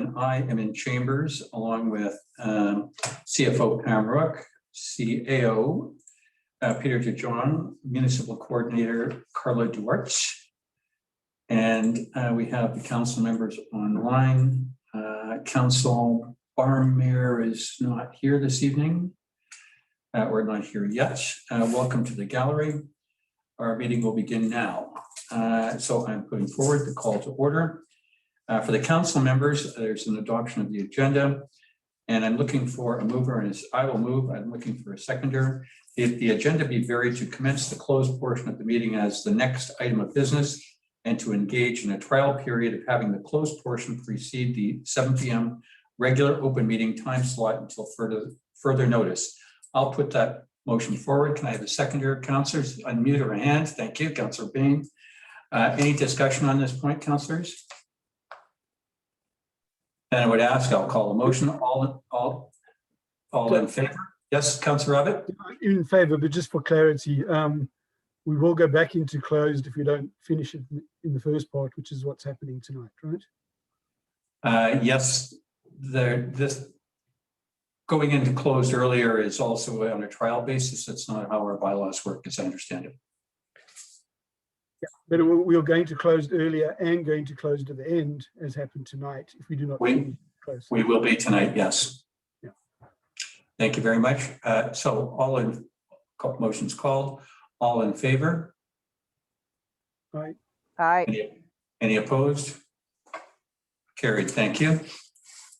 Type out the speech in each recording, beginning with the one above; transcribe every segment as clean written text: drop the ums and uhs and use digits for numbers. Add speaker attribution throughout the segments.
Speaker 1: and I am in chambers along with CFO Pam Rook, CAO Peter DeJohn, Municipal Coordinator Carla Duarte, and we have the council members online. Council Barmere is not here this evening. We're not here yet. Welcome to the gallery. Our meeting will begin now. So I'm putting forward the call to order. For the council members, there's an adoption of the agenda, and I'm looking for a mover, and as I will move, I'm looking for a seconder. If the agenda be varied to commence the closed portion of the meeting as the next item of business and to engage in a trial period of having the closed portion precede the 7 p.m. regular open meeting time slot until further notice. I'll put that motion forward. Can I have a seconder? Councillors, unmute your hands. Thank you, Councillor Bain. Any discussion on this point, councillors? And I would ask, I'll call a motion. All in favor? Yes, Councillor Abbott?
Speaker 2: In favor, but just for clarity, we will go back into closed if we don't finish it in the first part, which is what's happening tonight, right?
Speaker 1: Yes, this going into closed earlier is also on a trial basis. That's not how our bylaws work, as I understand it.
Speaker 2: Yeah, but we are going to closed earlier and going to closed at the end, as happened tonight, if we do not finish closed.
Speaker 1: We will be tonight, yes.
Speaker 2: Yeah.
Speaker 1: Thank you very much. So all in, motions called. All in favor?
Speaker 2: Aye.
Speaker 3: Aye.
Speaker 1: Any opposed? Carried, thank you.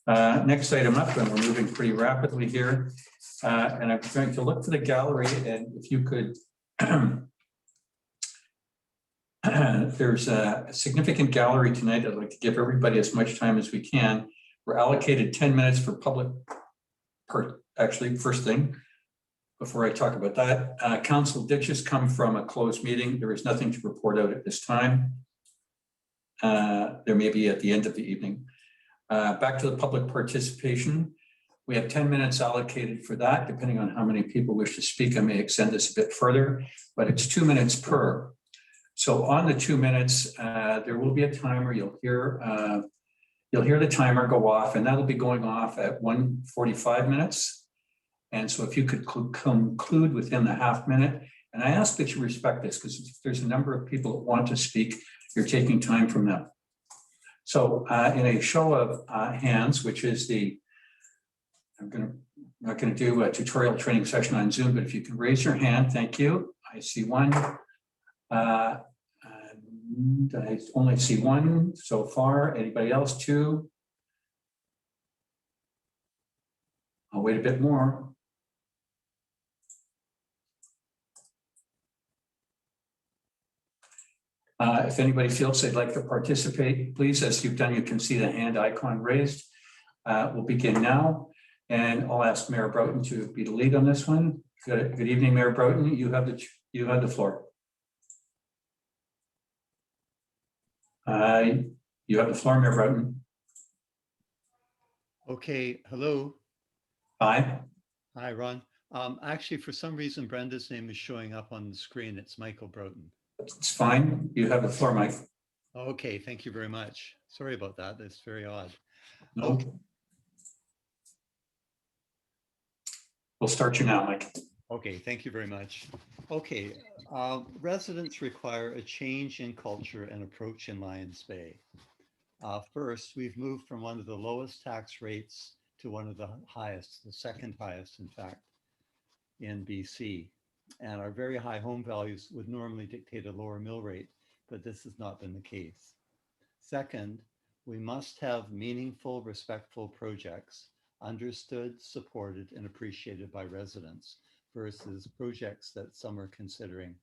Speaker 1: Next item up, and we're moving pretty rapidly here. And I'm going to look for the gallery, and if you could, there's a significant gallery tonight. I'd like to give everybody as much time as we can. We're allocated 10 minutes for public, actually, first thing, before I talk about that, council did just come from a closed meeting. There is nothing to report out at this time. There may be at the end of the evening. Back to the public participation. We have 10 minutes allocated for that. Depending on how many people wish to speak, I may extend this a bit further, but it's 2 minutes per. So on the 2 minutes, there will be a timer. You'll hear the timer go off, and that'll be going off at 1:45 minutes. And so if you could conclude within the half minute, and I ask that you respect this because if there's a number of people that want to speak, you're taking time from them. So in a show of hands, which is I'm not going to do a tutorial training session on Zoom, but if you can raise your hand, thank you. I see one. I only see one so far. Anybody else? Two? I'll wait a bit more. If anybody feels they'd like to participate, please, as you've done, you can see the hand icon raised. We'll begin now, and I'll ask Mayor Broughton to be the lead on this one. Good evening, Mayor Broughton. You have the floor. You have the floor, Mayor Broughton.
Speaker 4: Okay, hello.
Speaker 1: Hi.
Speaker 4: Hi, Ron. Actually, for some reason, Brenda's name is showing up on the screen. It's Michael Broughton.
Speaker 1: It's fine. You have the floor, Mike.
Speaker 4: Okay, thank you very much. Sorry about that. That's very odd.
Speaker 1: No.
Speaker 4: Okay.
Speaker 1: We'll start you now, Mike.
Speaker 4: Okay, thank you very much. Okay, residents require a change in culture and approach in Lions Bay. First, we've moved from one of the lowest tax rates to one of the highest, the second highest, in fact, in BC. And our very high home values would normally dictate a lower mill rate, but this has not been the case. Second, we must have meaningful, respectful projects understood, supported, and appreciated by residents versus projects that some are considering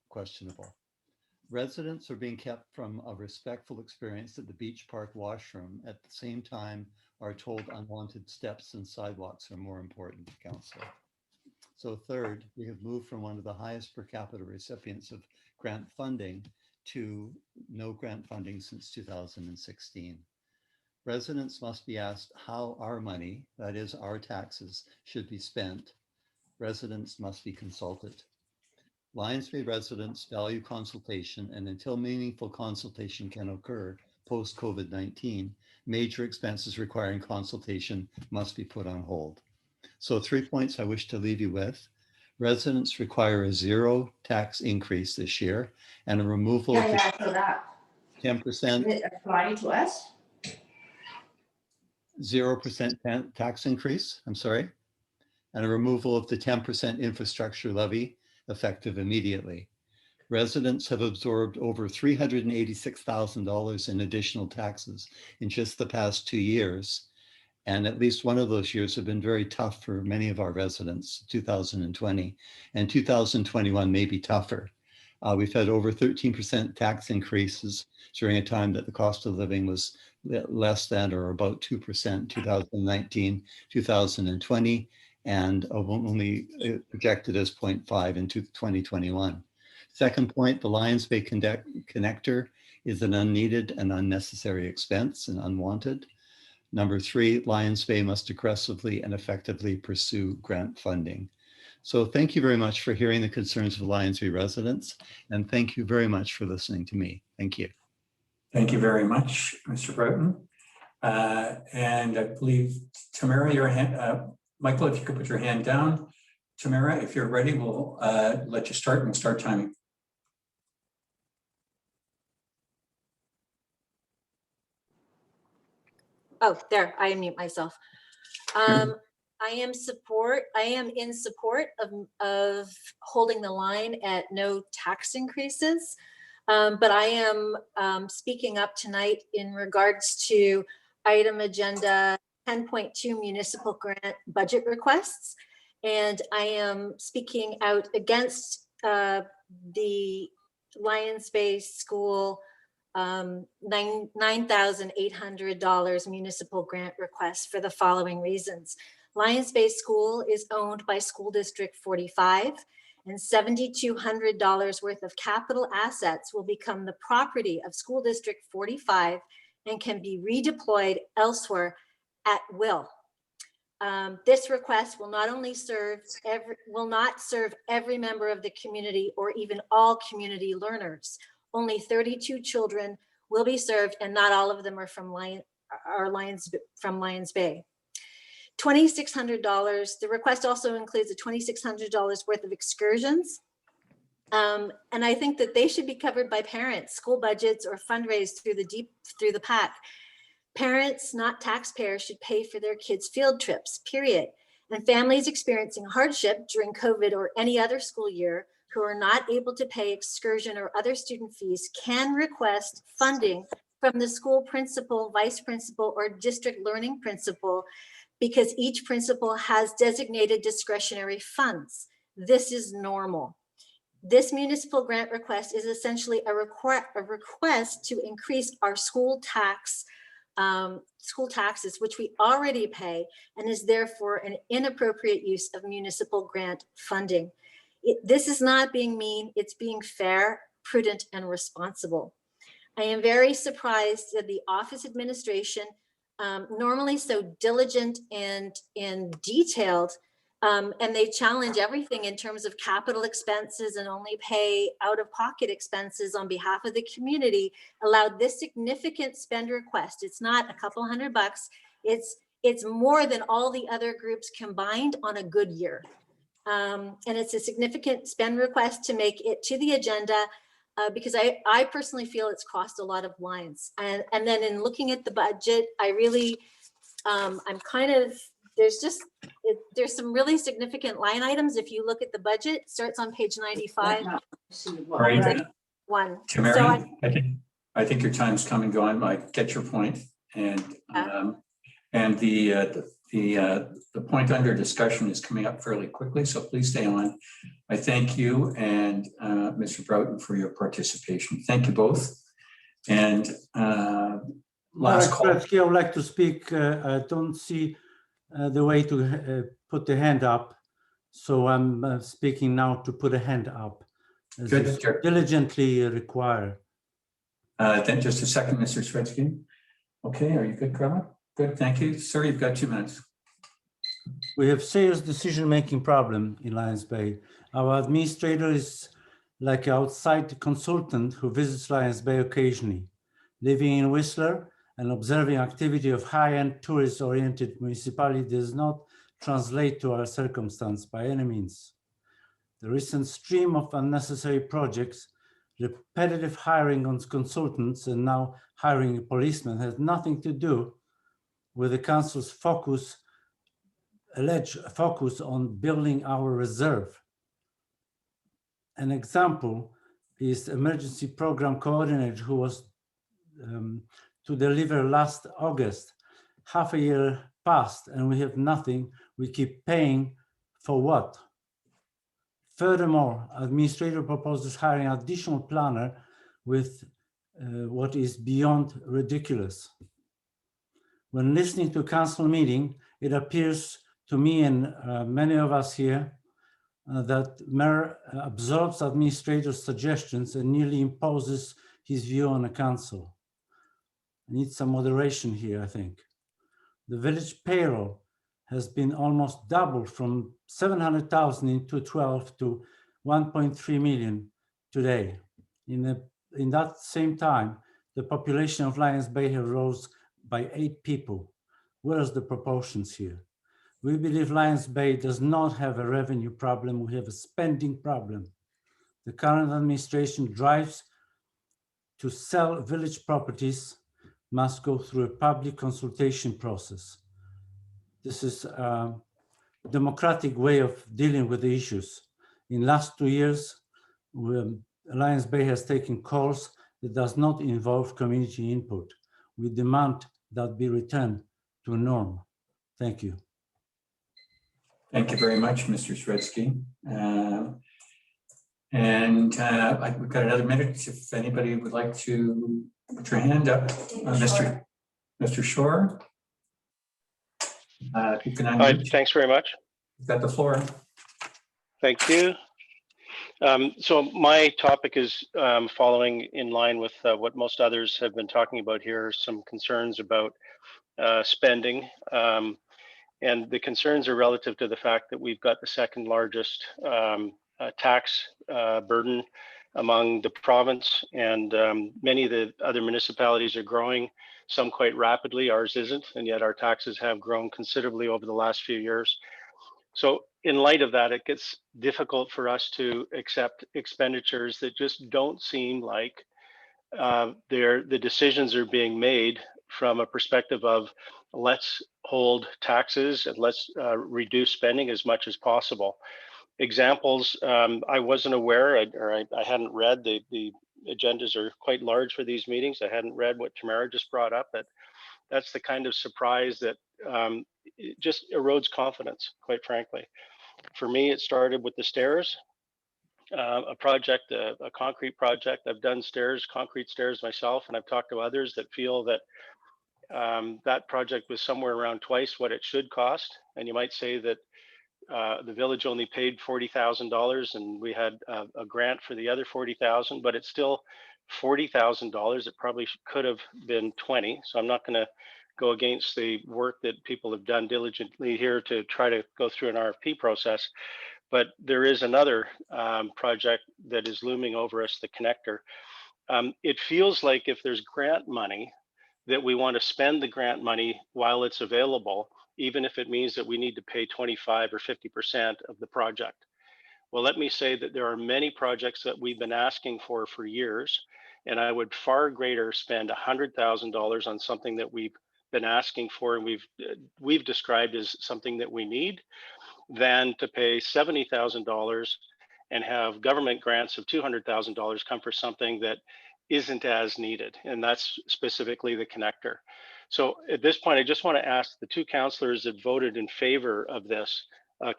Speaker 4: questionable. Residents are being kept from a respectful experience at the Beach Park washroom. At the same time, are told unwanted steps and sidewalks are more important to council. So third, we have moved from one of the highest per capita recipients of grant funding to no grant funding since 2016. Residents must be asked how our money, that is our taxes, should be spent. Residents must be consulted. Lions Bay residents value consultation, and until meaningful consultation can occur post-COVID-19, major expenses requiring consultation must be put on hold. So 3 points I wish to leave you with. Residents require a 0 tax increase this year and a removal of
Speaker 3: So that
Speaker 4: 10%,
Speaker 3: it apply to us.
Speaker 4: 0% tax increase, I'm sorry, and a removal of the 10% infrastructure levy effective immediately. Residents have absorbed over $386,000 in additional taxes in just the past 2 years. And at least one of those years have been very tough for many of our residents, 2020, and 2021 may be tougher. We've had over 13% tax increases during a time that the cost of living was less than or about 2%, 2019, 2020, and only projected as 0.5 in 2021. Second point, the Lions Bay connector is an unneeded and unnecessary expense and unwanted. Number 3, Lions Bay must aggressively and effectively pursue grant funding. So thank you very much for hearing the concerns of Lions Bay residents, and thank you very much for listening to me. Thank you.
Speaker 1: Thank you very much, Mr. Broughton. And I believe, Tamara, your hand, Michael, if you could put your hand down. Tamara, if you're ready, we'll let you start and we'll start timing.
Speaker 5: Oh, there, I unmute myself. I am in support of holding the line at no tax increases. But I am speaking up tonight in regards to item agenda 10.2 municipal grant budget requests. And I am speaking out against the Lions Bay School $9,800 municipal grant request for the following reasons. Lions Bay School is owned by School District 45, and $7,200 worth of capital assets will become the property of School District 45 and can be redeployed elsewhere at will. This request will not only serve every member of the community or even all community learners. Only 32 children will be served, and not all of them are from Lions Bay. $2,600. The request also includes a $2,600 worth of excursions. And I think that they should be covered by parents, school budgets, or fundraised through the PAC. Parents, not taxpayers, should pay for their kids' field trips, period. And families experiencing hardship during COVID or any other school year who are not able to pay excursion or other student fees can request funding from the school principal, vice principal, or district learning principal, because each principal has designated discretionary funds. This is normal. This municipal grant request is essentially a request to increase our school taxes, which we already pay, and is therefore an inappropriate use of municipal grant funding. This is not being mean, it's being fair, prudent, and responsible. I am very surprised that the office administration, normally so diligent and detailed, and they challenge everything in terms of capital expenses and only pay out-of-pocket expenses on behalf of the community, allowed this significant spend request. It's not a couple $100, it's more than all the other groups combined on a good year. And it's a significant spend request to make it to the agenda, because I personally feel it's crossed a lot of lines. And then in looking at the budget, I really, there's some really significant line items. If you look at the budget, it starts on page 95.
Speaker 1: Right.
Speaker 5: One.
Speaker 1: Tamara,
Speaker 5: So
Speaker 1: I think your time's come and gone. I get your point. And the point under discussion is coming up fairly quickly, so please stay on. I thank you and Mr. Broughton for your participation. Thank you both. And last call.
Speaker 6: I would like to speak. I don't see the way to put the hand up, so I'm speaking now to put a hand up. As
Speaker 1: Good.
Speaker 6: is diligently require.
Speaker 1: Then just a second, Mr. Swetsky. Okay, are you good, Carla? Good, thank you. Sir, you've got 2 minutes.
Speaker 6: We have serious decision-making problem in Lions Bay. Our administrator is like an outside consultant who visits Lions Bay occasionally. Living in Whistler, and observing activity of high-end tourist-oriented municipality does not translate to our circumstance by any means. The recent stream of unnecessary projects, repetitive hiring on consultants, and now hiring a policeman has nothing to do with the council's alleged focus on building our reserve. An example is emergency program coordinator who was to deliver last August. Half a year passed and we have nothing. We keep paying for what? Furthermore, administrator proposes hiring additional planner with what is beyond ridiculous. When listening to council meeting, it appears to me and many of us here that mayor absorbs administrator's suggestions and nearly imposes his view on the council. I need some moderation here, I think. The village payroll has been almost doubled from 700,000 in 2012 to 1.3 million today. In that same time, the population of Lions Bay has rose by 8 people. Where is the proportions here? We believe Lions Bay does not have a revenue problem, we have a spending problem. The current administration drives to sell village properties must go through a public consultation process. This is a democratic way of dealing with the issues. In last 2 years, Lions Bay has taken calls that does not involve community input. We demand that be returned to a norm. Thank you.
Speaker 1: Thank you very much, Mr. Sredsky. We've got another minute if anybody would like to put your hand up. Mr. Shore. You can
Speaker 7: Hi,
Speaker 1: unmute.
Speaker 7: thanks very much.
Speaker 1: You've got the floor.
Speaker 7: Thank you. So my topic is following in line with what most others have been talking about here, some concerns about spending. And the concerns are relative to the fact that we've got the second largest tax burden among the province, and many of the other municipalities are growing, some quite rapidly, ours isn't, and yet our taxes have grown considerably over the last few years. So in light of that, it gets difficult for us to accept expenditures that just don't seem like the decisions are being made from a perspective of let's hold taxes and let's reduce spending as much as possible. Examples, I wasn't aware, or I hadn't read, the agendas are quite large for these meetings. I hadn't read what Tamara just brought up, but that's the kind of surprise that it just erodes confidence, quite frankly. For me, it started with the stairs, a project, a concrete project. I've done concrete stairs myself, and I've talked to others that feel that that project was somewhere around twice what it should cost. And you might say that the village only paid $40,000 and we had a grant for the other $40,000, but it's still $40,000. It probably could have been 20. So I'm not going to go against the work that people have done diligently here to try to go through an RFP process. But there is another project that is looming over us, the connector. It feels like if there's grant money, that we want to spend the grant money while it's available, even if it means that we need to pay 25 or 50% of the project. Well, let me say that there are many projects that we've been asking for years, and I would far greater spend $100,000 on something that we've been asking for and we've described as something that we need, than to pay $70,000 and have government grants of $200,000 come for something that isn't as needed, and that's specifically the connector. So at this point, I just want to ask the two councillors that voted in favor of this,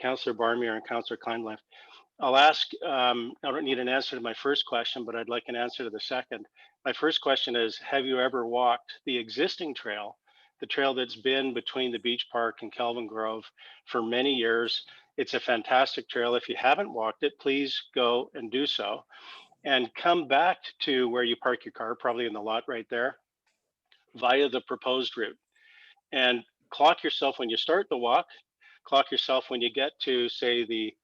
Speaker 7: Councillor Barmier and Councillor Kleinleft. I'll ask, I don't need an answer to my first question, but I'd like an answer to the second. My first question is, have you ever walked the existing trail, the trail that's been between the beach park and Kelvin Grove for many years? It's a fantastic trail. If you haven't walked it, please go and do so. And come back to where you park your car, probably in the lot right there, via the proposed route. And clock yourself when you start the walk, clock yourself when you get to, say, the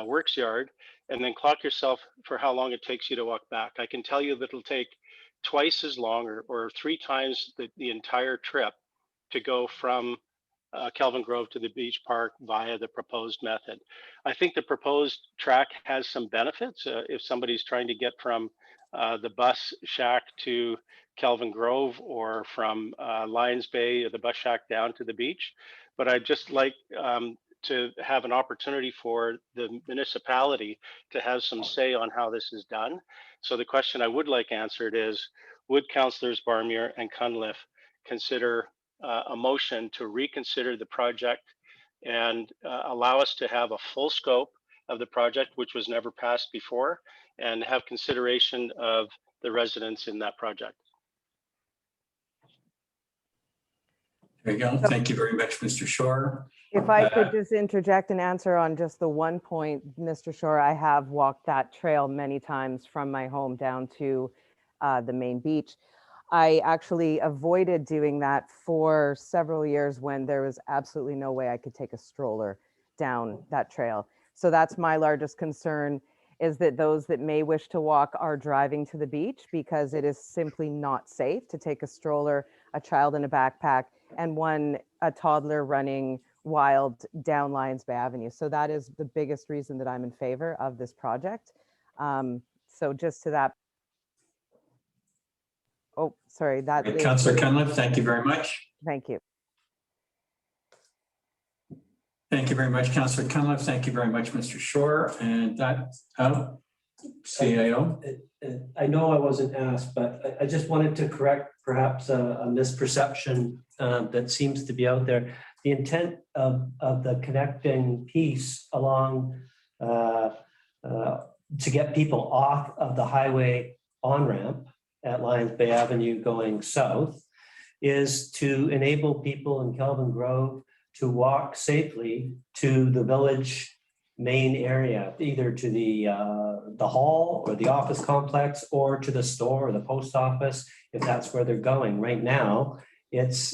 Speaker 7: works yard, and then clock yourself for how long it takes you to walk back. I can tell you that it'll take twice as long or 3 times the entire trip to go from Kelvin Grove to the beach park via the proposed method. I think the proposed track has some benefits if somebody's trying to get from the bus shack to Kelvin Grove or from Lions Bay or the bus shack down to the beach. But I'd just like to have an opportunity for the municipality to have some say on how this is done. So the question I would like answered is, would Councillors Barmier and Cunliffe consider a motion to reconsider the project and allow us to have a full scope of the project, which was never passed before, and have consideration of the residents in that project?
Speaker 1: There you go. Thank you very much, Mr. Shore.
Speaker 8: If I could just interject and answer on just the one point, Mr. Shore, I have walked that trail many times from my home down to the main beach. I actually avoided doing that for several years when there was absolutely no way I could take a stroller down that trail. So that's my largest concern, is that those that may wish to walk are driving to the beach, because it is simply not safe to take a stroller, a child in a backpack, and a toddler running wild down Lions Bay Avenue. So that is the biggest reason that I'm in favor of this project. So just to that. Oh, sorry. That is,
Speaker 1: Councillor Cunliffe, thank you very much.
Speaker 8: thank you.
Speaker 1: Thank you very much, Councillor Cunliffe. Thank you very much, Mr. Shore. And that, CAO.
Speaker 9: I know I wasn't asked, but I just wanted to correct perhaps a misperception that seems to be out there. The intent of the connecting piece along to get people off of the highway on-ramp at Lions Bay Avenue going south is to enable people in Kelvin Grove to walk safely to the village main area, either to the hall or the office complex, or to the store or the post office, if that's where they're going. Right now, it's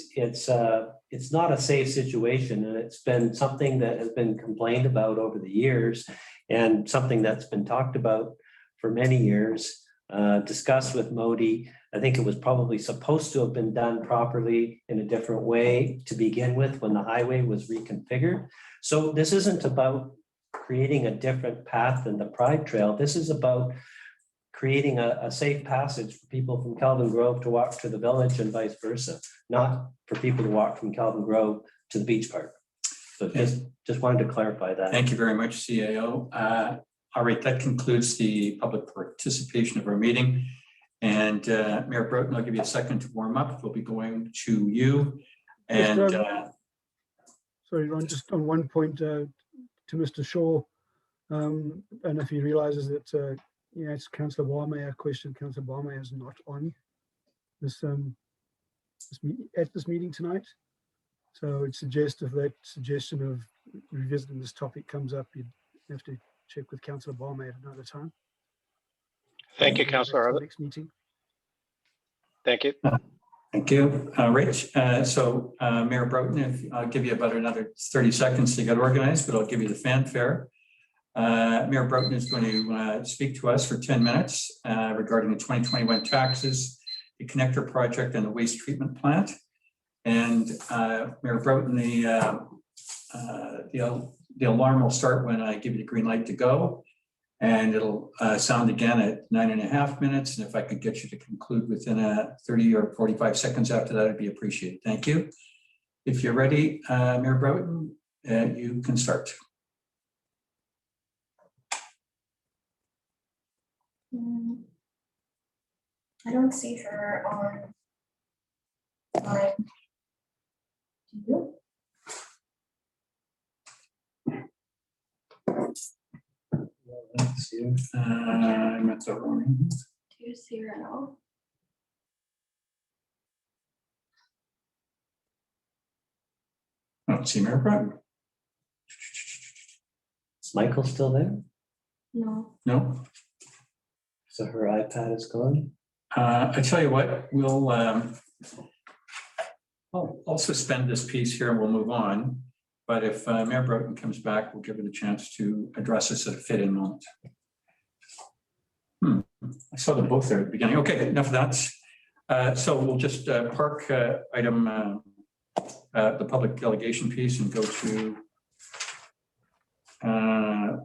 Speaker 9: not a safe situation, and it's been something that has been complained about over the years, and something that's been talked about for many years, discussed with Modi. I think it was probably supposed to have been done properly in a different way to begin with when the highway was reconfigured. So this isn't about creating a different path than the Pride Trail. This is about creating a safe passage for people from Kelvin Grove to walk to the village and vice versa, not for people to walk from Kelvin Grove to the beach park. So just wanted to clarify that.
Speaker 1: Thank you very much, CAO. All right, that concludes the public participation of our meeting. And Mayor Broughton, I'll give you a second to warm up. We'll be going to you. And
Speaker 2: sorry, Ron, just on one point to Mr. Shaw, and if he realizes that it's Councillor Barmeyer question. Councillor Barmeyer is not on this at this meeting tonight. So it's suggestive that suggestion of revisiting this topic comes up, you'd have to check with Councillor Barmeyer at another time.
Speaker 7: Thank you, Councillor.
Speaker 2: Next meeting.
Speaker 7: Thank you.
Speaker 1: thank you, Rich. So Mayor Broughton, I'll give you about another 30 seconds to get organized, but I'll give you the fanfare. Mayor Broughton is going to speak to us for 10 minutes regarding the 2021 taxes, the connector project, and the waste treatment plant. And Mayor Broughton, the alarm will start when I give you the green light to go, and it'll sound again at 9.5 minutes. And if I could get you to conclude within 30 or 45 seconds after that, it'd be appreciated. Thank you. If you're ready, Mayor Broughton, you can start.
Speaker 3: I don't see her on line. Do you?
Speaker 1: Let's see. I'm at the wrong.
Speaker 3: Do you see her at all?
Speaker 1: I don't see Mayor Broughton.
Speaker 9: Is Michael still there?
Speaker 3: No.
Speaker 1: No.
Speaker 9: So her iPad is gone.
Speaker 1: I tell you what, I'll suspend this piece here and we'll move on. But if Mayor Broughton comes back, we'll give it a chance to address this at a fit-in moment. I saw them both there at the beginning. Okay, enough of that. So we'll just park item, the public delegation piece and go to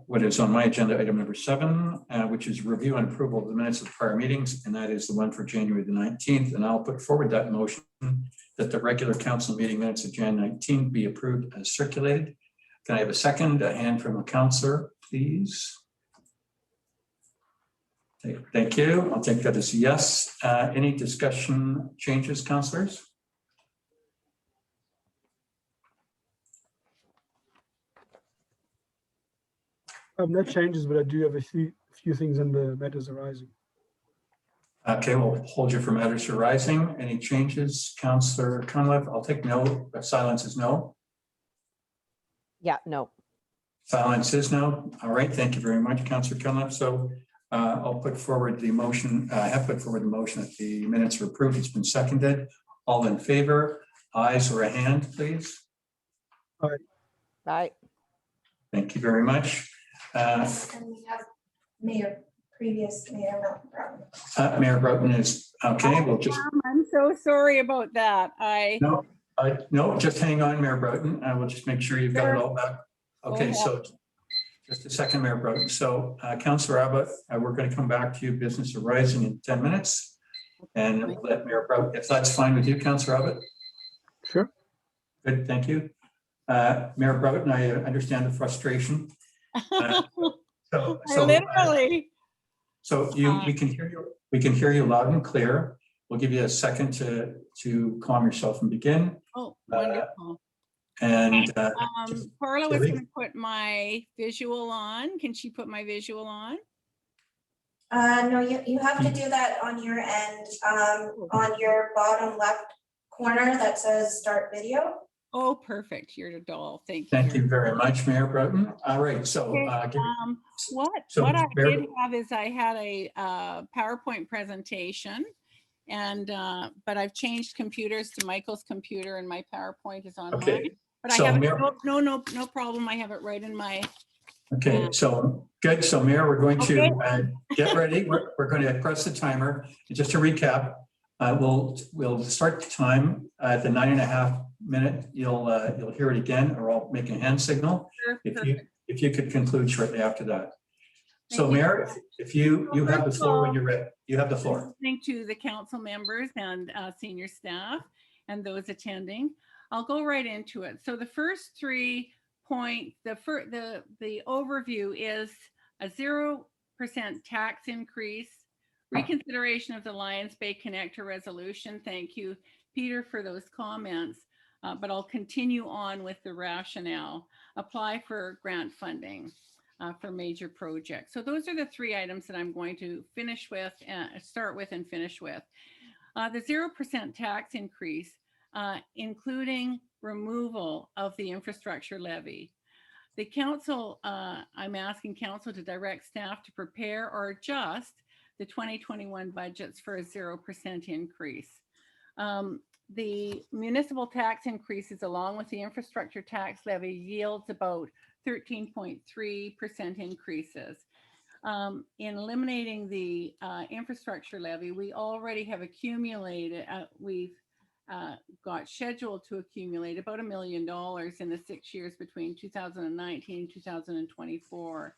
Speaker 1: what is on my agenda, item number 7, which is review and approval of the minutes of prior meetings, and that is the one for January the 19th. And I'll put forward that motion that the regular council meeting minutes of January 19th be approved as circulated. Can I have a second? A hand from a councillor, please. Thank you. I'll take that as a yes. Any discussion changes, councillors?
Speaker 2: No changes, but I do have a few things under matters arising.
Speaker 1: Okay, we'll hold you for matters arising. Any changes, Councillor Cunliffe? I'll take no. Silence is no.
Speaker 8: Yeah, no.
Speaker 1: Silence is no. All right, thank you very much, Councillor Cunliffe. So I'll put forward the motion. I have put forward the motion that the minutes are approved. It's been seconded. All in favor? Ayes or a hand, please.
Speaker 8: Aye.
Speaker 1: Thank you very much.
Speaker 3: And we have previous Mayor Mountain Brown.
Speaker 1: Mayor Broughton is okay. We'll just
Speaker 10: I'm so sorry about that.
Speaker 1: no, just hang on, Mayor Broughton. I will just make sure you've got it all back. Okay, so just a second, Mayor Broughton. So Councillor Abbott, we're going to come back to you, business arising, in 10 minutes. And we'll let Mayor Broughton, if that's fine with you, Councillor Abbott.
Speaker 2: Sure.
Speaker 1: Good, thank you. Mayor Broughton, I understand the frustration.
Speaker 10: Literally.
Speaker 1: So we can hear you. We can hear you loud and clear. We'll give you a second to calm yourself and begin.
Speaker 10: Oh, wonderful.
Speaker 1: And
Speaker 10: Carla was going to put my visual on. Can she put my visual on?
Speaker 3: No, you have to do that on your end, on your bottom left corner that says start video.
Speaker 10: Oh, perfect. You're a doll. Thank you.
Speaker 1: thank you very much, Mayor Broughton. All right, so
Speaker 10: Okay, what I did have is I had a PowerPoint presentation, and but I've changed computers to Michael's computer, and my PowerPoint is online.
Speaker 1: Okay.
Speaker 10: But
Speaker 1: So
Speaker 10: I have
Speaker 1: Mayor,
Speaker 10: no problem. I have it right in my.
Speaker 1: okay, so good. So Mayor, we're going to get ready. We're going to press the timer. Just to recap, we'll start the time at the 9.5 minute. You'll hear it again, or I'll make a hand signal.
Speaker 10: Sure,
Speaker 1: if you could conclude shortly after that. So
Speaker 10: Thank you.
Speaker 1: Mayor, if you have the floor when you're ready. You have the floor.
Speaker 10: Listening to the council members and senior staff and those attending, I'll go right into it. So the first 3 points, the overview is a 0% tax increase, reconsideration of the Lions Bay Connector resolution. Thank you, Peter, for those comments. But I'll continue on with the rationale. Apply for grant funding for major projects. So those are the 3 items that I'm going to finish with, start with and finish with. The 0% tax increase, including removal of the infrastructure levy. The council, I'm asking council to direct staff to prepare or adjust the 2021 budgets for a 0% increase. The municipal tax increases along with the infrastructure tax levy yields about 13.3% increases. In eliminating the infrastructure levy, we already have accumulated, we've got scheduled to accumulate about $1 million in the 6 years between 2019 and 2024.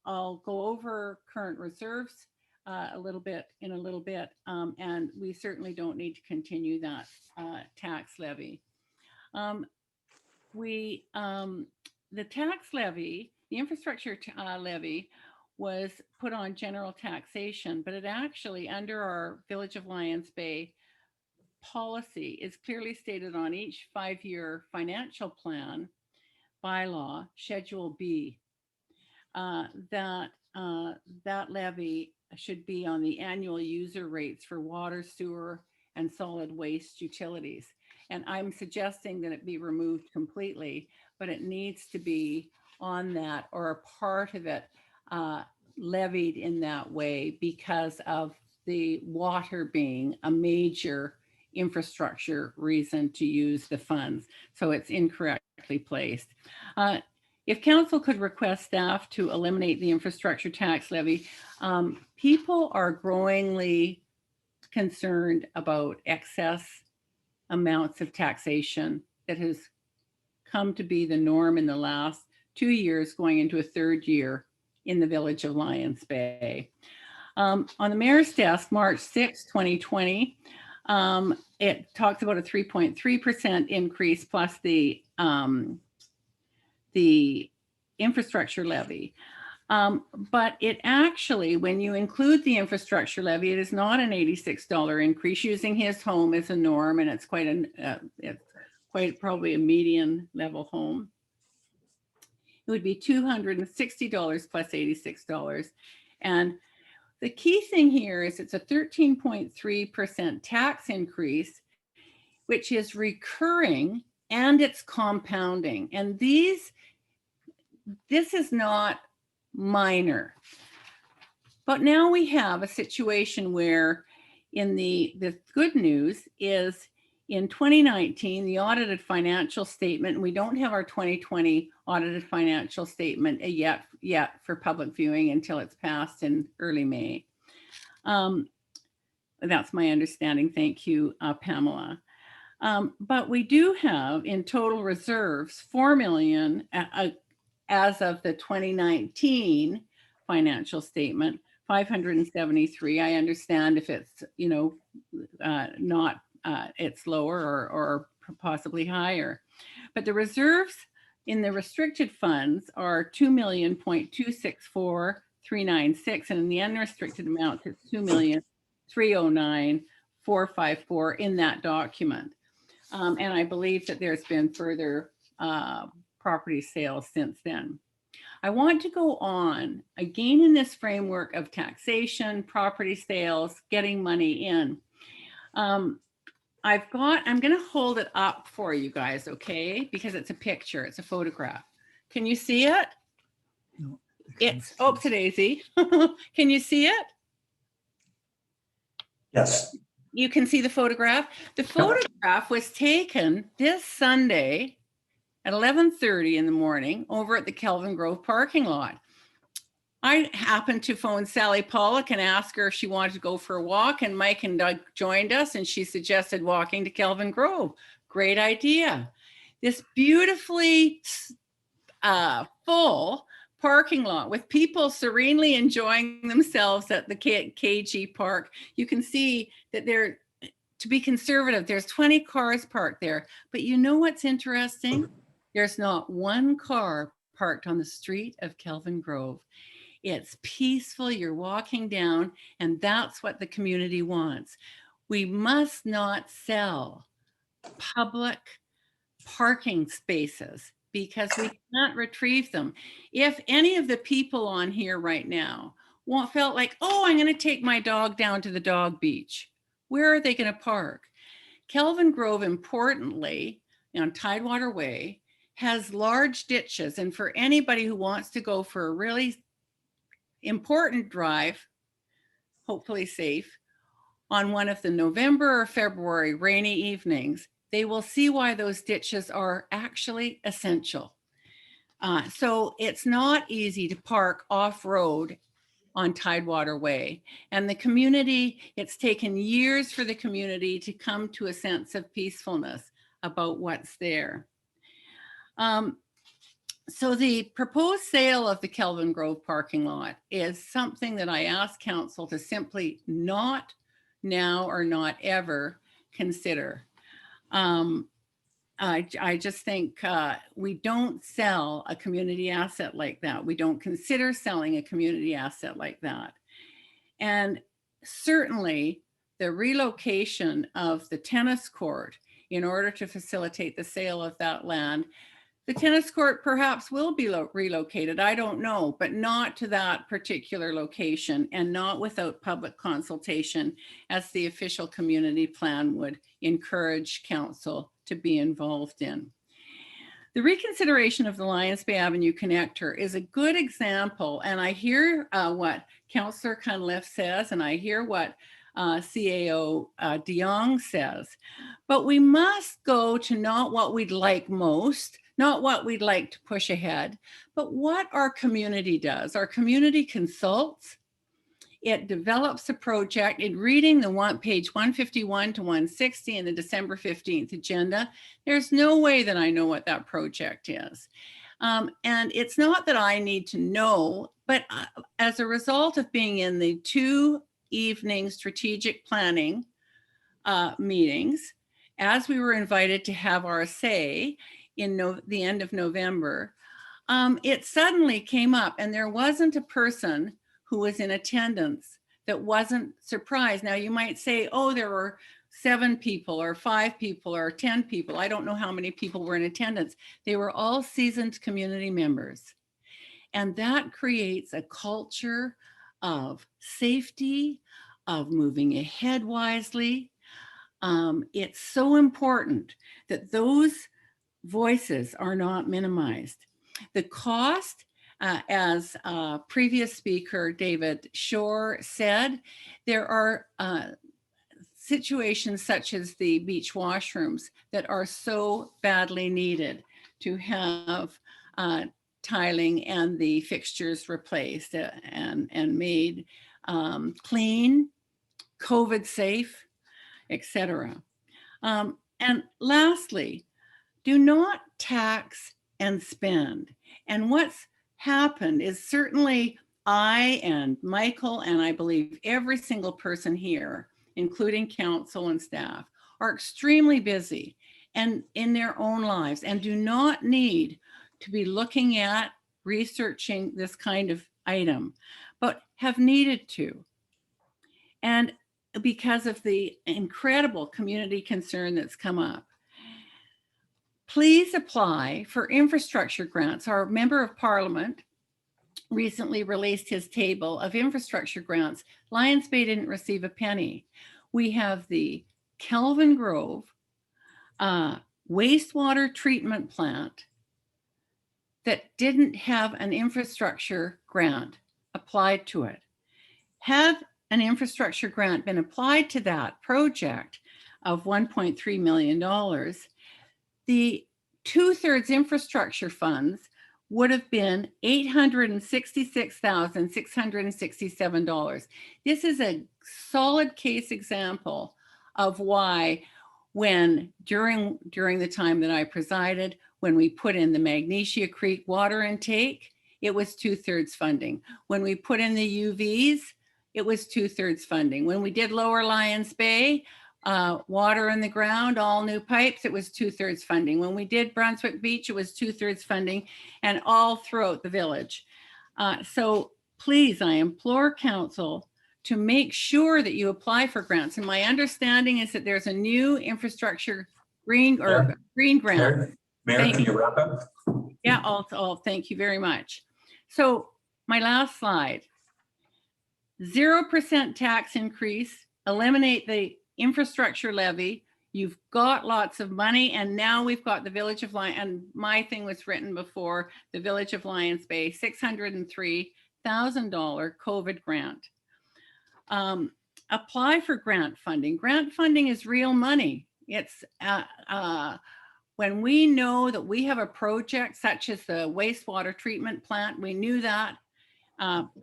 Speaker 10: I'll go over current reserves a little bit, and we certainly don't need to continue that tax levy. The tax levy, the infrastructure levy, was put on general taxation, but it actually, under our Village of Lions Bay policy, is clearly stated on each 5-year financial plan bylaw, Schedule B, that levy should be on the annual user rates for water, sewer, and solid waste utilities. And I'm suggesting that it be removed completely, but it needs to be on that, or a part of it levied in that way, because of the water being a major infrastructure reason to use the funds. So it's incorrectly placed. If council could request staff to eliminate the infrastructure tax levy, people are growingly concerned about excess amounts of taxation that has come to be the norm in the last 2 years, going into a third year in the village of Lions Bay. On the mayor's desk, March 6, 2020, it talks about a 3.3% increase plus the infrastructure levy. But it actually, when you include the infrastructure levy, it is not an $86 increase, using his home as a norm, and it's quite probably a median level home. It would be $260 plus $86. And the key thing here is it's a 13.3% tax increase, which is recurring, and it's compounding. And this is not minor. But now we have a situation where the good news is in 2019, the audited financial statement, and we don't have our 2020 audited financial statement yet for public viewing until it's passed in early May. That's my understanding. Thank you, Pamela. But we do have in total reserves 4 million as of the 2019 financial statement, 573. I understand if it's, not, it's lower or possibly higher. But the reserves in the restricted funds are 2,264,396, and in the unrestricted amount, it's 2,309,454 in that document. And I believe that there's been further property sales since then. I want to go on again in this framework of taxation, property sales, getting money in. I'm going to hold it up for you guys, okay? Because it's a picture, it's a photograph. Can you see it?
Speaker 6: No,
Speaker 10: It's, oh, Daisy. Can you see it?
Speaker 9: Yes.
Speaker 10: You can see the photograph. The photograph was taken this Sunday at 11:30 in the morning over at the Kelvin Grove parking lot. I happened to phone Sally Pollock and ask her if she wanted to go for a walk, and Mike and Doug joined us, and she suggested walking to Kelvin Grove. Great idea. This beautifully full parking lot with people serenely enjoying themselves at the KG Park. You can see that they're, to be conservative, there's 20 cars parked there. But you know what's interesting? There's not one car parked on the street of Kelvin Grove. It's peaceful, you're walking down, and that's what the community wants. We must not sell public parking spaces because we can't retrieve them. If any of the people on here right now felt like, oh, I'm going to take my dog down to the dog beach, where are they going to park? Kelvin Grove, importantly, on Tidewater Way, has large ditches. And for anybody who wants to go for a really important drive, hopefully safe, on one of the November or February rainy evenings, they will see why those ditches are actually essential. So it's not easy to park off-road on Tidewater Way. And the community, it's taken years for the community to come to a sense of peacefulness about what's there. So the proposed sale of the Kelvin Grove parking lot is something that I asked council to simply not now or not ever consider. I just think we don't sell a community asset like that. We don't consider selling a community asset like that. And certainly the relocation of the tennis court in order to facilitate the sale of that land, the tennis court perhaps will be relocated, I don't know, but not to that particular location and not without public consultation, as the official community plan would encourage council to be involved in. The reconsideration of the Lions Bay Avenue connector is a good example, and I hear what Councillor Cunliffe says, and I hear what CAO DeYoung says, but we must go to not what we'd like most, not what we'd like to push ahead, but what our community does. Our community consults. It develops a project in reading the page 151 to 160 in the December 15th agenda. There's no way that I know what that project is. And it's not that I need to know, but as a result of being in the 2 evening strategic planning meetings, as we were invited to have our say in the end of November, it suddenly came up, and there wasn't a person who was in attendance that wasn't surprised. Now you might say, oh, there were 7 people or 5 people or 10 people. I don't know how many people were in attendance. They were all seasoned community members. And that creates a culture of safety, of moving ahead wisely. It's so important that those voices are not minimized. The cost, as previous speaker David Shore said, there are situations such as the beach washrooms that are so badly needed to have tiling and the fixtures replaced and made clean, COVID safe, etc. And lastly, do not tax and spend. And what's happened is certainly I and Michael, and I believe every single person here, including council and staff, are extremely busy and in their own lives and do not need to be looking at researching this kind of item, but have needed to. And because of the incredible community concern that's come up, please apply for infrastructure grants. Our member of parliament recently released his table of infrastructure grants. Lions Bay didn't receive a penny. We have the Kelvin Grove wastewater treatment plant that didn't have an infrastructure grant applied to it. Had an infrastructure grant been applied to that project of $1.3 million, the 2/3 infrastructure funds would have been $866,667. This is a solid case example of why when during the time that I presided, when we put in the Magnesia Creek water intake, it was 2/3 funding. When we put in the UVs, it was 2/3 funding. When we did Lower Lions Bay, water in the ground, all new pipes, it was 2/3 funding. When we did Brunswick Beach, it was 2/3 funding, and all throughout the village. So please, I implore council to make sure that you apply for grants. And my understanding is that there's a new infrastructure green grant.
Speaker 1: Mayor, can you wrap up?
Speaker 10: Yeah, I'll thank you very much. So my last slide, 0% tax increase, eliminate the infrastructure levy. You've got lots of money, and now we've got the Village of Lions, and my thing was written before, the Village of Lions Bay, $603,000 COVID grant. Apply for grant funding. Grant funding is real money. It's when we know that we have a project such as the wastewater treatment plant, we knew that.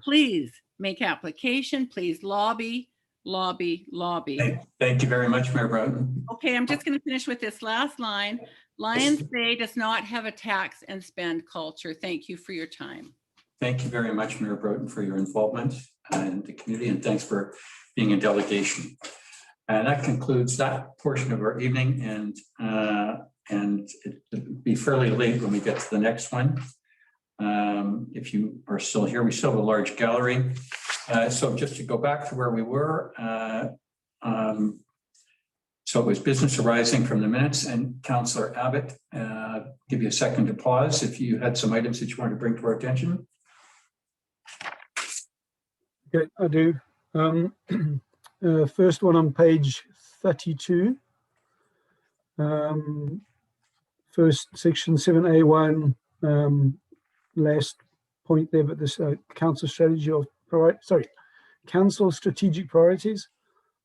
Speaker 10: Please make application, please lobby.
Speaker 1: Thank you very much, Mayor Broughton.
Speaker 10: Okay, I'm just going to finish with this last line. Lions Bay does not have a tax and spend culture. Thank you for your time.
Speaker 1: Thank you very much, Mayor Broughton, for your involvement in the community, and thanks for being in delegation. And that concludes that portion of our evening, and it'll be fairly late when we get to the next one. If you are still here, we still have a large gallery. So just to go back to where we were, so it was business arising from the minutes, and Councillor Abbott, give you a second to pause if you had some items that you wanted to bring to our attention.
Speaker 2: Okay, I do. First one on page 32. First section 7A1, last point there, but this council strategy of council strategic priorities.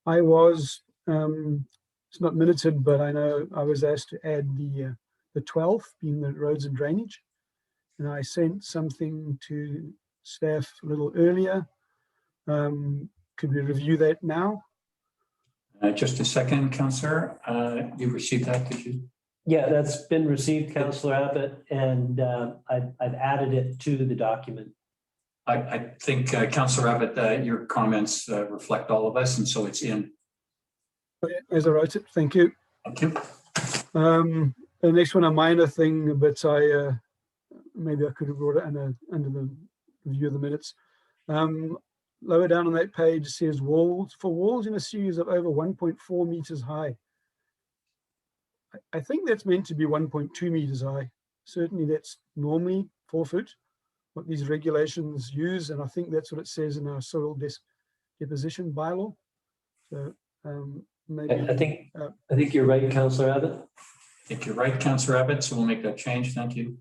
Speaker 2: I was, it's not minuted, but I know I was asked to add the 12th being the roads and drainage, and I sent something to staff a little earlier Could we review that now?
Speaker 1: Just a second, Councillor. You received that, did you?
Speaker 9: Yeah, that's been received, Councillor Abbott, and I've added it to the document.
Speaker 1: I think, Councillor Abbott, your comments reflect all of us, and so it's in.
Speaker 2: Okay, as I wrote it, thank you.
Speaker 1: Thank you.
Speaker 2: The next one, a minor thing, but maybe I could have brought it under the review of the minutes. Lower down on that page says walls in a series of over 1.4 meters high. I think that's meant to be 1.2 meters high. Certainly that's normally 4 foot, what these regulations use. And I think that's what it says in our soil deposition bylaw. So maybe
Speaker 9: I think you're right, Councillor Abbott.
Speaker 1: I think you're right, Councillor Abbott. So we'll make that change. Thank you.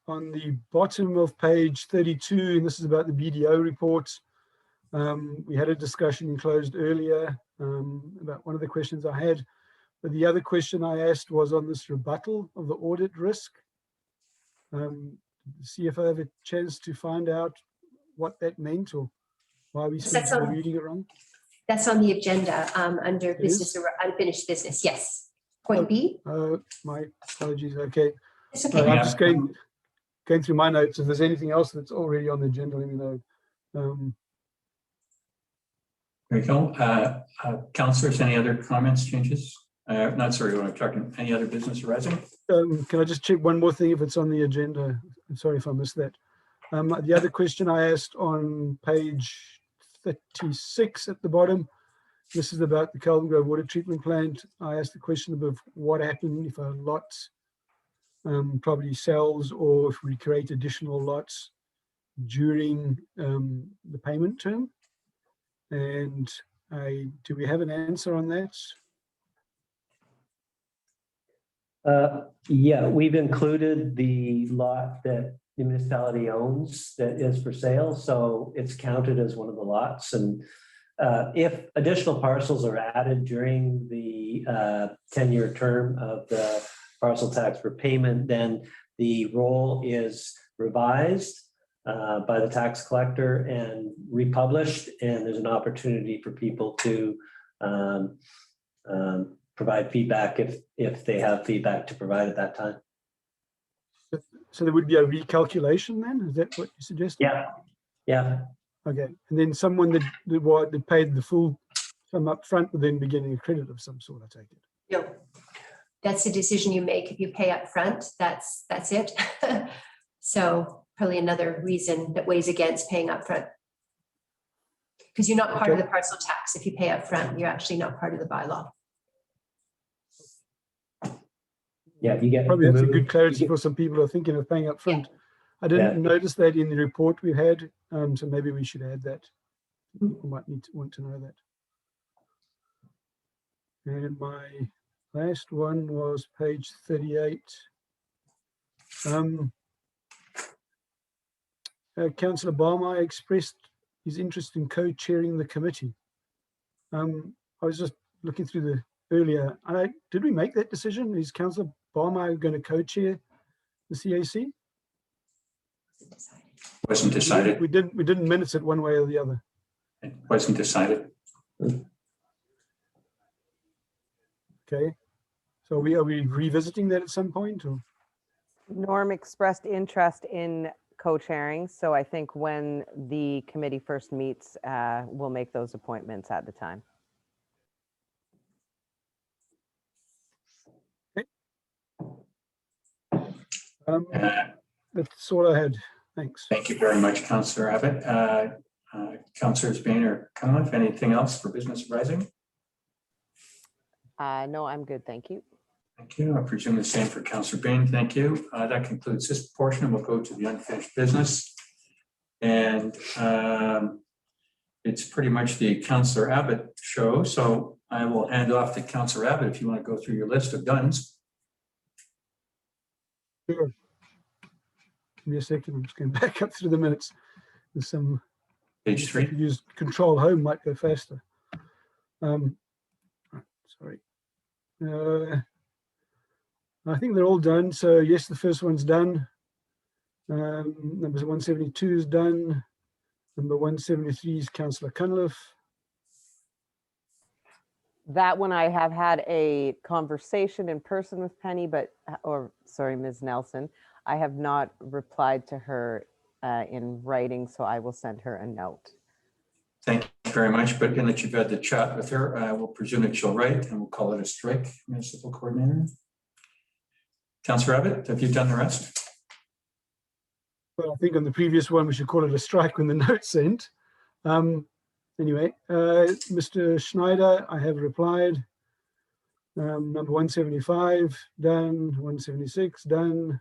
Speaker 2: On the bottom of page 32, and this is about the BDO reports, we had a discussion enclosed earlier about one of the questions I had, but the other question I asked was on this rebuttal of the audit risk. The CFO have a chance to find out what that meant or why we seem to be reading it wrong?
Speaker 11: That's on the agenda under
Speaker 2: It
Speaker 11: business
Speaker 2: is?
Speaker 11: or unfinished business. Yes. Point B.
Speaker 2: My apologies. Okay.
Speaker 11: It's okay.
Speaker 2: I'm just going through my notes. If there's anything else that's already on the agenda, let me know.
Speaker 1: There you go. Councillors, any other comments, changes? Not sorry, I'm talking any other business arising?
Speaker 2: Can I just check one more thing if it's on the agenda? I'm sorry if I missed that. The other question I asked on page 36 at the bottom, this is about the Kelvin Grove water treatment plant. I asked the question of what happened if a lot property sells or if we create additional lots during the payment term. And do we have an answer on that?
Speaker 9: Yeah, we've included the lot that the municipality owns that is for sale, so it's counted as one of the lots. And if additional parcels are added during the 10-year term of the parcel tax repayment, then the roll is revised by the tax collector and republished, and there's an opportunity for people to provide feedback if they have feedback to provide at that time.
Speaker 2: So there would be a recalculation then? Is that what you suggested?
Speaker 9: Yeah, yeah.
Speaker 2: Okay, and then someone that paid the full sum up front would then be getting a credit of some sort, I take it?
Speaker 11: No, that's a decision you make. If you pay up front, that's it. So probably another reason that weighs against paying up front. Because you're not part of the parcel tax. If you pay up front, you're actually not part of the bylaw.
Speaker 9: Yeah, you get
Speaker 2: probably that's a good clarity for some people who are thinking of paying up front. Yeah. I didn't notice that in the report we had, so maybe we should add that. People might want to know that. And my last one was page 38. Councillor Barmeyer expressed his interest in co-chairing the committee. I was just looking through the earlier. Did we make that decision? Is Councillor Barmeyer going to co-chair the CAC?
Speaker 1: Wasn't decided.
Speaker 2: We didn't minutes it one way or the other.
Speaker 1: It wasn't decided.
Speaker 2: Okay. So are we revisiting that at some point? Or?
Speaker 8: Norm expressed interest in co-chairing, so I think when the committee first meets, we'll make those appointments at the time.
Speaker 2: That's all I had. Thanks.
Speaker 1: Thank you very much, Councillor Abbott. Councillors Bain or Cunliffe, anything else for business arising?
Speaker 8: No, I'm good. Thank you.
Speaker 1: Thank you. I presume the same for Councillor Bain. Thank you. That concludes this portion. We'll go to the unfinished business. And it's pretty much the Councillor Abbott show. So I will hand off to Councillor Abbott if you want to go through your list of dones.
Speaker 2: Sure. Give me a second. I'm just going back up through the minutes. There's some
Speaker 1: page 3.
Speaker 2: Use Control Home might go faster. Sorry. I think they're all done. So yes, the first one's done. Number 172 is done. Number 173 is Councillor Cunliffe.
Speaker 8: That one I have had a conversation in person with Penny, Ms. Nelson. I have not replied to her in writing, so I will send her a note.
Speaker 1: Thank you very much, but in that you've had the chat with her, I will presume that she'll write and we'll call it a strike, municipal coordinator. Councillor Abbott, have you done the rest?
Speaker 2: Well, I think on the previous one, we should call it a strike when the note's sent. Anyway, Mr. Schneider, I have replied. Number 175, done. 176, done.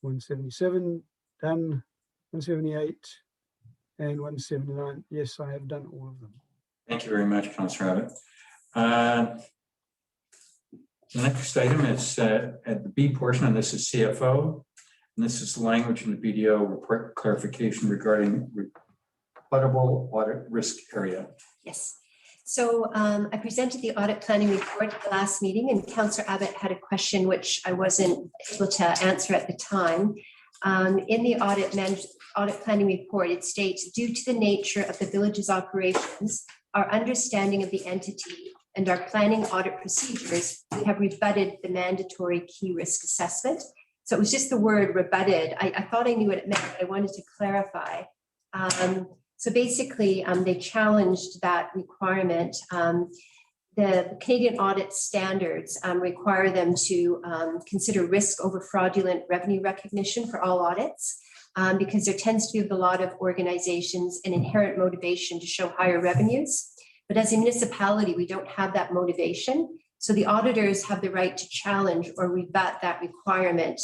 Speaker 2: 177, done. 178 and 179. Yes, I have done all of them.
Speaker 1: Thank you very much, Councillor Abbott. The next item is at the B portion, and this is CFO. And this is language in the BDO report clarification regarding rebuttable audit risk area.
Speaker 11: Yes. So I presented the audit planning report at the last meeting, and Councillor Abbott had a question which I wasn't able to answer at the time. In the audit planning report, it states, due to the nature of the village's operations, our understanding of the entity and our planning audit procedures, we have rebutted the mandatory key risk assessment. So it was just the word rebutted. I thought I knew what it meant, but I wanted to clarify. So basically, they challenged that requirement. The Canadian audit standards require them to consider risk over fraudulent revenue recognition for all audits, because there tends to be a lot of organizations an inherent motivation to show higher revenues. But as a municipality, we don't have that motivation. So the auditors have the right to challenge or rebut that requirement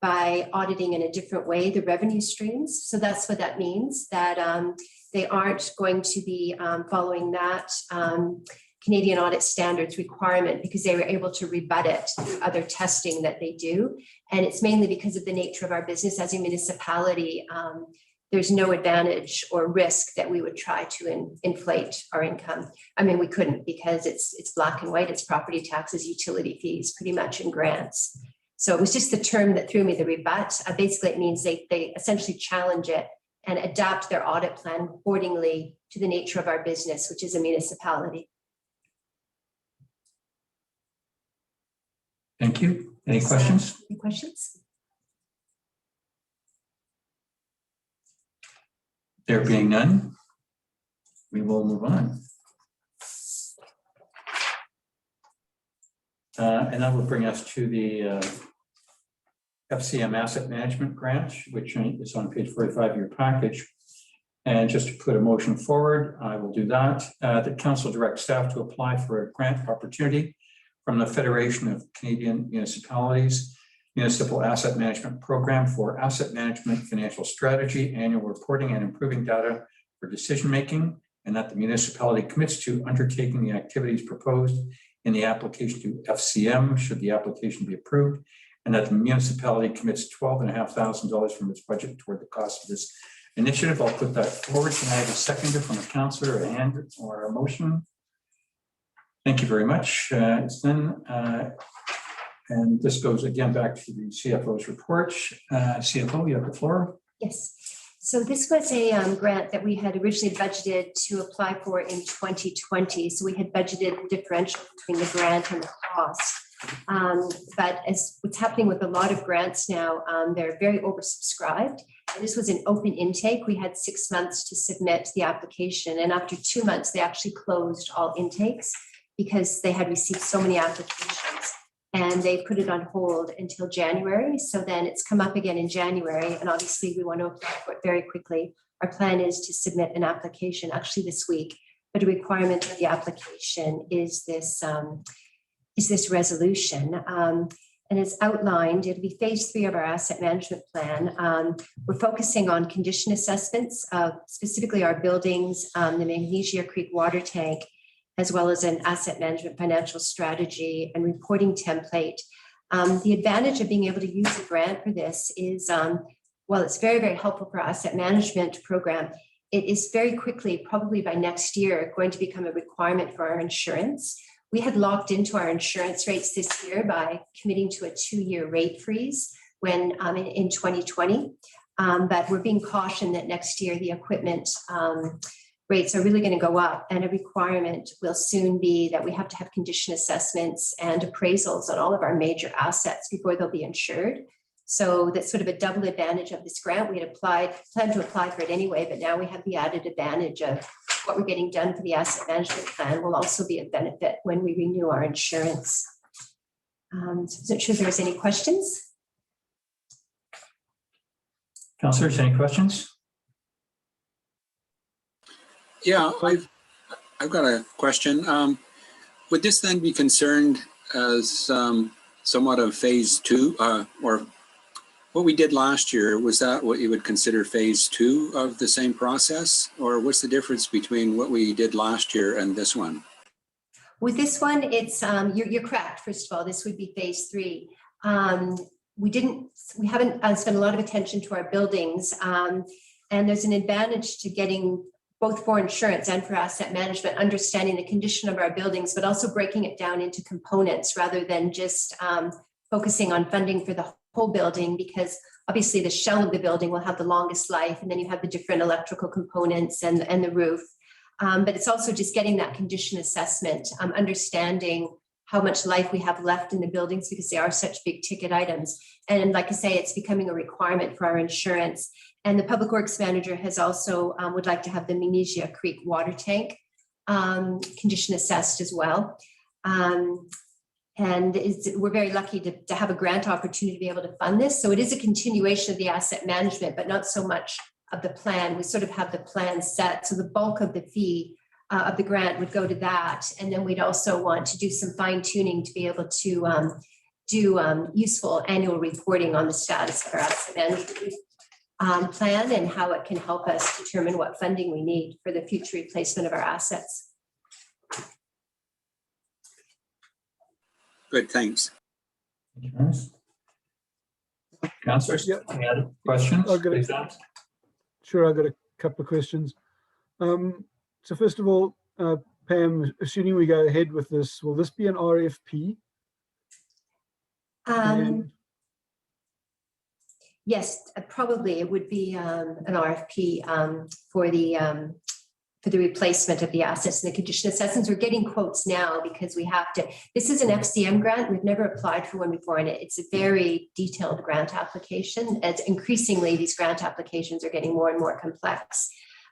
Speaker 11: by auditing in a different way the revenue streams. So that's what that means, that they aren't going to be following that Canadian audit standards requirement because they were able to rebut it through other testing that they do. And it's mainly because of the nature of our business as a municipality. There's no advantage or risk that we would try to inflate our income. I mean, we couldn't, because it's black and white, it's property taxes, utility fees, pretty much, in grants. So it was just the term that threw me, the rebut. Basically, it means they essentially challenge it and adapt their audit plan accordingly to the nature of our business, which is a municipality.
Speaker 1: Thank you. Any questions?
Speaker 11: Any questions?
Speaker 1: There being none, we will move on. And that will bring us to the FCM Asset Management Grant, which is on page 45 of your package. And just to put a motion forward, I will do that. The council directs staff to apply for a grant opportunity from the Federation of Canadian Municipalities Municipal Asset Management Program for Asset Management, Financial Strategy, Annual Reporting, and Improving Data for Decision-Making, and that the municipality commits to undertaking the activities proposed in the application to FCM, should the application be approved, and that the municipality commits $12,500 from its budget toward the cost of this initiative. I'll put that forward. Can I have a seconder from a councillor, a hand or a motion? Thank you very much. It's then, and this goes again back to the CFO's report. CFO, you have the floor.
Speaker 11: Yes. So this was a grant that we had originally budgeted to apply for in 2020. So we had budgeted the differential between the grant and the cost. But as what's happening with a lot of grants now, they're very oversubscribed. And this was an open intake. We had 6 months to submit the application. And after 2 months, they actually closed all intakes because they had received so many applications. And they put it on hold until January. So then it's come up again in January. And obviously we want to apply for it very quickly. Our plan is to submit an application actually this week, but a requirement of the application is this resolution. And as outlined, it'll be phase 3 of our asset management plan. We're focusing on condition assessments, specifically our buildings, the Magnesia Creek water tank, as well as an asset management financial strategy and reporting template. The advantage of being able to use a grant for this is, while it's very, very helpful for our asset management program, it is very quickly, probably by next year, going to become a requirement for our insurance. We had locked into our insurance rates this year by committing to a 2-year rate freeze when in 2020. But we're being cautioned that next year the equipment rates are really going to go up, and a requirement will soon be that we have to have condition assessments and appraisals on all of our major assets before they'll be insured. So that's sort of a double advantage of this grant. We had planned to apply for it anyway, but now we have the added advantage of what we're getting done for the asset management plan will also be a benefit when we renew our insurance. So I'm not sure if there's any questions.
Speaker 1: Councillors, any questions?
Speaker 12: Yeah, I've got a question. Would this then be concerned as somewhat of phase two, or what we did last year, was that what you would consider phase two of the same process? Or what's the difference between what we did last year and this one?
Speaker 11: With this one, it's you're correct. First of all, this would be phase three. We haven't spent a lot of attention to our buildings, and there's an advantage to getting both for insurance and for asset management, understanding the condition of our buildings, but also breaking it down into components rather than just focusing on funding for the whole building, because obviously the shell of the building will have the longest life, and then you have the different electrical components and the roof. But it's also just getting that condition assessment, understanding how much life we have left in the buildings because they are such big ticket items. And like I say, it's becoming a requirement for our insurance. And the Public Works Manager has also would like to have the Menesia Creek water tank condition assessed as well. And we're very lucky to have a grant opportunity to be able to fund this. So it is a continuation of the asset management, but not so much of the plan. We sort of have the plan set. So the bulk of the fee of the grant would go to that. And then we'd also want to do some fine tuning to be able to do useful annual reporting on the status of our asset management plan and how it can help us determine what funding we need for the future replacement of our assets.
Speaker 12: Good, thanks.
Speaker 1: Councillors,
Speaker 2: Yeah.
Speaker 1: any other questions?
Speaker 2: I've got
Speaker 1: Please.
Speaker 2: Sure, I've got a couple of questions. So first of all, Pam, assuming we go ahead with this, will this be an RFP? And
Speaker 11: Yes, probably it would be an RFP for the replacement of the assets and the condition assessments. We're getting quotes now because we have to. This is an FCM grant. We've never applied for one before, and it's a very detailed grant application. As increasingly, these grant applications are getting more and more complex.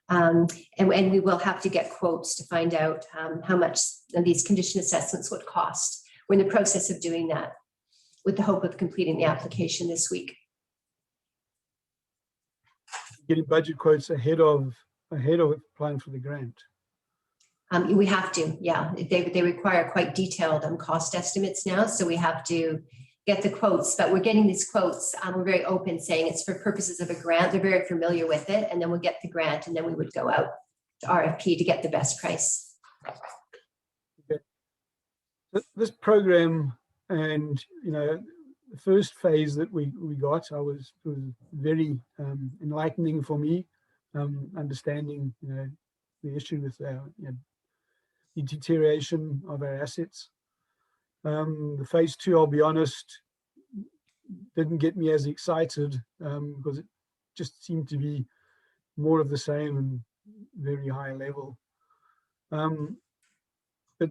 Speaker 11: And we will have to get quotes to find out how much these condition assessments would cost. We're in the process of doing that with the hope of completing the application this week.
Speaker 2: getting budget quotes ahead of applying for the grant.
Speaker 11: We have to, yeah. They require quite detailed cost estimates now, so we have to get the quotes. But we're getting these quotes. We're very open, saying it's for purposes of a grant. They're very familiar with it, and then we'll get the grant, and then we would go out to RFP to get the best price.
Speaker 2: Okay. This program, and the first phase that we got, was very enlightening for me, understanding the issue with the deterioration of our assets. The phase two, I'll be honest, didn't get me as excited because it just seemed to be more of the same and very high level. But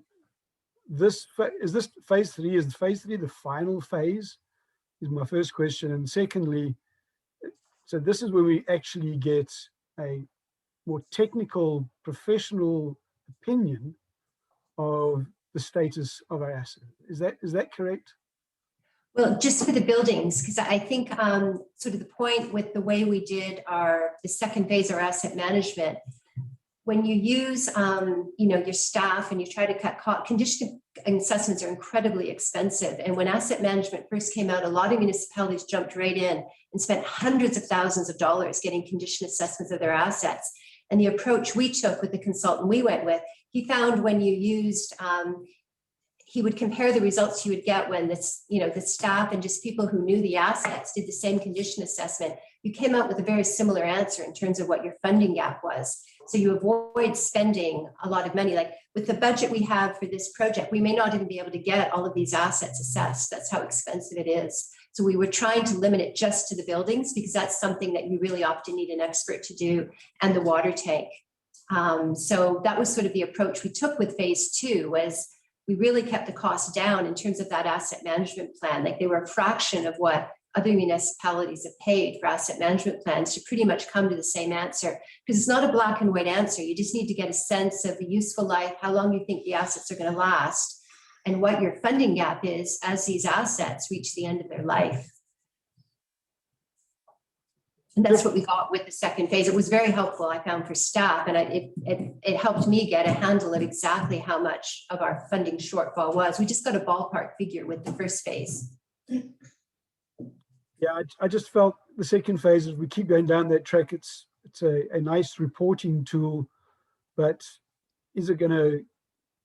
Speaker 2: is this phase three? Is phase three the final phase? Is my first question. And secondly, so this is where we actually get a more technical, professional opinion of the status of our asset. Is that correct?
Speaker 11: Well, just for the buildings, because I think sort of the point with the way we did the second phase, our asset management, when you use your staff and you try to cut cost, condition assessments are incredibly expensive. And when asset management first came out, a lot of municipalities jumped right in and spent hundreds of thousands of dollars getting condition assessments of their assets. And the approach we took with the consultant we went with, he found when you used, he would compare the results you would get when the staff and just people who knew the assets did the same condition assessment. You came out with a very similar answer in terms of what your funding gap was. So you avoid spending a lot of money. Like with the budget we have for this project, we may not even be able to get all of these assets assessed. That's how expensive it is. So we were trying to limit it just to the buildings because that's something that you really often need an expert to do, and the water tank. So that was sort of the approach we took with phase 2, was we really kept the cost down in terms of that asset management plan. Like they were a fraction of what other municipalities have paid for asset management plans to pretty much come to the same answer, because it's not a black and white answer. You just need to get a sense of the useful life, how long you think the assets are going to last, and what your funding gap is as these assets reach the end of their life. And that's what we got with the second phase. It was very helpful, I found, for staff, and it helped me get a handle of exactly how much of our funding shortfall was. We just got a ballpark figure with the first phase.
Speaker 2: Yeah, I just felt the second phase, as we keep going down that track, it's a nice reporting tool, but is it going to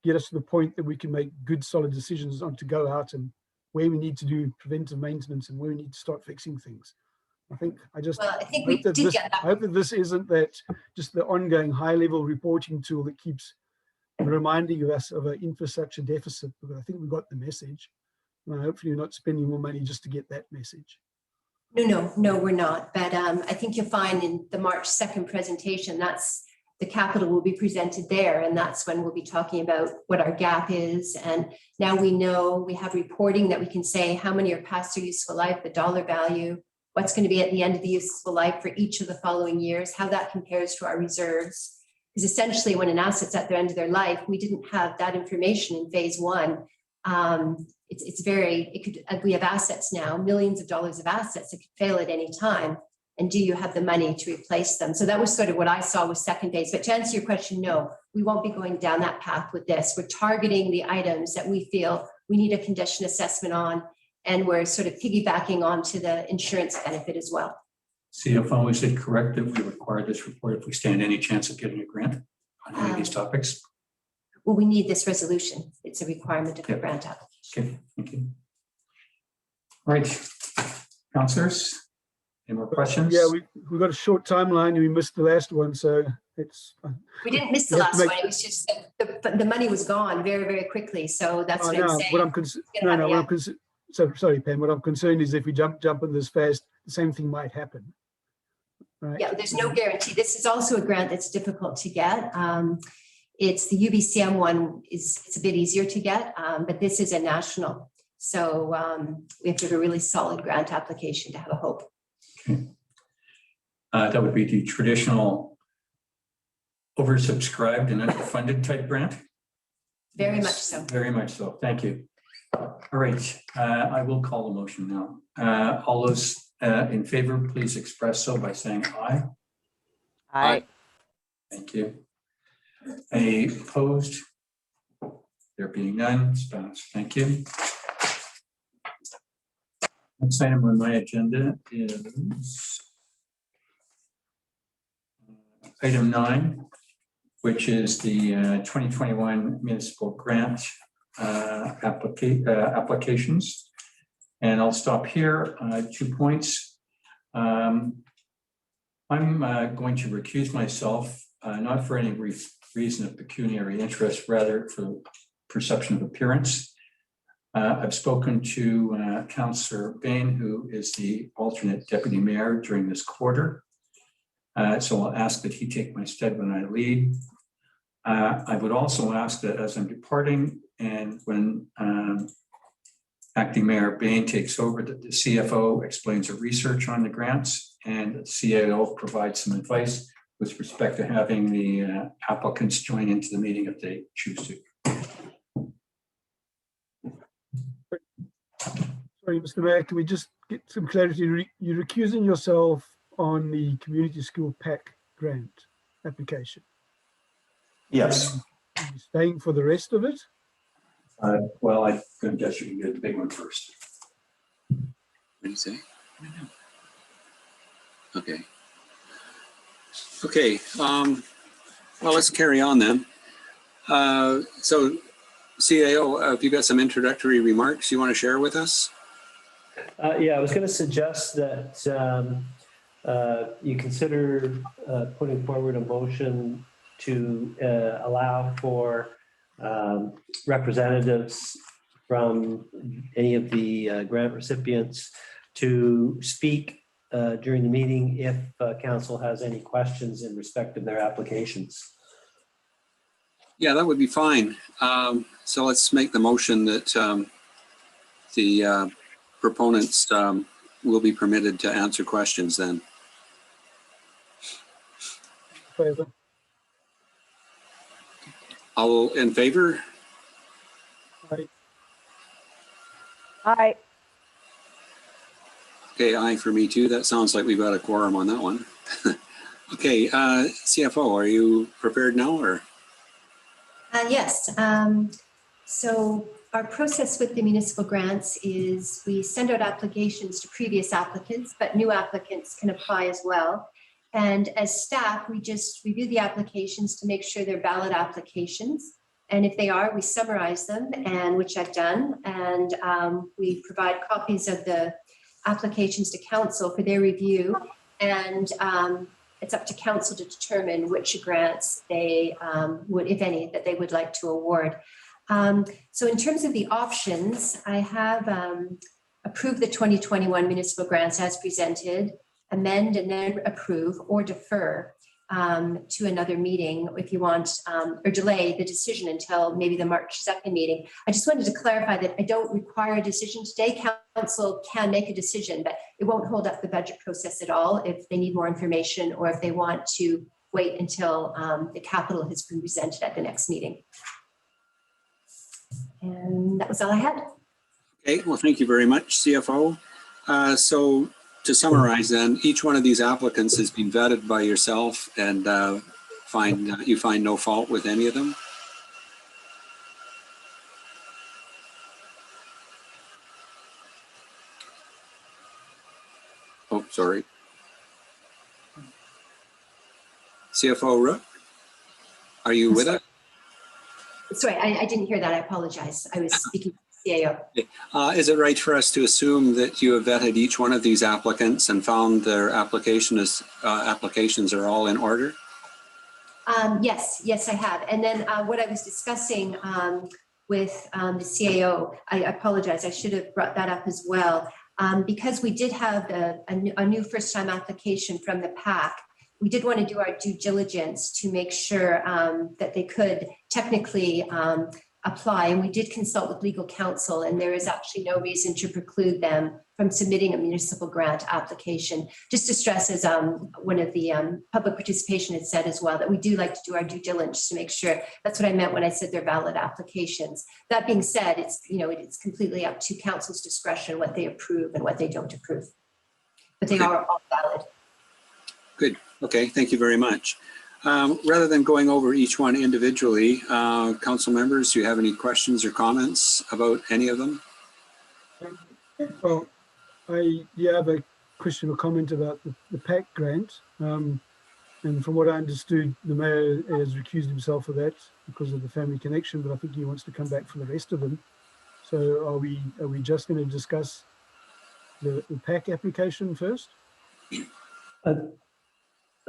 Speaker 2: get us to the point that we can make good, solid decisions on to go out and where we need to do preventive maintenance and where we need to start fixing things? I think I hope that this isn't that just the ongoing high-level reporting tool that keeps reminding us of an infrastructure deficit, because I think we got the message. And hopefully you're not spending more money just to get that message.
Speaker 11: No, we're not. But I think you'll find in the March 2nd presentation, that's the capital will be presented there. And that's when we'll be talking about what our gap is. And now we know we have reporting that we can say how many are past their useful life, the dollar value, what's going to be at the end of the useful life for each of the following years, how that compares to our reserves. Because essentially when an asset's at the end of their life, we didn't have that information in phase 1. We have assets now, millions of dollars of assets that could fail at any time. And do you have the money to replace them? So that was sort of what I saw with second phase. But to answer your question, no, we won't be going down that path with this. We're targeting the items that we feel we need a condition assessment on, and we're sort of piggybacking onto the insurance benefit as well.
Speaker 1: CFO, is it correct that we require this report if we stand any chance of getting a grant on any of these topics?
Speaker 11: Well, we need this resolution. It's a requirement of the grant application.
Speaker 1: Okay, thank you. All right, councillors, any more questions?
Speaker 2: Yeah, we got a short timeline and we missed the last one, so it's.
Speaker 11: We didn't miss the last one. It was just that the money was gone very, very quickly. So that's what I'm saying.
Speaker 2: What I'm concerned. So sorry, Pam. What I'm concerned is if we jump on this fast, the same thing might happen. Right?
Speaker 11: Yeah, there's no guarantee. This is also a grant that's difficult to get. It's the UBCM one it's a bit easier to get, but this is a national. So we have to have a really solid grant application to have a hope.
Speaker 1: Okay. That would be the traditional oversubscribed and underfunded type grant?
Speaker 11: Very much so.
Speaker 1: Very much so. Thank you. All right, I will call the motion now. All those in favor, please express so by saying aye.
Speaker 8: Aye.
Speaker 1: Thank you. Any opposed? There being none, it's passed. Thank you. Next item on my agenda is item 9, which is the 2021 municipal grant applications. And I'll stop here. 2 points. I'm going to recuse myself, not for any reason of pecuniary interest, rather for perception of appearance. I've spoken to Councillor Bain, who is the alternate deputy mayor during this quarter. So I'll ask that he take my stead when I leave. I would also ask that as I'm departing and when Acting Mayor Bain takes over, that the CFO explains the research on the grants and the CAO provides some advice with respect to having the applicants join into the meeting if they choose to.
Speaker 2: Sorry, Mr. Mayor, can we just get some clarity? You're recusing yourself on the community school PAC grant application?
Speaker 1: Yes.
Speaker 2: Are you staying for the rest of it?
Speaker 1: Well, I guess you can get the big one first.
Speaker 12: What do you say? Okay. Okay. Well, let's carry on then. So, CAO, have you got some introductory remarks you want to share with us?
Speaker 9: Yeah, I was going to suggest that you consider putting forward a motion to allow for representatives from any of the grant recipients to speak during the meeting if council has any questions in respect of their applications.
Speaker 12: Yeah, that would be fine. So let's make the motion that the proponents will be permitted to answer questions then.
Speaker 2: Favor.
Speaker 12: All in favor?
Speaker 2: Aye.
Speaker 8: Aye.
Speaker 12: Okay, aye for me too. That sounds like we've got a quorum on that one. Okay, CFO, are you prepared now or?
Speaker 11: Yes. So our process with the municipal grants is we send out applications to previous applicants, but new applicants can apply as well. And as staff, we just review the applications to make sure they're valid applications. And if they are, we summarize them, and which I've done. And we provide copies of the applications to council for their review. And it's up to council to determine which grants they would, if any, that they would like to award. So in terms of the options, I have approved the 2021 municipal grants as presented, amend and then approve or defer to another meeting if you want, or delay the decision until maybe the March 2nd meeting. I just wanted to clarify that I don't require a decision today. Council can make a decision, but it won't hold up the budget process at all if they need more information or if they want to wait until the capital has been presented at the next meeting. And that was all I had.
Speaker 12: Okay, well, thank you very much, CFO. So to summarize then, each one of these applicants has been vetted by yourself and you find no fault with any of them? Oh, sorry. CFO Rook, are you with us?
Speaker 11: Sorry, I didn't hear that. I apologize. I was speaking to the CAO.
Speaker 12: Is it right for us to assume that you have vetted each one of these applicants and found their applications are all in order?
Speaker 11: Yes, I have. And then what I was discussing with the CAO, I apologize. I should have brought that up as well. Because we did have a new first-time application from the PAC, we did want to do our due diligence to make sure that they could technically apply. And we did consult with legal counsel, and there is actually no reason to preclude them from submitting a municipal grant application. Just to stress, as one of the public participation had said as well, that we do like to do our due diligence to make sure. That's what I meant when I said they're valid applications. That being said, it's completely up to council's discretion what they approve and what they don't approve. But they are all valid.
Speaker 12: Good. Okay, thank you very much. Rather than going over each one individually, council members, do you have any questions or comments about any of them?
Speaker 2: Well, I have a question or comment about the PAC grant. And from what I understood, the mayor has recused himself of that because of the family connection, but I think he wants to come back for the rest of them. So are we just going to discuss the PAC application first?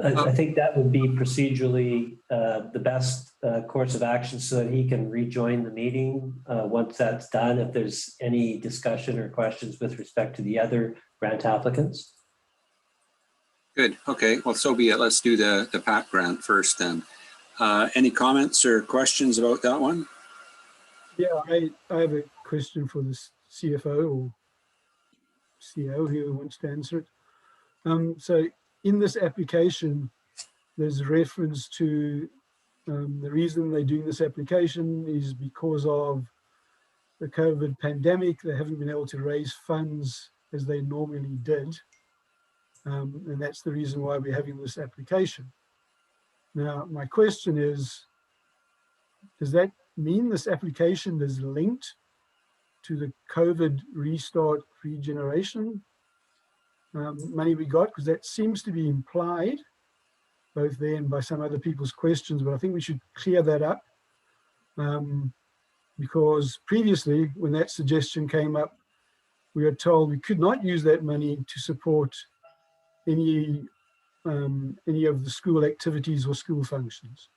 Speaker 9: I think that would be procedurally the best course of action so that he can rejoin the meeting once that's done, if there's any discussion or questions with respect to the other grant applicants.
Speaker 12: Good. Okay. Well, so be it. Let's do the PAC grant first then. Any comments or questions about that one?
Speaker 2: Yeah, I have a question for the CFO or CEO, whoever wants to answer it. So in this application, there's a reference to the reason they're doing this application is because of the COVID pandemic. They haven't been able to raise funds as they normally did. And that's the reason why we're having this application. Now, my question is, does that mean this application is linked to the COVID restart regeneration money we got? Because that seems to be implied both there and by some other people's questions, but I think we should clear that up because previously when that suggestion came up, we were told we could not use that money to support any of the school activities or school functions.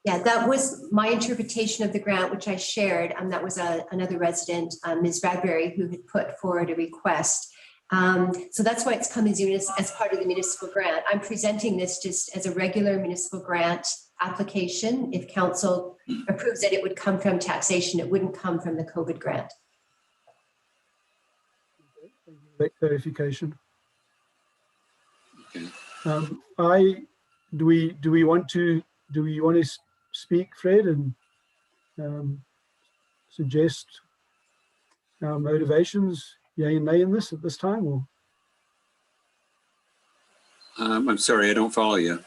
Speaker 11: Yeah, that was my interpretation of the grant, which I shared. That was another resident, Ms. Bradbury, who had put forward a request. So that's why it's come as part of the municipal grant. I'm presenting this just as a regular municipal grant application. If council approves it, it would come from taxation. It wouldn't come from the COVID grant.
Speaker 2: Thank you for that clarification.
Speaker 12: Okay.
Speaker 2: Do we want to speak, Fred, and suggest our motivations, yay and nay, in this at this time? Or
Speaker 12: I'm sorry, I don't follow you.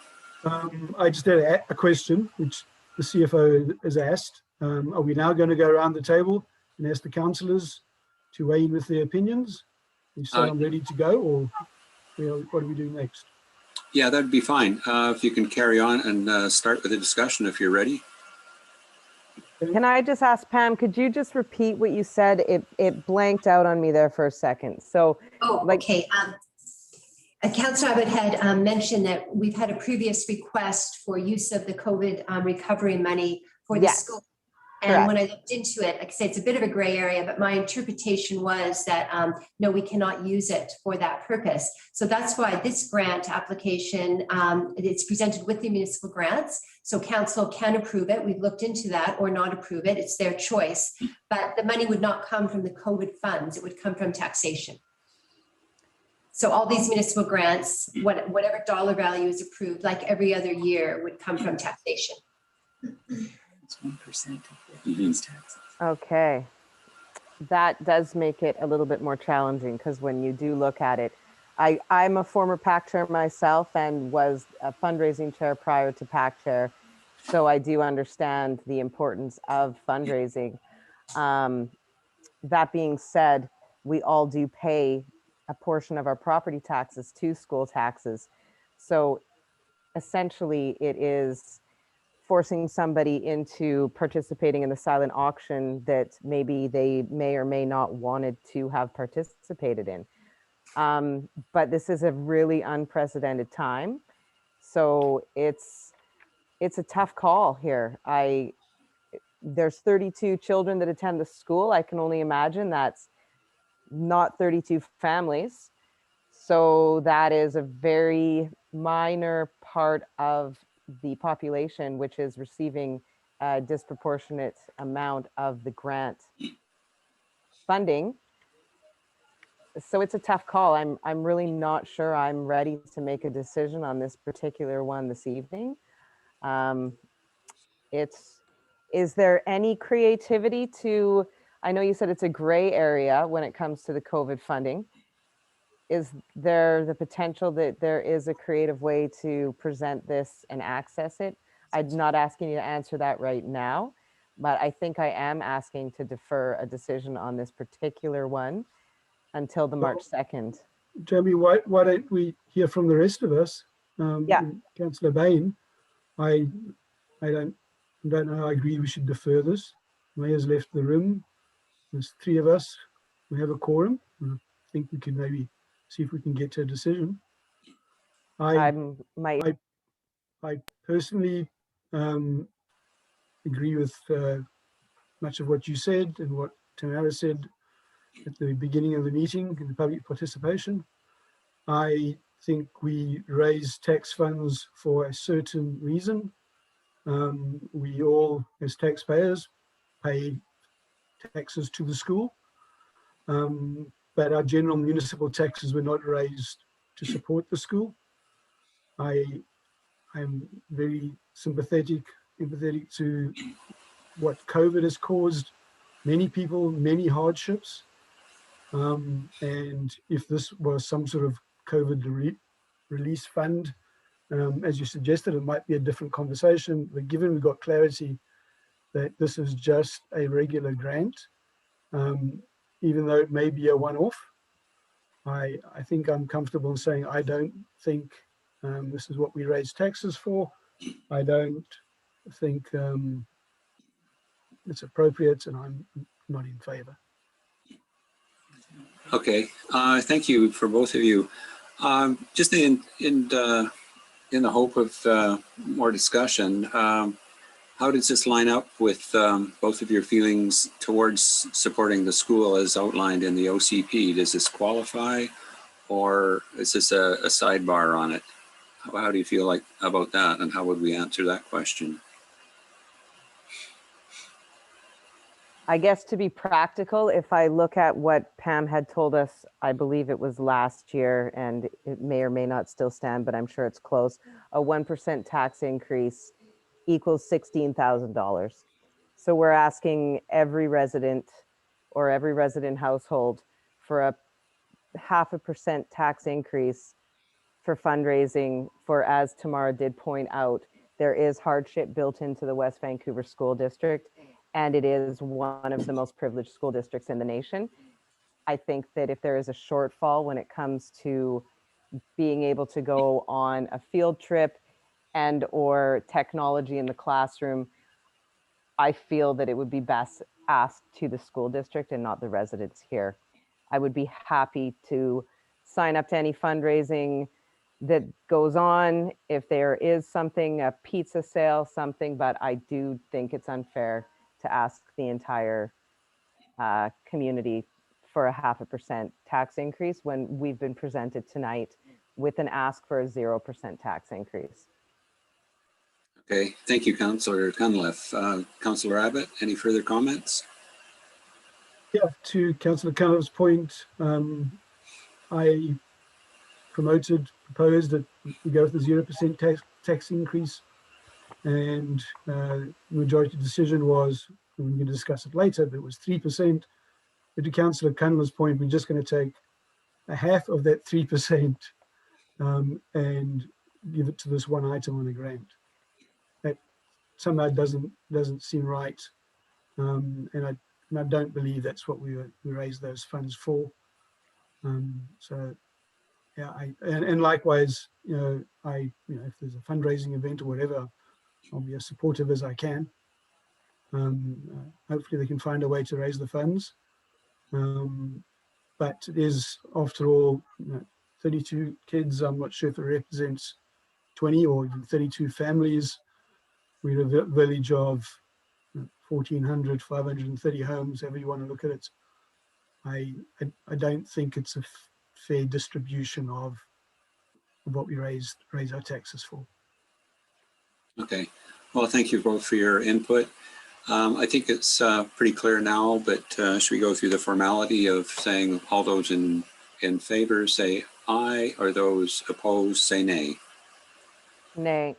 Speaker 2: I just had a question which the CFO has asked. Are we now going to go around the table and ask the councillors to weigh in with their opinions? You say I'm ready to go, or what do we do next?
Speaker 12: Yeah, that'd be fine. If you can carry on and start with the discussion if you're ready.
Speaker 8: Can I just ask Pam, could you just repeat what you said? It blanked out on me there for a second. So,
Speaker 11: okay. Councillor Abbott had mentioned that we've had a previous request for use of the COVID recovery money for the school. And when I looked into it, like I say, it's a bit of a gray area, but my interpretation was that, no, we cannot use it for that purpose. So that's why this grant application, it's presented with the municipal grants. So council can approve it. We've looked into that, or not approve it. It's their choice. But the money would not come from the COVID funds. It would come from taxation. So all these municipal grants, whatever dollar value is approved, like every other year, would come from taxation.
Speaker 13: It's 1% of the taxes.
Speaker 8: Okay, that does make it a little bit more challenging, because when you do look at it, I'm a former PAC chair myself and was a fundraising chair prior to PAC chair, so I do understand the importance of fundraising. That being said, we all do pay a portion of our property taxes to school taxes, so essentially it is forcing somebody into participating in the silent auction that maybe they may or may not wanted to have participated in. But this is a really unprecedented time. So it's a tough call here. There's 32 children that attend the school. I can only imagine that's not 32 families. So that is a very minor part of the population which is receiving a disproportionate amount of the grant funding. So it's a tough call. I'm really not sure I'm ready to make a decision on this particular one this evening. Is there any creativity to, I know you said it's a gray area when it comes to the COVID funding. Is there the potential that there is a creative way to present this and access it? I'm not asking you to answer that right now, but I think I am asking to defer a decision on this particular one until the March 2nd.
Speaker 2: Jeremy, why don't we hear from the rest of us? Councillor Bain, I don't know, I agree we should defer this. Mayor's left the room. There's 3 of us. We have a quorum. I think we can maybe see if we can get to a decision. I personally agree with much of what you said and what Tamara said at the beginning of the meeting in the public participation. I think we raise tax funds for a certain reason. We all, as taxpayers, pay taxes to the school. But our general municipal taxes were not raised to support the school. I'm very empathetic to what COVID has caused many people, many hardships. And if this was some sort of COVID release fund, as you suggested, it might be a different conversation. But given we've got clarity that this is just a regular grant, even though it may be a one-off, I think I'm comfortable in saying I don't think this is what we raise taxes for. I don't think it's appropriate, and I'm not in favor.
Speaker 12: Okay, thank you for both of you. Just in the hope of more discussion, how does this line up with both of your feelings towards supporting the school as outlined in the OCP? Does this qualify, or is this a sidebar on it? How do you feel like about that, and how would we answer that question?
Speaker 8: I guess to be practical, if I look at what Pam had told us, I believe it was last year, and it may or may not still stand, but I'm sure it's close. A 1% tax increase equals $16,000. So we're asking every resident or every resident household for a 0.5% tax increase for fundraising for, as Tamara did point out, there is hardship built into the West Vancouver School District, and it is one of the most privileged school districts in the nation. I think that if there is a shortfall when it comes to being able to go on a field trip and or technology in the classroom, I feel that it would be best asked to the school district and not the residents here. I would be happy to sign up to any fundraising that goes on if there is something, a pizza sale, something, but I do think it's unfair to ask the entire community for a 0.5% tax increase when we've been presented tonight with an ask for a 0% tax increase.
Speaker 12: Okay, thank you, Councillor Cunliffe. Councillor Abbott, any further comments?
Speaker 2: Yeah, to Councillor Cunliffe's point, I proposed that we go with the 0% tax increase, and the majority decision was, and we can discuss it later, but it was 3%. But to Councillor Cunliffe's point, we're just going to take a half of that 3% and give it to this one item on a grant. That somehow doesn't seem right, and I don't believe that's what we raised those funds for. So yeah, and likewise, if there's a fundraising event or whatever, I'll be as supportive as I can. Hopefully they can find a way to raise the funds. But it is, after all, 32 kids. I'm not sure if it represents 20 or even 32 families. We're a village of 1,400, 530 homes, however you want to look at it. I don't think it's a fair distribution of what we raise our taxes for.
Speaker 12: Okay, well, thank you both for your input. I think it's pretty clear now, but should we go through the formality of saying all those in favor say aye, or those opposed say nay?
Speaker 8: Nay.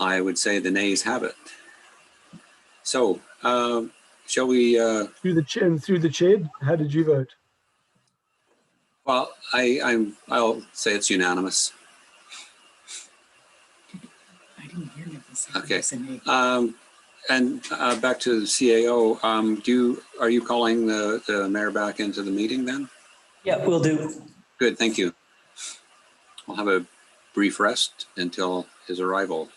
Speaker 12: I would say the nays have it. So shall we?
Speaker 2: Through the chair, how did you vote?
Speaker 12: Well, I'll say it's unanimous.
Speaker 13: I didn't hear nothing.
Speaker 12: Okay. And back to the CAO. Are you calling the mayor back into the meeting then?
Speaker 9: Yeah, we'll do.
Speaker 12: Good, thank you. We'll have a brief rest until his arrival.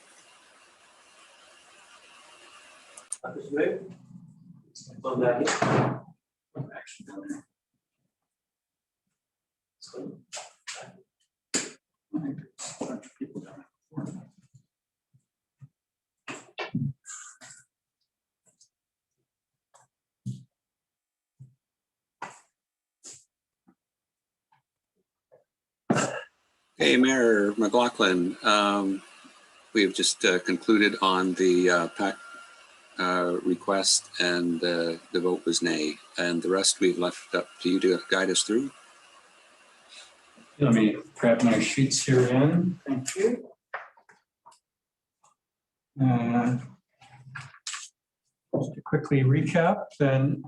Speaker 12: Hey, Mayor McLaughlin, we have just concluded on the PAC request, and the vote was nay, and the rest we've left up to you to guide us through.
Speaker 1: Let me grab my sheets here in. Thank you. Just to quickly recap, then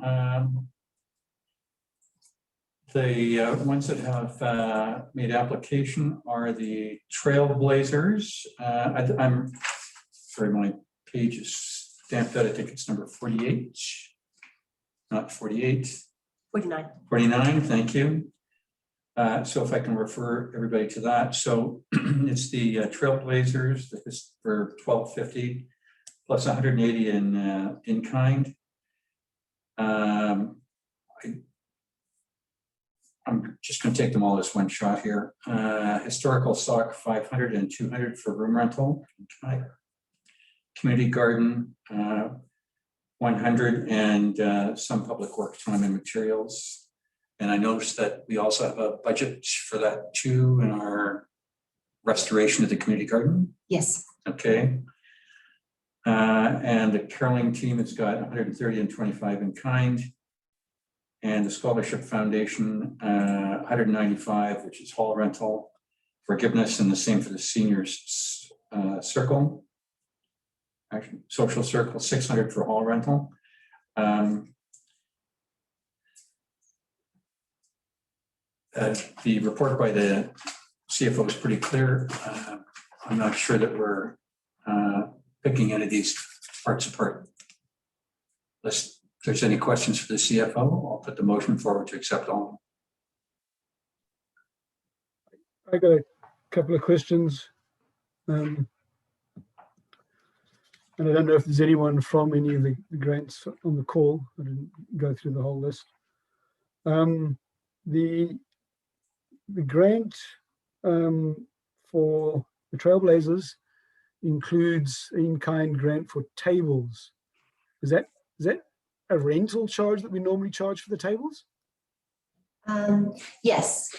Speaker 1: the ones that have made application are the Trailblazers. I'm sorry, my page is stamped out. I think it's number 48, not 48.
Speaker 11: 49.
Speaker 1: 49, thank you. So if I can refer everybody to that. So it's the Trailblazers for $1,250 plus 180 in kind. I'm just going to take them all as one shot here. Historical Sock 500 and 200 for room rental. Community Garden 100 and some public work time and materials. And I noticed that we also have a budget for that too in our restoration of the community garden.
Speaker 11: Yes.
Speaker 1: Okay. And the caroling team has got 130 and 25 in kind. And the Scholarship Foundation, 195, which is hall rental, forgiveness, and the same for the seniors circle. Actually, social circle, 600 for hall rental. The report by the CFO is pretty clear. I'm not sure that we're picking any of these parts apart. If there's any questions for the CFO, I'll put the motion forward to accept all.
Speaker 2: I got a couple of questions. And I don't know if there's anyone from any of the grants on the call. I didn't go through the whole list. The grant for the Trailblazers includes in-kind grant for tables. Is that a rental charge that we normally charge for the tables?
Speaker 11: Yes,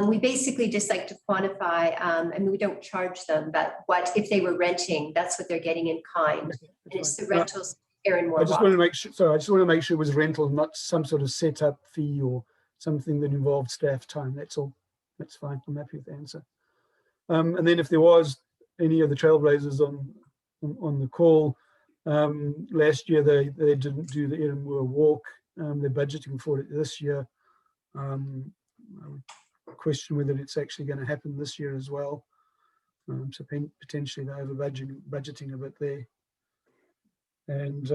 Speaker 11: we basically just like to quantify, and we don't charge them, but what if they were renting, that's what they're getting in kind.
Speaker 2: Okay,
Speaker 11: And it's the
Speaker 2: fine.
Speaker 11: rentals, Aaron Moore.
Speaker 2: I just want to make sure. Sorry, I just want to make sure it was rental, not some sort of setup fee or something that involved staff time. That's all. That's fine. I'm happy with the answer. And then if there was any of the Trailblazers on the call, last year they didn't do the Edinburgh Walk. They're budgeting for it this year. I would question whether it's actually going to happen this year as well. So potentially they're over budgeting a bit there. And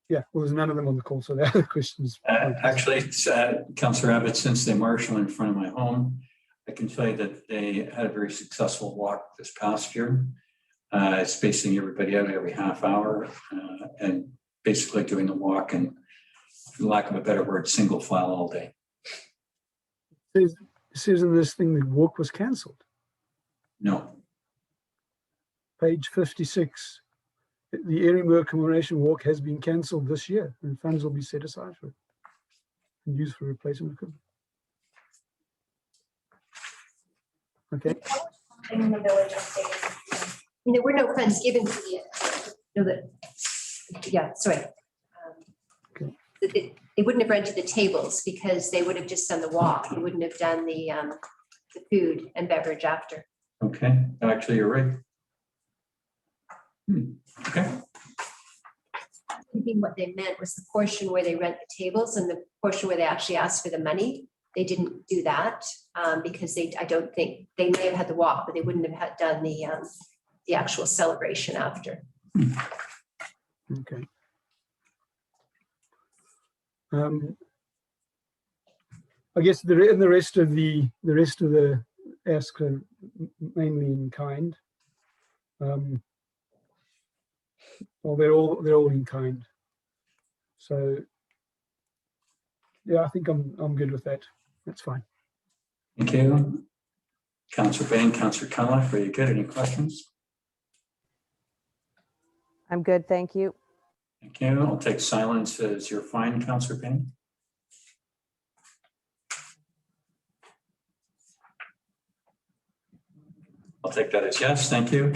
Speaker 2: yeah, well, there's none of them on the call, so the other questions.
Speaker 1: Actually, it's, Councillor Abbott, since they marshal in front of my home, I can tell you that they had a very successful walk this past year. Spacing everybody out every half hour and basically doing the walk and, for lack of a better word, single file all day.
Speaker 2: It says in this thing the walk was cancelled.
Speaker 1: No.
Speaker 2: Page 56. The Edinburgh Commemoration Walk has been cancelled this year and funds will be set aside for it and used for replacement equipment. Okay.
Speaker 3: In the village update.
Speaker 11: There were no funds given to the, no, that, yeah, sorry.
Speaker 2: Okay.
Speaker 11: They wouldn't have rented the tables because they would have just done the walk. They wouldn't have done the food and beverage after.
Speaker 1: Okay, actually, you're right. Okay.
Speaker 11: I think what they meant was the portion where they rent the tables and the portion where they actually ask for the money. They didn't do that because I don't think they may have had the walk, but they wouldn't have had done the actual celebration after.
Speaker 2: Okay. I guess the rest of the asks are mainly in kind. Well, they're all in kind. So yeah, I think I'm good with that. That's fine.
Speaker 1: Thank you. Councillor Bain, Councillor Cunliffe, are you good? Any questions?
Speaker 8: I'm good, thank you.
Speaker 1: Thank you. I'll take silence as you're fine, Councillor Bain. I'll take that as yes, thank you.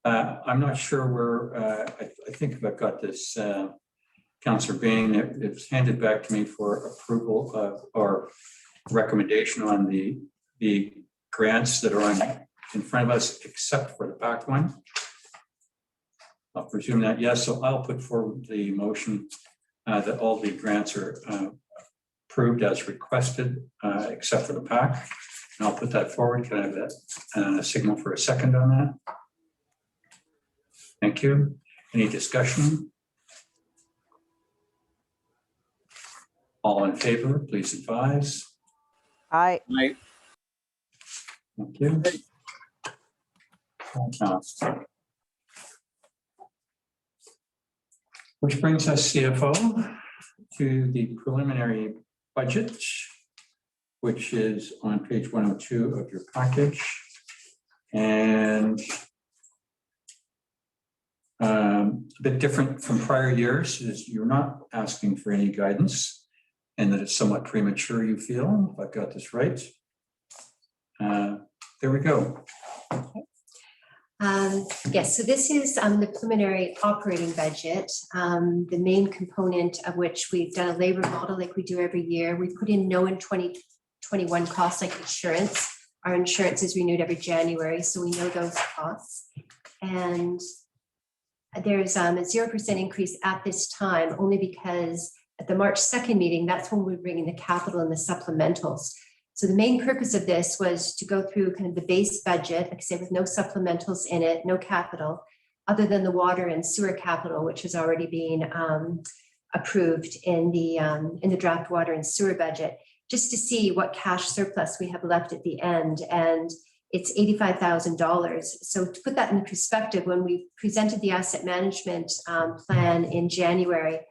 Speaker 1: I'm not sure where, I think if I've got this, Councillor Bain, it's handed back to me for approval or recommendation on the grants that are in front of us, except for the back one. I'll presume that yes, so I'll put forward the motion that all the grants are approved as requested, except for the PAC. And I'll put that forward. Can I have a signal for a second on that? Thank you. Any discussion? All in favor, please advise.
Speaker 8: Aye.
Speaker 12: Aye.
Speaker 1: Thank you. Which brings us, CFO, to the preliminary budget, which is on page 102 of your package. And a bit different from prior years is you're not asking for any guidance. and that it's somewhat premature, you feel, if I've got this right. There we go.
Speaker 11: Yes, so this is the preliminary operating budget, the main component of which we've done a labor model like we do every year. We put in known 2021 costs like insurance. Our insurance is renewed every January, so we know those costs. And there's a 0% increase at this time, only because at the March 2nd meeting, that's when we bring in the capital and the supplementals. So the main purpose of this was to go through kind of the base budget, like I said, with no supplementals in it, no capital, other than the water and sewer capital, which has already been approved in the draft water and sewer budget, just to see what cash surplus we have left at the end. And it's $85,000. So to put that in perspective, when we presented the asset management plan in January,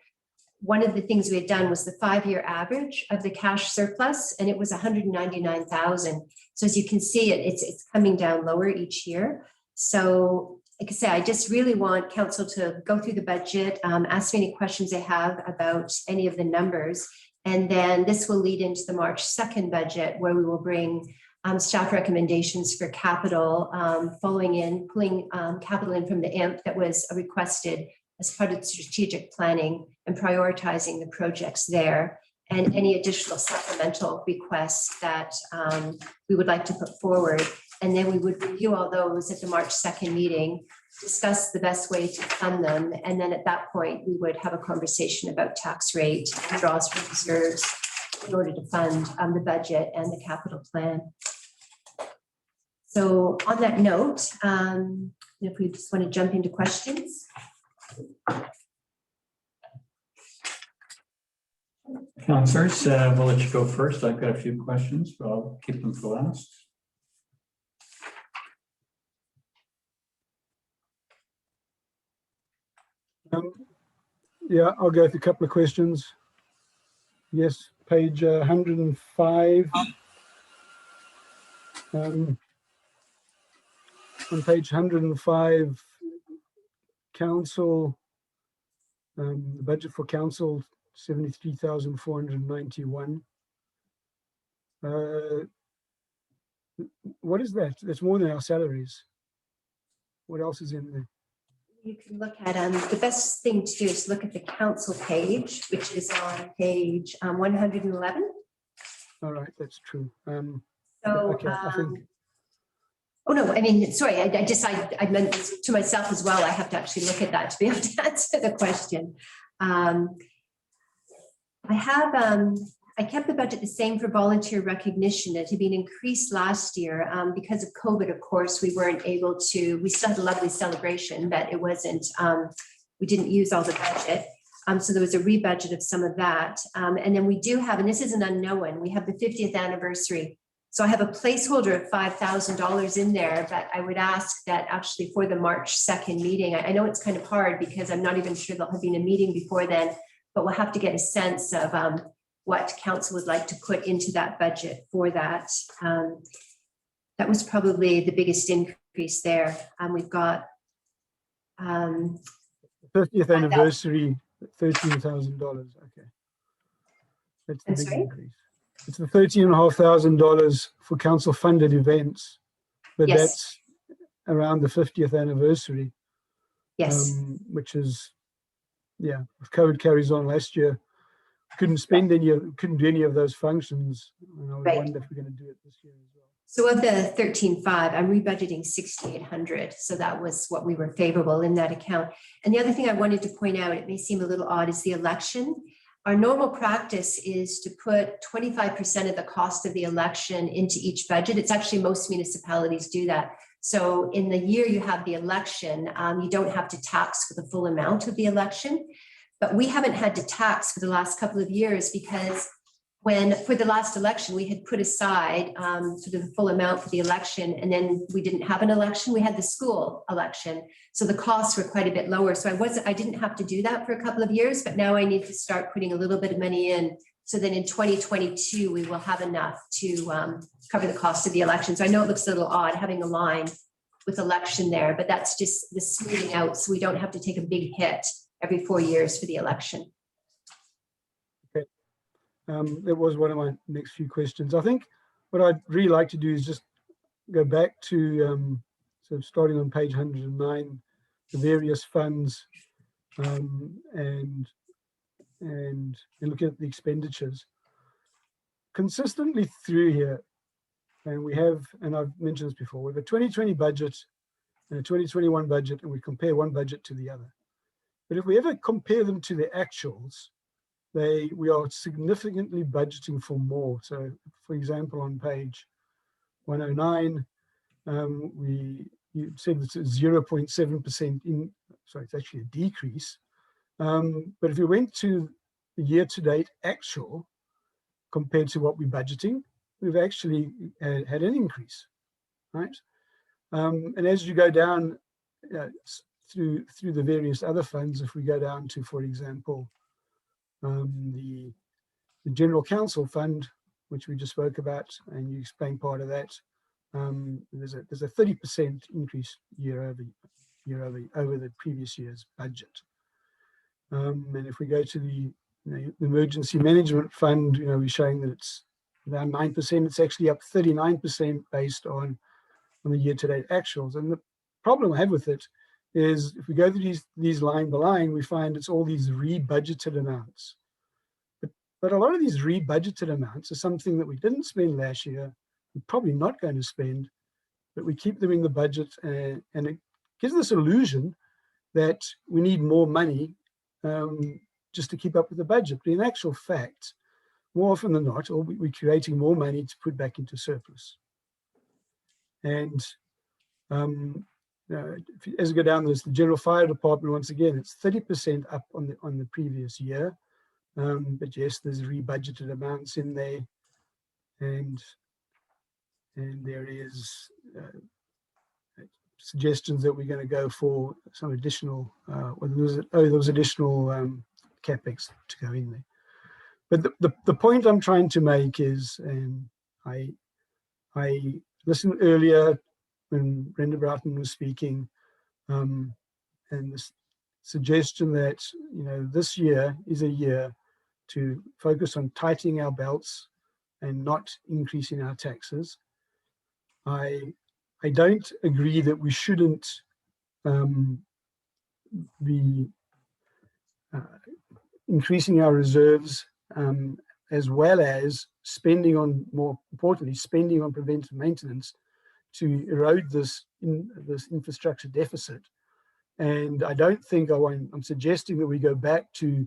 Speaker 11: one of the things we had done was the 5-year average of the cash surplus, and it was 199,000. So as you can see, it's coming down lower each year. So like I say, I just really want council to go through the budget, ask me any questions they have about any of the numbers. And then this will lead into the March 2nd budget, where we will bring staff recommendations for capital, pulling capital in from the IMP that was requested as part of the strategic planning and prioritizing the projects there, and any additional supplemental requests that we would like to put forward. And then we would review all those at the March 2nd meeting, discuss the best way to fund them. And then at that point, we would have a conversation about tax rate, draws from reserves in order to fund the budget and the capital plan. So on that note, if we just want to jump into questions.
Speaker 1: Councillors, we'll let you go first. I've got a few questions, but I'll keep them for last.
Speaker 2: Yeah, I'll go with a couple of questions. Yes, page 105. On page 105, council, the budget for council, 73,491. What is that? That's more than our salaries. What else is in there?
Speaker 11: You can look at the best thing to do is look at the council page, which is on page 111.
Speaker 2: All right, that's true.
Speaker 11: So,
Speaker 2: okay, I think.
Speaker 11: Oh no, I mean, sorry, I meant to myself as well. I have to actually look at that to be able to answer the question. I kept the budget the same for volunteer recognition. It had been increased last year because of COVID. Of course, we weren't able to. We still had a lovely celebration, but it wasn't. We didn't use all the budget, so there was a rebudget of some of that. And then we do have, and this is an unknown. We have the 50th anniversary. So I have a placeholder of $5,000 in there, but I would ask that actually for the March 2nd meeting. I know it's kind of hard because I'm not even sure there'll have been a meeting before then, but we'll have to get a sense of what council would like to put into that budget for that. That was probably the biggest increase there. We've got
Speaker 2: 50th anniversary, $13,000. Okay, that's the big increase. It's the $13,500 for council funded events, but
Speaker 11: yes,
Speaker 2: that's around the 50th anniversary.
Speaker 11: Yes,
Speaker 2: which is, yeah, if COVID carries on last year, couldn't spend couldn't do any of those functions. And I would wonder if we're going to do it this year as well.
Speaker 11: So of the 13.5, I'm rebudgeting 6,800. So that was what we were favorable in that account. And the other thing I wanted to point out, it may seem a little odd, is the election. Our normal practice is to put 25% of the cost of the election into each budget. It's actually most municipalities do that. So in the year you have the election, you don't have to tax for the full amount of the election. But we haven't had to tax for the last couple of years because for the last election, we had put aside sort of the full amount for the election, and then we didn't have an election. We had the school election. So the costs were quite a bit lower. So I didn't have to do that for a couple of years, but now I need to start putting a little bit of money in so that in 2022, we will have enough to cover the cost of the election. So I know it looks a little odd having a line with election there, but that's just the smoothing out so we don't have to take a big hit every 4 years for the election.
Speaker 2: Okay. that was one of my next few questions. I think what I'd really like to do is just go back to, so starting on page 109, the various funds, and look at the expenditures. Consistently through here, and we have, and I've mentioned this before, we have a 2020 budget and a 2021 budget, and we compare one budget to the other. But if we ever compare them to the actuals, we are significantly budgeting for more. So for example, on page 109, you said it's a 0.7% sorry, it's actually a decrease. But if you went to the year-to-date actual compared to what we're budgeting, we've actually had an increase, right? And as you go down through the various other funds, if we go down to, for example, the General Counsel Fund, which we just spoke about, and you explained part of that, there's a 30% increase over the previous year's budget. And if we go to the Emergency Management Fund, we're showing that it's around 9%. It's actually up 39% based on the year-to-date actuals. And the problem I have with it is if we go through these line by line, we find it's all these re-budgeted amounts. But a lot of these re-budgeted amounts are something that we didn't spend last year, we're probably not going to spend, but we keep them in the budget, and it gives this illusion that we need more money just to keep up with the budget. But in actual fact, more often than not, we're creating more money to put back into surplus. And as we go down, there's the General Fire Department. Once again, it's 30% up on the previous year. But yes, there's rebudgeted amounts in there, and there is suggestions that we're going to go for some additional. There was additional capex to go in there. But the point I'm trying to make is, I listened earlier when Brenda Broughton was speaking, and this suggestion that this year is a year to focus on tightening our belts and not increasing our taxes. I don't agree that we shouldn't be increasing our reserves, as well as spending on, more importantly, spending on preventive maintenance to erode this infrastructure deficit. And I don't think I'm suggesting that we go back to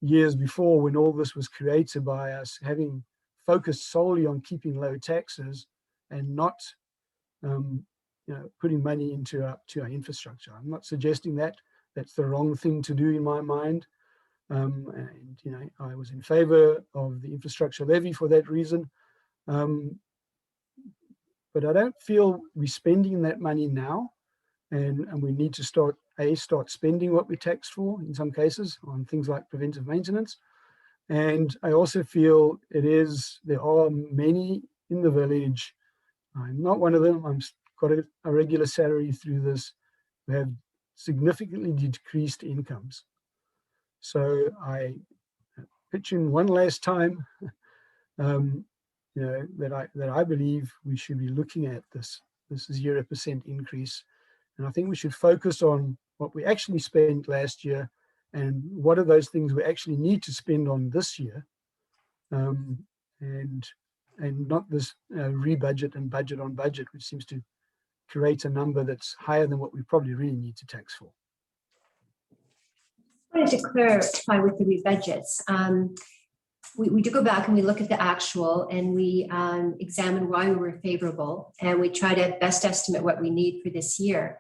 Speaker 2: years before when all this was created by us having focused solely on keeping low taxes and not putting money into our infrastructure. I'm not suggesting that. That's the wrong thing to do in my mind. And I was in favor of the infrastructure levy for that reason. But I don't feel we're spending that money now, and we need to start spending what we taxed for in some cases on things like preventive maintenance. And I also feel there are many in the village. I'm not one of them. I've got a regular salary through this, who have significantly decreased incomes. So I pitch in one last time, that I believe we should be looking at this 0% increase. And I think we should focus on what we actually spent last year and what are those things we actually need to spend on this year, and not this rebudget and budget on budget, which seems to create a number that's higher than what we probably really need to tax for.
Speaker 11: I wanted to clarify with the rebudgets. We do go back and we look at the actual, and we examine why we were favorable, and we try to best estimate what we need for this year.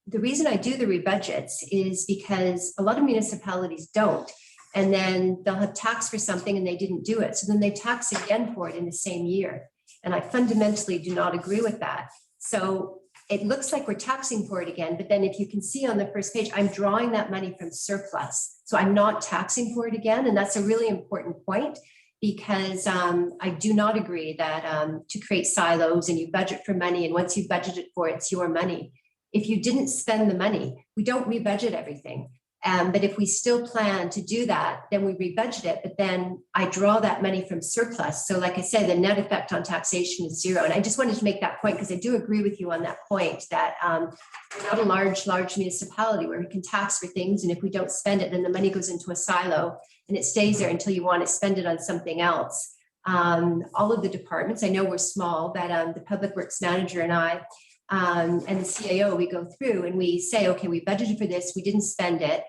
Speaker 11: The reason I do the rebudgets is because a lot of municipalities don't, and then they'll have taxed for something and they didn't do it. So then they tax again for it in the same year. And I fundamentally do not agree with that. So it looks like we're taxing for it again, but then if you can see on the first page, I'm drawing that money from surplus. So I'm not taxing for it again. And that's a really important point, because I do not agree that to create silos and you budget for money, and once you budgeted for it, it's your money. If you didn't spend the money, we don't rebudget everything. But if we still plan to do that, then we rebudget it, but then I draw that money from surplus. So like I said, the net effect on taxation is zero. And I just wanted to make that point because I do agree with you on that point that we're not a large municipality where we can tax for things. And if we don't spend it, then the money goes into a silo and it stays there until you want to spend it on something else. All of the departments, I know we're small, but the public works manager and I, and the CAO, we go through and we say, okay, we budgeted for this, we didn't spend it.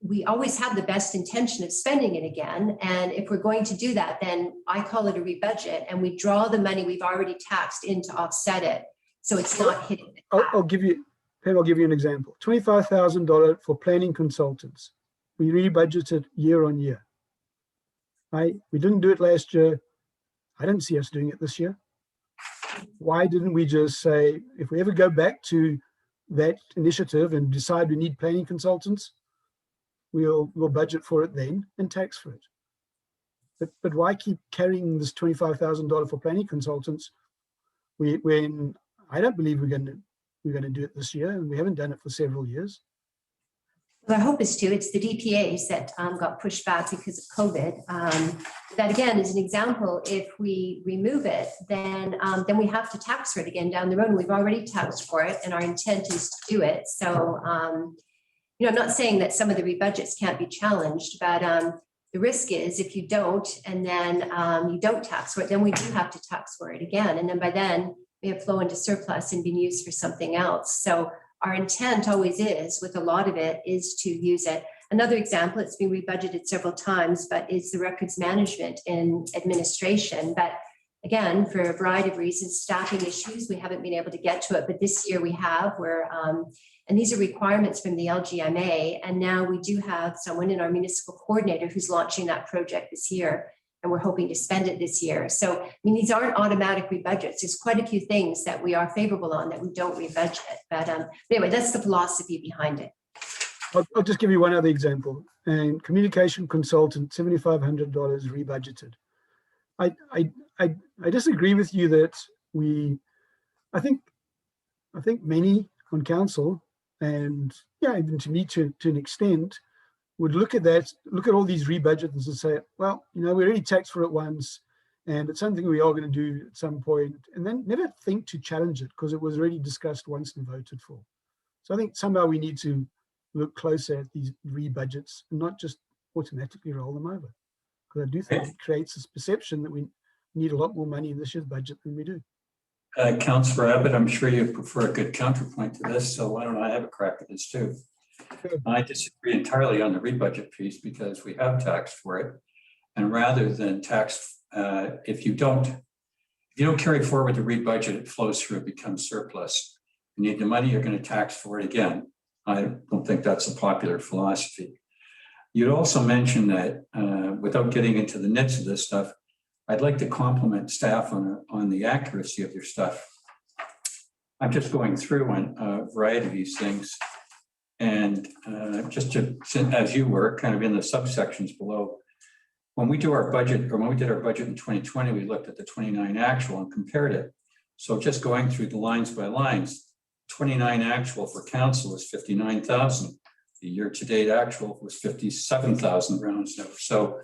Speaker 11: We always have the best intention of spending it again. And if we're going to do that, then I call it a rebudget and we draw the money we've already taxed in to offset it. So it's not hitting the cap.
Speaker 2: I'll give you an example. $25,000 for planning consultants. We rebudgeted year on year. We didn't do it last year. I didn't see us doing it this year. Why didn't we just say, if we ever go back to that initiative and decide we need planning consultants, we'll budget for it then and tax for it. But why keep carrying this $25,000 for planning consultants when I don't believe we're going to do it this year, and we haven't done it for several years.
Speaker 11: Well, our hope is to. It's the DPAs that got pushed back because of COVID. That again is an example. If we remove it, then we have to tax for it again down the road. And we've already taxed for it, and our intent is to do it. So, you know, I'm not saying that some of the rebudgets can't be challenged, but the risk is if you don't, and then you don't tax for it, then we do have to tax for it again, and then by then we have flow into surplus and been used for something else. So our intent always is, with a lot of it, is to use it. Another example, it's been rebudgeted several times, but is the records management in administration. But again, for a variety of reasons, staffing issues, we haven't been able to get to it. But this year we have, and these are requirements from the LGMA. And now we do have someone in our municipal coordinator who's launching that project this year. And we're hoping to spend it this year. So, I mean, these aren't automatic rebudgets. There's quite a few things that we are favorable on that we don't rebudget. But anyway, that's the philosophy behind it.
Speaker 2: I'll just give you one other example. And communication consultant, $7,500 rebudgeted. I disagree with you that I think many on council, and yeah, even to me to an extent, would look at that, look at all these rebudgets and say, well, you know, we already taxed for it once, and it's something we are going to do at some point, and then never think to challenge it because it was already discussed once and voted for. So I think somehow we need to look closer at these rebudgets and not just automatically roll them over. Because I do think it creates this perception that we need a lot more money in this year's budget than we do.
Speaker 1: Councillor Abbott, I'm sure you prefer a good counterpoint to this, so why don't I have a crack at this too? I disagree entirely on the rebudget piece because we have taxed for it, and rather than tax, if you don't carry forward the rebudget, it flows through, it becomes surplus. You need the money, you're going to tax for it again. I don't think that's a popular philosophy. You'd also mentioned that without getting into the nits of this stuff, I'd like to compliment staff on the accuracy of your stuff. I'm just going through on a variety of these things. And just to, as you were kind of in the subsections below, when we do our budget, or when we did our budget in 2020, we looked at the 29 actual and compared it. So just going through the lines by lines, 29 actual for council was 59,000. The year-to-date actual was 57,000 rounds number. So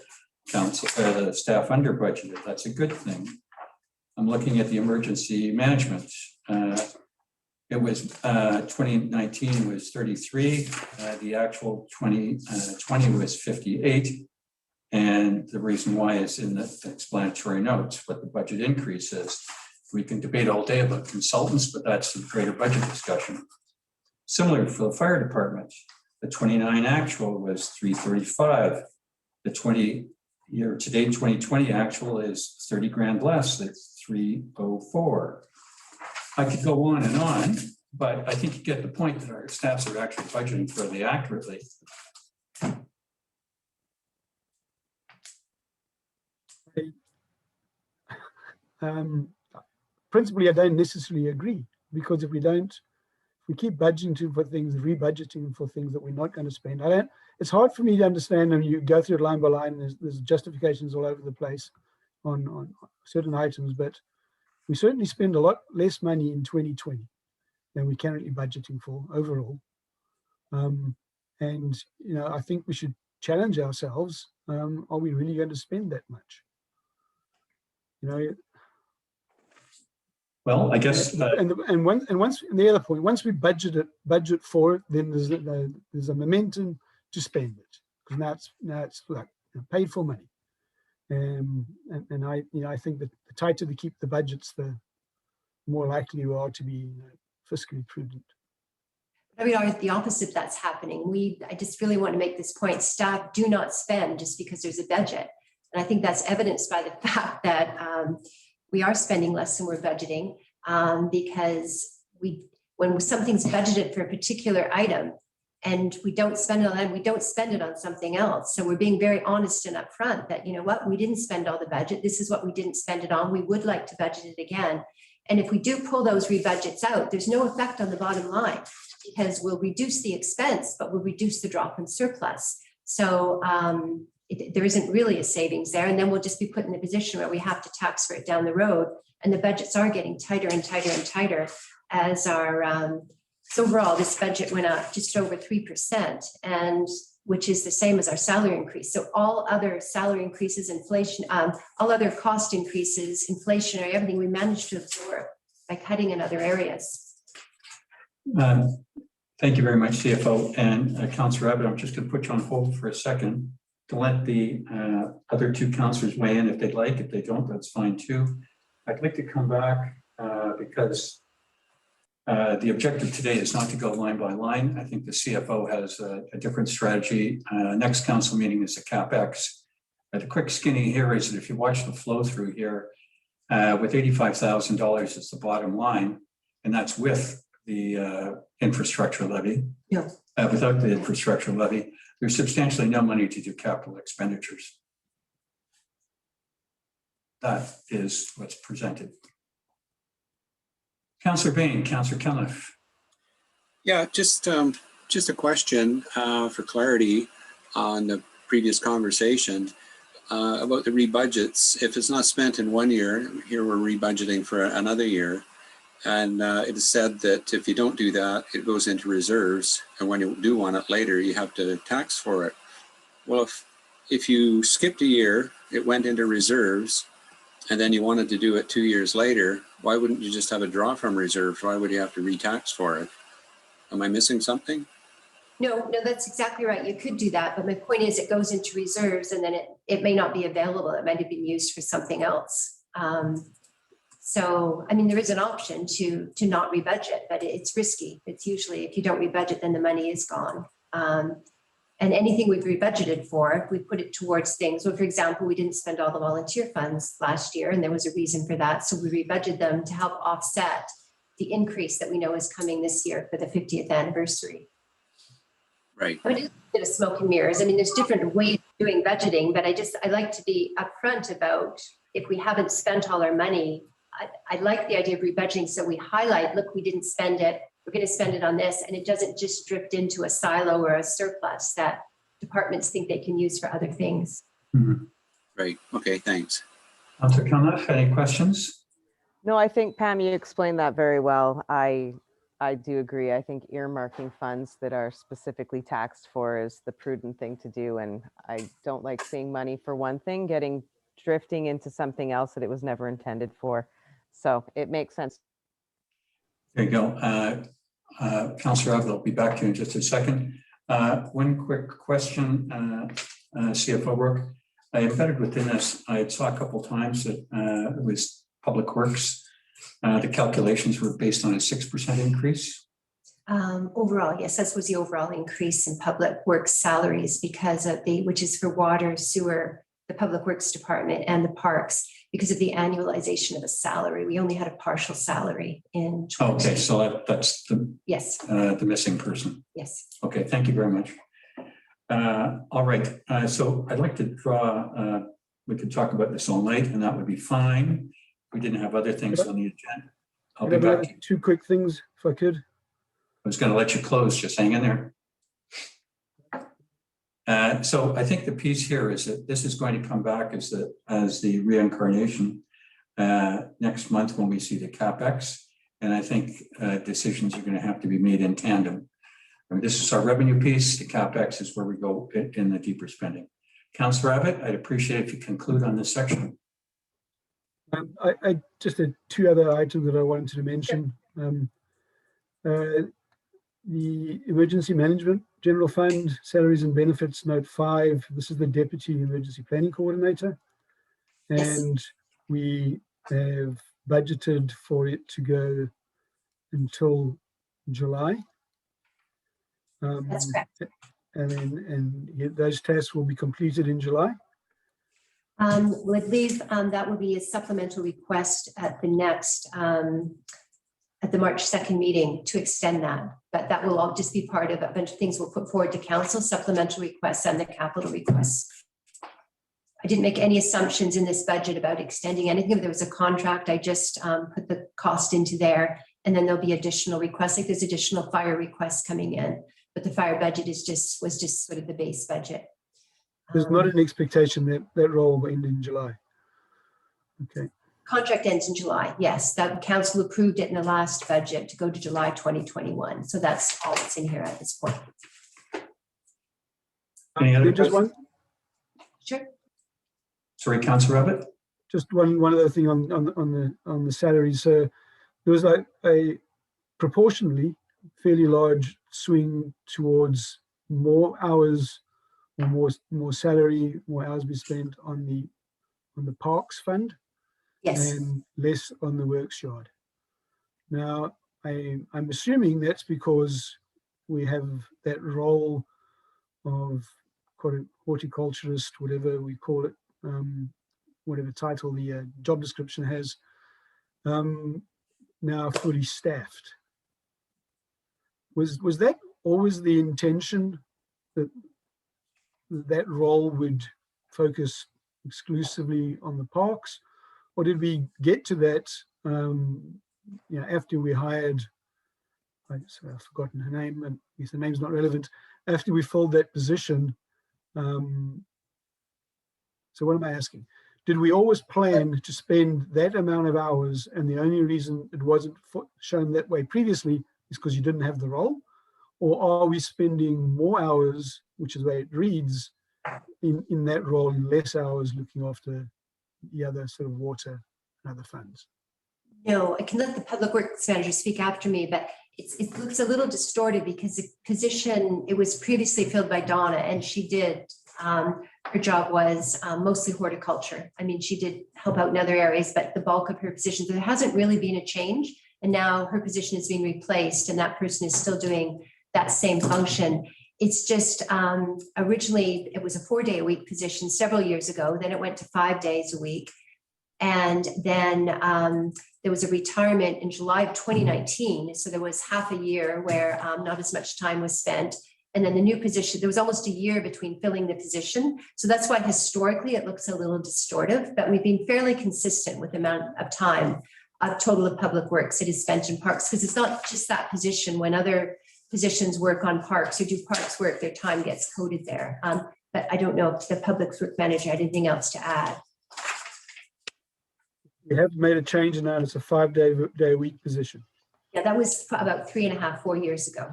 Speaker 1: council, the staff under budgeted. That's a good thing. I'm looking at the emergency management. It was 2019 was 33. The actual 2020 was 58. And the reason why is in the explanatory notes what the budget increase is. We can debate all day about consultants, but that's a greater budget discussion. Similar for the fire department, the 29 actual was 335. The 20 year to date 2020 actual is 30 grand less, it's 304. I could go on, but I think you get the point that our staffs are actually budgeting fairly accurately.
Speaker 2: Principally, I don't necessarily agree, because if we keep budgeting for things, rebudgeting for things that we're not going to spend, it's hard for me to understand, and you go through it line by line, there's justifications all over the place on certain items, but we certainly spend a lot less money in 2020 than we're currently budgeting for overall. And, you know, I think we should challenge ourselves. Are we really going to spend that much? You know,
Speaker 1: Well, I guess,
Speaker 2: and the other point, once we budget for it, then there's a momentum to spend it, because now it's like paid for money. And I think that the tighter they keep the budgets, the more likely we are to be fiscally prudent.
Speaker 11: I mean, the opposite of that's happening. I just really want to make this point. Staff do not spend just because there's a budget. And I think that's evidenced by the fact that we are spending less than we're budgeting, because when something's budgeted for a particular item and we don't spend it on that, we don't spend it on something else. So we're being very honest and upfront that, you know what, we didn't spend all the budget. This is what we didn't spend it on. We would like to budget it again. And if we do pull those rebudgets out, there's no effect on the bottom line, because we'll reduce the expense, but we'll reduce the drop in surplus. So there isn't really a savings there. And then we'll just be put in a position where we have to tax for it down the road. And the budgets are getting tighter and tighter and tighter as our, so overall, this budget went up just over 3%, and which is the same as our salary increase. So all other salary increases, inflation, all other cost increases, inflationary, everything we managed to absorb by cutting in other areas.
Speaker 1: Thank you very much, CFO. And Councillor Abbott, I'm just going to put you on hold for a second to let the other two councillors weigh in if they'd like. If they don't, that's fine too. I'd like to come back because the objective today is not to go line by line. I think the CFO has a different strategy. Next council meeting is the CapEx. The quick skinny here is that if you watch the flow through here, with $85,000 is the bottom line, and that's with the infrastructure levy.
Speaker 11: Yeah.
Speaker 1: Without the infrastructure levy, there's substantially no money to do capital expenditures. That is what's presented. Councillor Bain, Councillor Cunliffe.
Speaker 12: Yeah, just a question for clarity on the previous conversation about the rebudgets. If it's not spent in 1 year, here we're rebudgeting for another year. And it is said that if you don't do that, it goes into reserves. And when you do want it later, you have to tax for it. Well, if you skipped a year, it went into reserves, and then you wanted to do it 2 years later, why wouldn't you just have a draw from reserves? Why would you have to re-tax for it? Am I missing something?
Speaker 11: No, that's exactly right. You could do that. But my point is it goes into reserves, and then it may not be available. It might have been used for something else. So, I mean, there is an option to not rebudget, but it's risky. It's usually, if you don't rebudget, then the money is gone. And anything we've rebudgeted for, we put it towards things. So for example, we didn't spend all the volunteer funds last year, and there was a reason for that. So we rebudgeted them to help offset the increase that we know is coming this year for the 50th anniversary.
Speaker 12: Right.
Speaker 11: I mean, it's a bit of smoke and mirrors. I mean, there's different ways of doing budgeting, but I like to be upfront about if we haven't spent all our money. I like the idea of rebudgeting, so we highlight, look, we didn't spend it, we're going to spend it on this, and it doesn't just drift into a silo or a surplus that departments think they can use for other things.
Speaker 1: Mm-hmm.
Speaker 12: Right. Okay, thanks.
Speaker 1: Councillor Cunliffe, any questions?
Speaker 8: No, I think, Pam, you explained that very well. I do agree. I think earmarking funds that are specifically taxed for is the prudent thing to do. And I don't like seeing money for one thing drifting into something else that it was never intended for. So it makes sense.
Speaker 1: There you go. Councillor Abbott, I'll be back to you in just a second. One quick question, CFO work. I embedded within this, I saw a couple of times that it was Public Works. The calculations were based on a 6% increase.
Speaker 11: Overall, yes, this was the overall increase in Public Works salaries because of which is for water, sewer, the Public Works Department and the parks, because of the annualization of a salary. We only had a partial salary in 20.
Speaker 1: Okay, so that's the
Speaker 11: yes,
Speaker 1: the missing person.
Speaker 11: Yes.
Speaker 1: Okay, thank you very much. All right, so I'd like to draw, we could talk about this all night and that would be fine. We didn't have other things on the agenda. I'll be back.
Speaker 2: Two quick things, if I could.
Speaker 1: I was going to let you close, just hang in there. So I think the piece here is that this is going to come back as the reincarnation next month when we see the CapEx. And I think decisions are going to have to be made in tandem. And this is our revenue piece. The CapEx is where we go in the deeper spending. Councillor Abbott, I'd appreciate if you conclude on this section.
Speaker 2: I just had two other items that I wanted to mention. The Emergency Management General Fund, Salaries and Benefits, Note 5. This is the Deputy Emergency Planning Coordinator. And we have budgeted for it to go until July.
Speaker 11: That's correct.
Speaker 2: And those tasks will be completed in July.
Speaker 11: I believe that will be a supplemental request at the next, at the March 2nd meeting to extend that. But that will all just be part of a bunch of things we'll put forward to council, supplemental requests and the capital requests. I didn't make any assumptions in this budget about extending anything. If there was a contract, I just put the cost into there, and then there'll be additional requests. Like there's additional fire requests coming in, but the fire budget was just sort of the base budget.
Speaker 2: There's not an expectation that that role will end in July. Okay.
Speaker 11: Contract ends in July. Yes, that council approved it in the last budget to go to July 2021. So that's all that's in here at this point.
Speaker 1: Any other
Speaker 2: Just one?
Speaker 11: Sure.
Speaker 1: Sorry, Councillor Abbott.
Speaker 2: Just one other thing on the salaries. So there was like a proportionally fairly large swing towards more hours or more salary, more hours be spent on the parks fund.
Speaker 11: Yes.
Speaker 2: And less on the works yard. Now, I'm assuming that's because we have that role of horticulturist, whatever we call it, whatever title the job description has, now fully staffed. Was that always the intention that that role would focus exclusively on the parks? Or did we get to that, after we hired, I've forgotten her name, and if the name's not relevant, after we filled that position? So what am I asking? Did we always plan to spend that amount of hours, and the only reason it wasn't shown that way previously is because you didn't have the role? Or are we spending more hours, which is the way it reads, in that role, and less hours looking after the other sort of water and other funds?
Speaker 11: No, I can let the public works manager speak after me, but it looks a little distorted because the position, it was previously filled by Donna, and she did, her job was mostly horticulture. I mean, she did help out in other areas, but the bulk of her position, there hasn't really been a change. And now her position is being replaced, and that person is still doing that same function. It's just originally it was a 4-day-a-week position several years ago. Then it went to 5 days a week. And then there was a retirement in July of 2019. So there was half a year where not as much time was spent. And then the new position, there was almost a year between filling the position. So that's why historically it looks a little distortive, but we've been fairly consistent with the amount of time total of public works that is spent in parks, because it's not just that position. When other positions work on parks or do parks work, their time gets coded there. But I don't know if the public works manager had anything else to add.
Speaker 2: We have made a change, and now it's a 5-day-a-week position.
Speaker 11: Yeah, that was about 3.5-4 years ago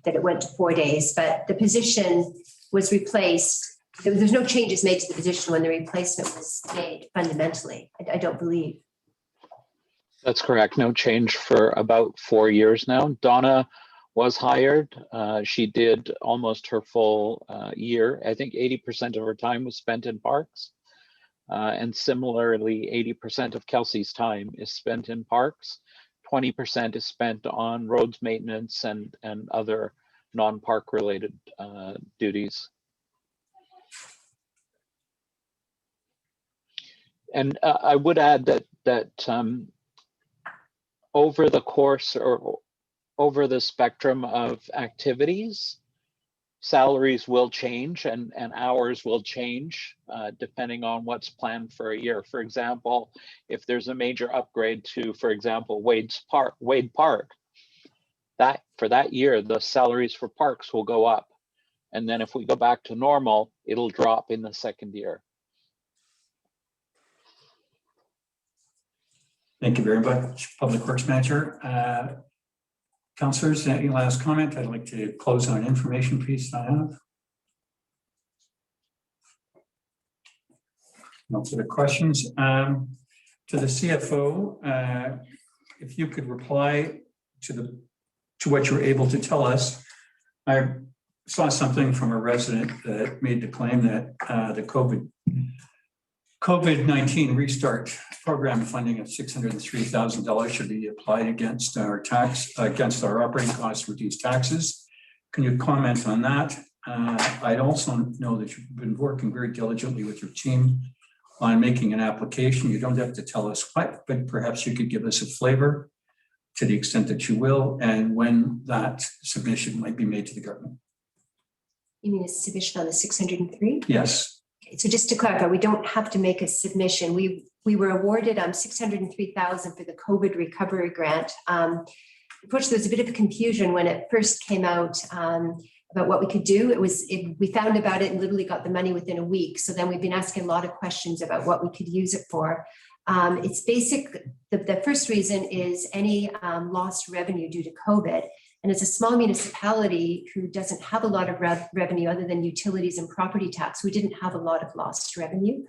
Speaker 11: that it went to 4 days, but the position was replaced. There's no changes made to the position when the replacement was made fundamentally, I don't believe.
Speaker 14: That's correct. No change for about 4 years now. Donna was hired. She did almost her full year. I think 80% of her time was spent in parks. And similarly, 80% of Kelsey's time is spent in parks. 20% is spent on roads maintenance and other non-park related duties. And I would add that over the course or over the spectrum of activities, salaries will change and hours will change depending on what's planned for a year. For example, if there's a major upgrade to, for example, Wade Park, that for that year, the salaries for parks will go up. And then if we go back to normal, it'll drop in the second year.
Speaker 1: Thank you very much, Public Works Manager. Councillors, any last comment? I'd like to close on an information piece I have. No further questions. To the CFO, if you could reply to what you were able to tell us. I saw something from a resident that made the claim that the COVID-19 restart program funding of $603,000 should be applied against our operating costs, reduced taxes. Can you comment on that? I'd also know that you've been working very diligently with your team on making an application. You don't have to tell us what, but perhaps you could give us a flavor to the extent that you will, and when that submission might be made to the government.
Speaker 11: You mean a submission on the 603?
Speaker 1: Yes.
Speaker 11: Okay, so just to clarify, we don't have to make a submission. We were awarded $603,000 for the COVID recovery grant. Unfortunately, there was a bit of confusion when it first came out about what we could do. We found about it and literally got the money within a week. So then we've been asking a lot of questions about what we could use it for. It's basic. The first reason is any lost revenue due to COVID. And as a small municipality who doesn't have a lot of revenue other than utilities and property tax, we didn't have a lot of lost revenue.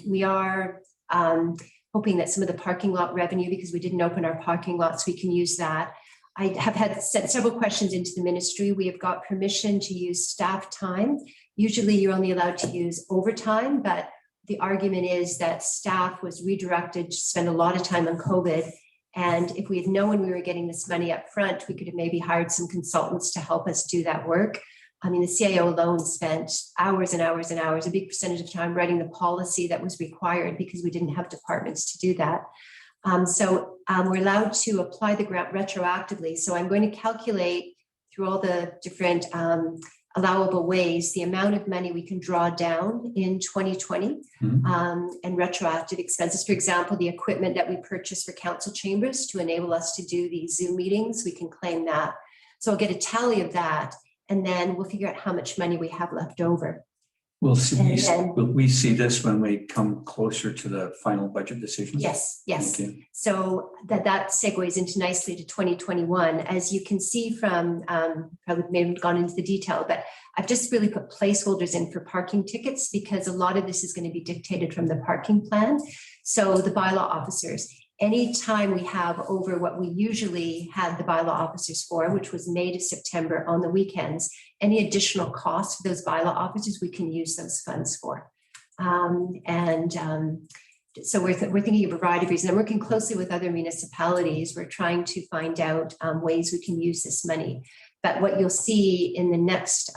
Speaker 11: We are hoping that some of the parking lot revenue, because we didn't open our parking lots, we can use that. I have sent several questions into the ministry. We have got permission to use staff time. Usually you're only allowed to use overtime, but the argument is that staff was redirected to spend a lot of time on COVID. And if we had known we were getting this money up front, we could have maybe hired some consultants to help us do that work. I mean, the CIO alone spent hours and hours and hours, a big percentage of time writing the policy that was required because we didn't have departments to do that. We're allowed to apply the grant retroactively. So I'm going to calculate through all the different allowable ways the amount of money we can draw down in 2020 and retroactive expenses. For example, the equipment that we purchased for council chambers to enable us to do these Zoom meetings, we can claim that. So I'll get a tally of that, and then we'll figure out how much money we have left over.
Speaker 1: Will we see this when we come closer to the final budget decision?
Speaker 11: Yes, yes. So that segues into nicely to 2021. As you can see from, probably may have gone into the detail, but I've just really put placeholders in for parking tickets because a lot of this is going to be dictated from the parking plan. So the bylaw officers, anytime we have over what we usually had the bylaw officers for, which was May to September on the weekends, any additional costs for those bylaw officers, we can use those funds for. So we're thinking of a variety of reasons. I'm working closely with other municipalities. We're trying to find out ways we can use this money. But what you'll see in the next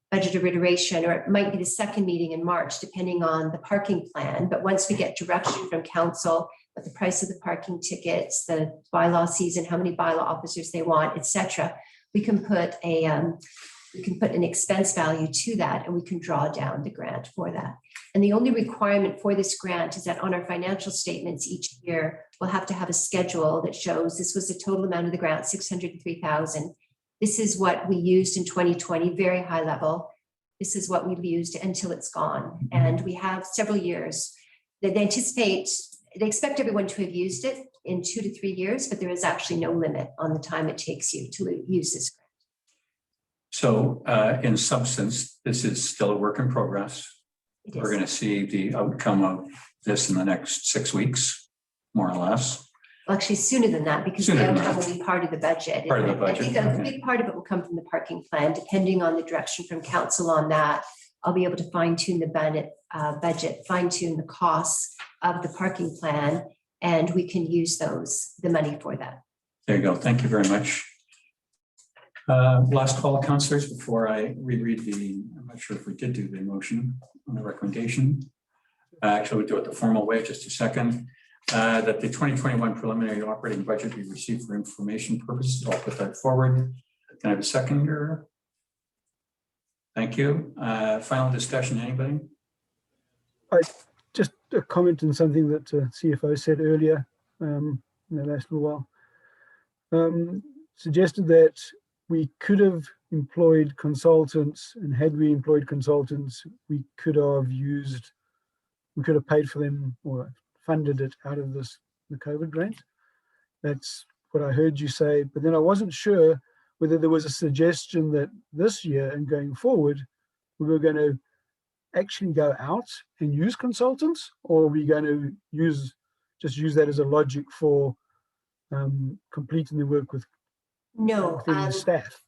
Speaker 11: budget iteration, or it might be the second meeting in March, depending on the parking plan. But once we get direction from council, what the price of the parking tickets, the bylaw season, how many bylaw officers they want, etc., we can put an expense value to that, and we can draw down the grant for that. And the only requirement for this grant is that on our financial statements each year, we'll have to have a schedule that shows this was the total amount of the grant, $603,000. This is what we used in 2020, very high level. This is what we've used until it's gone. And we have several years that they expect everyone to have used it in 2 to 3 years, but there is actually no limit on the time it takes you to use this grant.
Speaker 1: So in substance, this is still a work in progress. We're going to see the outcome of this in the next 6 weeks, more or less.
Speaker 11: Well, actually sooner than that, because the outcome will be part of the budget.
Speaker 1: Part of the budget.
Speaker 11: I think a big part of it will come from the parking plan. Depending on the direction from council on that, I'll be able to fine tune the budget, fine tune the costs of the parking plan, and we can use the money for that.
Speaker 1: There you go. Thank you very much. Last call, councillors, before I reread I'm not sure if we did do the motion on the recommendation. Actually, we'll do it the formal way, just a second. That the 2021 preliminary operating budget be received for information purposes. I'll put that forward. Can I have a seconder? Thank you. Final discussion, anybody?
Speaker 2: Just a comment on something that CFO said earlier in the last little while. Suggested that we could have employed consultants, and had we employed consultants, we could have paid for them or funded it out of the COVID grant. That's what I heard you say, but then I wasn't sure whether there was a suggestion that this year and going forward, we were going to actually go out and use consultants, or are we going to use that as a logic for completing the work
Speaker 11: No,
Speaker 2: within the staff?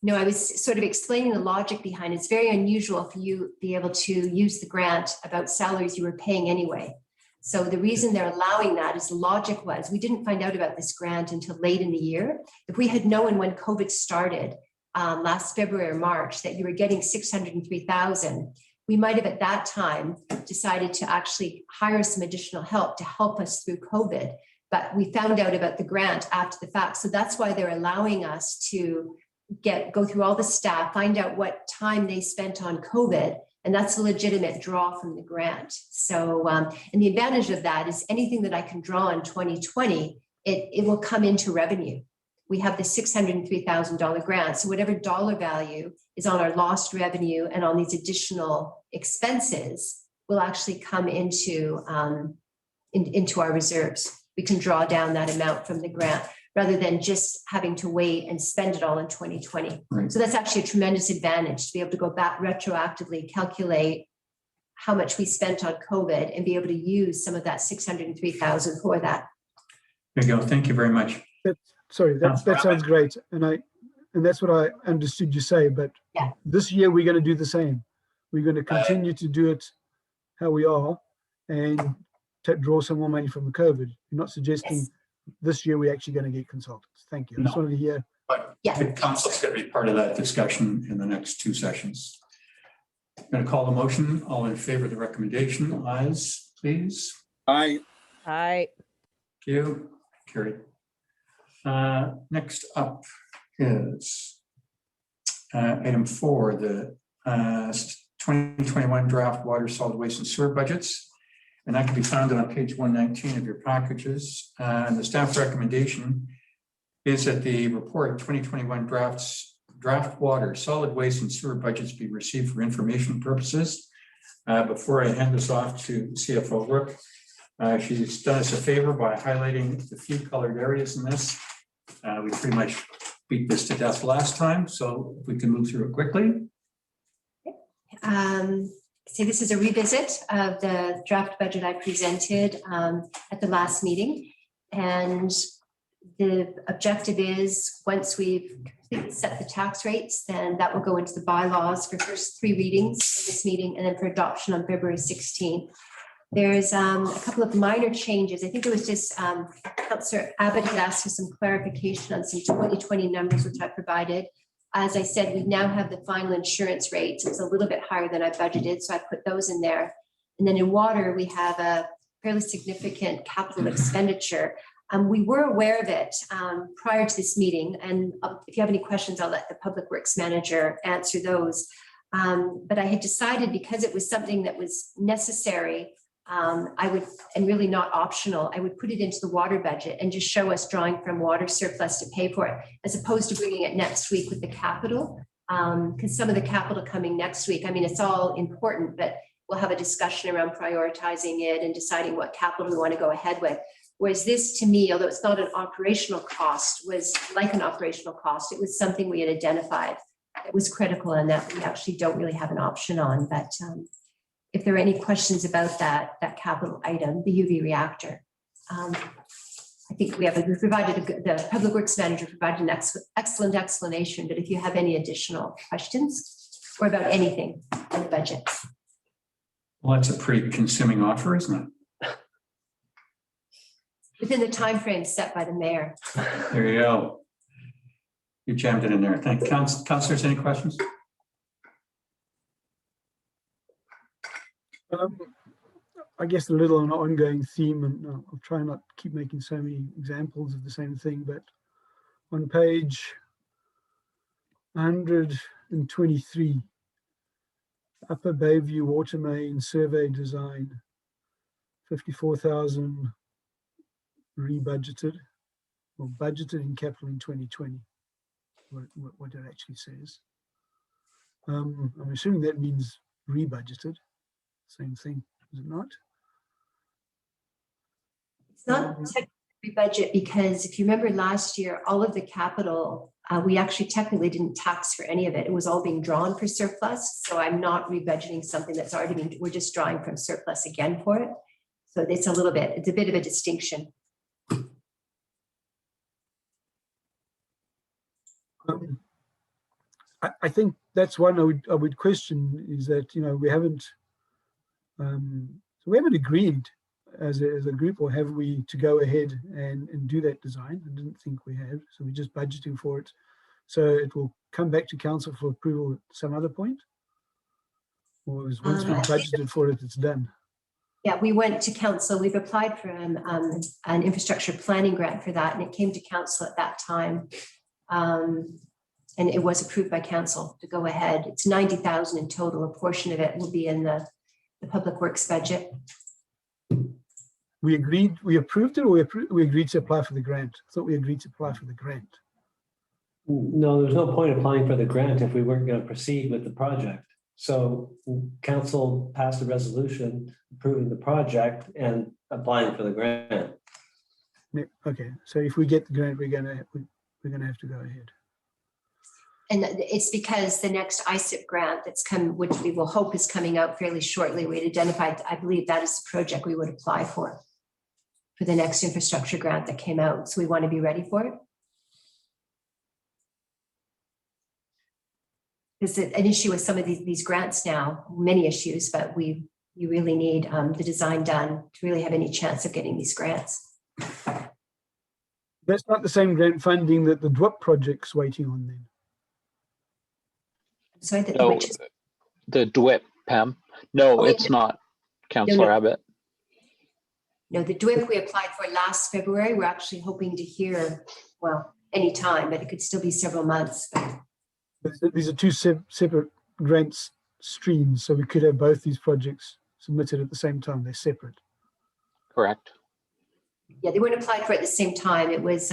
Speaker 11: no, I was sort of explaining the logic behind it. It's very unusual for you to be able to use the grant about salaries you were paying anyway. So the reason they're allowing that is the logic was we didn't find out about this grant until late in the year. If we had known when COVID started last February or March that you were getting 603,000, we might have at that time decided to actually hire some additional help to help us through COVID. But we found out about the grant after the fact. So that's why they're allowing us to go through all the staff, find out what time they spent on COVID, and that's a legitimate draw from the grant. So, and the advantage of that is anything that I can draw in 2020, it will come into revenue. We have the $603,000 grant. So whatever dollar value is on our lost revenue and on these additional expenses will actually come into our reserves. We can draw down that amount from the grant rather than just having to wait and spend it all in 2020.
Speaker 1: Right.
Speaker 11: So that's actually a tremendous advantage to be able to go back retroactively, calculate how much we spent on COVID and be able to use some of that 603,000 for that.
Speaker 1: There you go. Thank you very much.
Speaker 2: That sounds great. And that's what I understood you say, but
Speaker 11: yeah,
Speaker 2: this year we're going to do the same. We're going to continue to do it how we are and draw some more money from the COVID. You're not suggesting
Speaker 11: yes.
Speaker 2: This year we're actually going to get consultants. Thank you. I just wanted to hear.
Speaker 1: But
Speaker 11: yeah,
Speaker 1: the council's going to be part of that discussion in the next 2 sessions. I'm going to call the motion. All in favor of the recommendation, ayes, please.
Speaker 12: Aye.
Speaker 8: Aye.
Speaker 1: Thank you. Carried. Next up is item 4, the 2021 draft water, solid waste, and sewer budgets. And that can be found on page 119 of your packages. And the staff recommendation is that the report 2021 draft water, solid waste, and sewer budgets be received for information purposes. Before I hand this off to CFO Rook, she's done us a favor by highlighting the few colored areas in this. We pretty much beat this to death last time, so if we can move through it quickly.
Speaker 11: So this is a revisit of the draft budget I presented at the last meeting. And the objective is once we've completely set the tax rates, then that will go into the bylaws for first 3 readings in this meeting and then for adoption on February 16th. There's a couple of minor changes. I think it was just Councillor Abbott had asked for some clarification on some 2020 numbers, which I provided. As I said, we now have the final insurance rates. It's a little bit higher than I budgeted, so I put those in there. And then in water, we have a fairly significant capital expenditure. We were aware of it prior to this meeting, and if you have any questions, I'll let the Public Works Manager answer those. But I had decided because it was something that was necessary, I would, and really not optional, I would put it into the water budget and just show us drawing from water surplus to pay for it, as opposed to bringing it next week with the capital. Because some of the capital coming next week, I mean, it's all important, but we'll have a discussion around prioritizing it and deciding what capital we want to go ahead with. Whereas this, to me, although it's not an operational cost, was like an operational cost. It was something we had identified that was critical and that we actually don't really have an option on. But if there are any questions about that capital item, the UV reactor, I think we provided the Public Works Manager provided an excellent explanation. But if you have any additional questions or about anything in the budget.
Speaker 1: Well, that's a pretty consuming offer, isn't it?
Speaker 11: Within the time frame set by the mayor.
Speaker 1: There you go. You jammed it in there. Thank you. Councillors, any questions?
Speaker 2: I guess a little on an ongoing theme, and I'll try not to keep making so many examples of the same thing, but on page 123, Upper Bayview Water Main Survey Design, 54,000 rebudgeted or budgeted in capital in 2020, what it actually says. I'm assuming that means rebudgeted, same thing, is it not?
Speaker 11: It's not Budget, because if you remember last year, all of the capital, we actually technically didn't tax for any of it. It was all being drawn for surplus. So I'm not rebudgeting something that's already been, we're just drawing from surplus again for it. So it's a bit of a distinction.
Speaker 2: I think that's one I would question, is that, you know, we haven't agreed as a group, or have we, to go ahead and do that design? I didn't think we have, so we're just budgeting for it. So it will come back to council for approval at some other point? Or is once we've budgeted for it, it's done?
Speaker 11: Yeah, we went to council. We've applied for an infrastructure planning grant for that, and it came to council at that time. And it was approved by council to go ahead. It's 90,000 in total. A portion of it will be in the public works budget.
Speaker 2: We approved it, or we agreed to apply for the grant? I thought we agreed to apply for the grant.
Speaker 9: No, there's no point applying for the grant if we weren't going to proceed with the project. So council passed a resolution approving the project and applying for the grant.
Speaker 2: Okay, so if we get the grant, we're gonna have to go ahead.
Speaker 11: And it's because the next ISIP grant that's come, which we will hope is coming out fairly shortly, we'd identified, I believe that is the project we would apply for the next infrastructure grant that came out. So we want to be ready for it. There's an issue with some of these grants now, many issues, but you really need the design done to really have any chance of getting these grants.
Speaker 2: That's not the same grant funding that the DWIP project's waiting on then?
Speaker 11: So
Speaker 14: No, the DWIP, Pam. No, it's not, Councillor Abbott.
Speaker 11: No, the DWIP we applied for last February, we're actually hoping to hear, well, any time, but it could still be several months.
Speaker 2: These are two separate grants streams, so we could have both these projects submitted at the same time. They're separate.
Speaker 14: Correct.
Speaker 11: Yeah, they weren't applied for at the same time. It was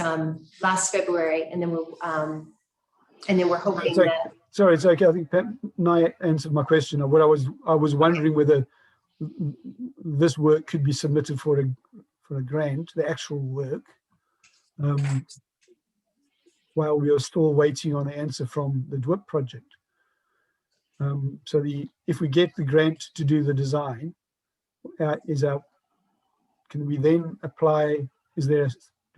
Speaker 11: last February, and then we're hoping that.
Speaker 2: Sorry, it's okay. I think Pat Nye answered my question. What I was wondering whether this work could be submitted for a grant, the actual work, while we are still waiting on the answer from the DWIP project. If we get the grant to do the design, can we then apply? Do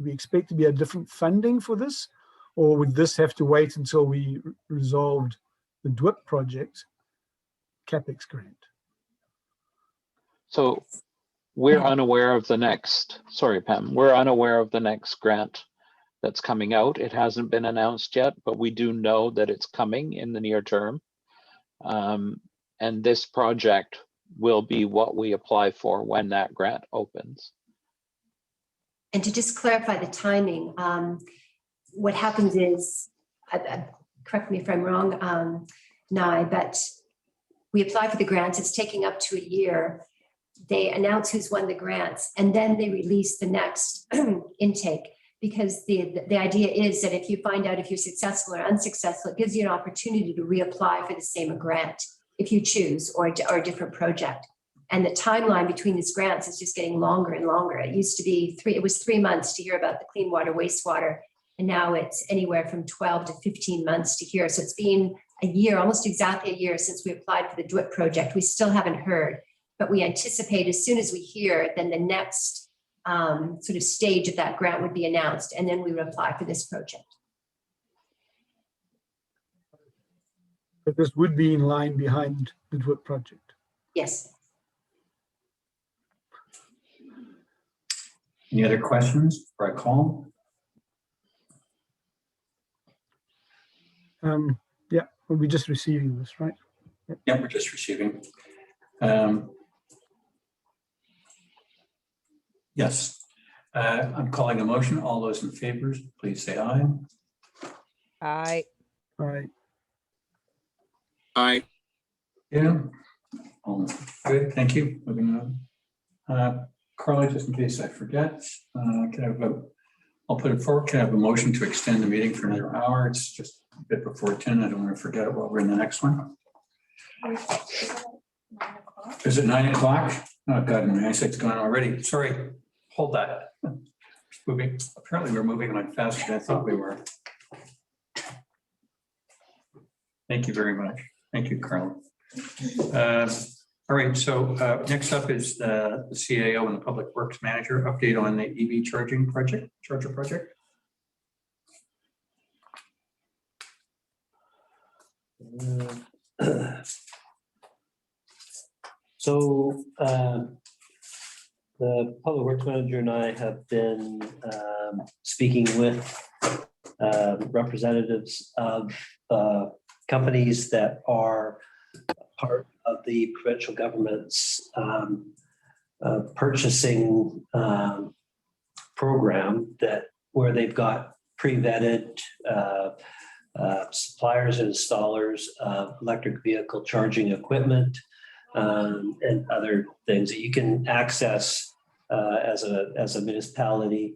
Speaker 2: we expect to be a different funding for this? Or would this have to wait until we resolved the DWIP project CapEx grant?
Speaker 14: So we're unaware of the next, sorry, Pam, we're unaware of the next grant that's coming out. It hasn't been announced yet, but we do know that it's coming in the near term. And this project will be what we apply for when that grant opens.
Speaker 11: And to just clarify the timing, what happens is, correct me if I'm wrong, Nye, but we apply for the grants, it's taking up to a year. They announce who's won the grants, and then they release the next intake, because the idea is that if you find out if you're successful or unsuccessful, it gives you an opportunity to reapply for the same grant if you choose, or a different project. And the timeline between these grants is just getting longer and longer. It used to be it was 3 months to hear about the clean water, wastewater. And now it's anywhere from 12 to 15 months to hear. So it's been a year, almost exactly a year since we applied for the DWIP project. We still haven't heard, but we anticipate as soon as we hear, then the next sort of stage of that grant would be announced, and then we would apply for this project.
Speaker 2: But this would be in line behind the DWIP project?
Speaker 11: Yes.
Speaker 1: Any other questions before I call?
Speaker 2: Yeah, we'll be just receiving this, right? Yep.
Speaker 1: Yeah, we're just receiving. Yes, I'm calling a motion. All those in favor, please say aye.
Speaker 8: Aye.
Speaker 2: Aye.
Speaker 12: Aye.
Speaker 1: Yeah. Good, thank you. Moving on. Carly, just in case I forget, can I have I'll put it forward. Can I have a motion to extend the meeting for another hour? It's just a bit before 10. I don't want to forget it while we're in the next one. Is it 9 o'clock? Oh God, my eyesight's gone already. Sorry, hold that. Apparently we're moving on faster than I thought we were. Thank you very much. Thank you, Carl. All right, so next up is the CAO and the Public Works Manager update on the EV charger project.
Speaker 9: So the Public Works Manager and I have been speaking with representatives of companies that are part of the provincial government's purchasing program where they've got pre-vetted suppliers and installers of electric vehicle charging equipment and other things that you can access as a municipality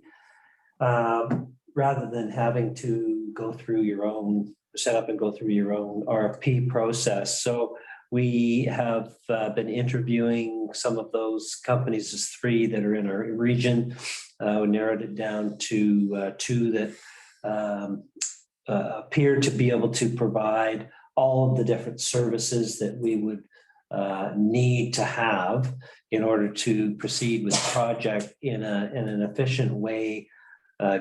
Speaker 9: rather than having to go through your own set up and go through your own RFP process. So we have been interviewing some of those companies. There's 3 that are in our region. We narrowed it down to 2 that appear to be able to provide all of the different services that we would need to have in order to proceed with the project in an efficient way,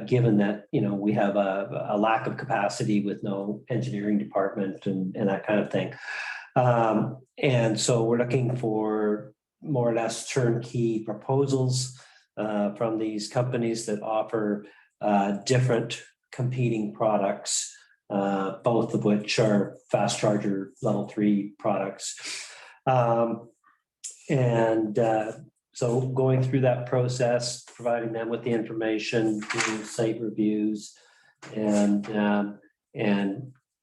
Speaker 9: given that we have a lack of capacity with no engineering department and that kind of thing. And so we're looking for more or less turnkey proposals from these companies that offer different competing products, both of which are fast charger level 3 products. So going through that process, providing them with the information, doing site reviews, and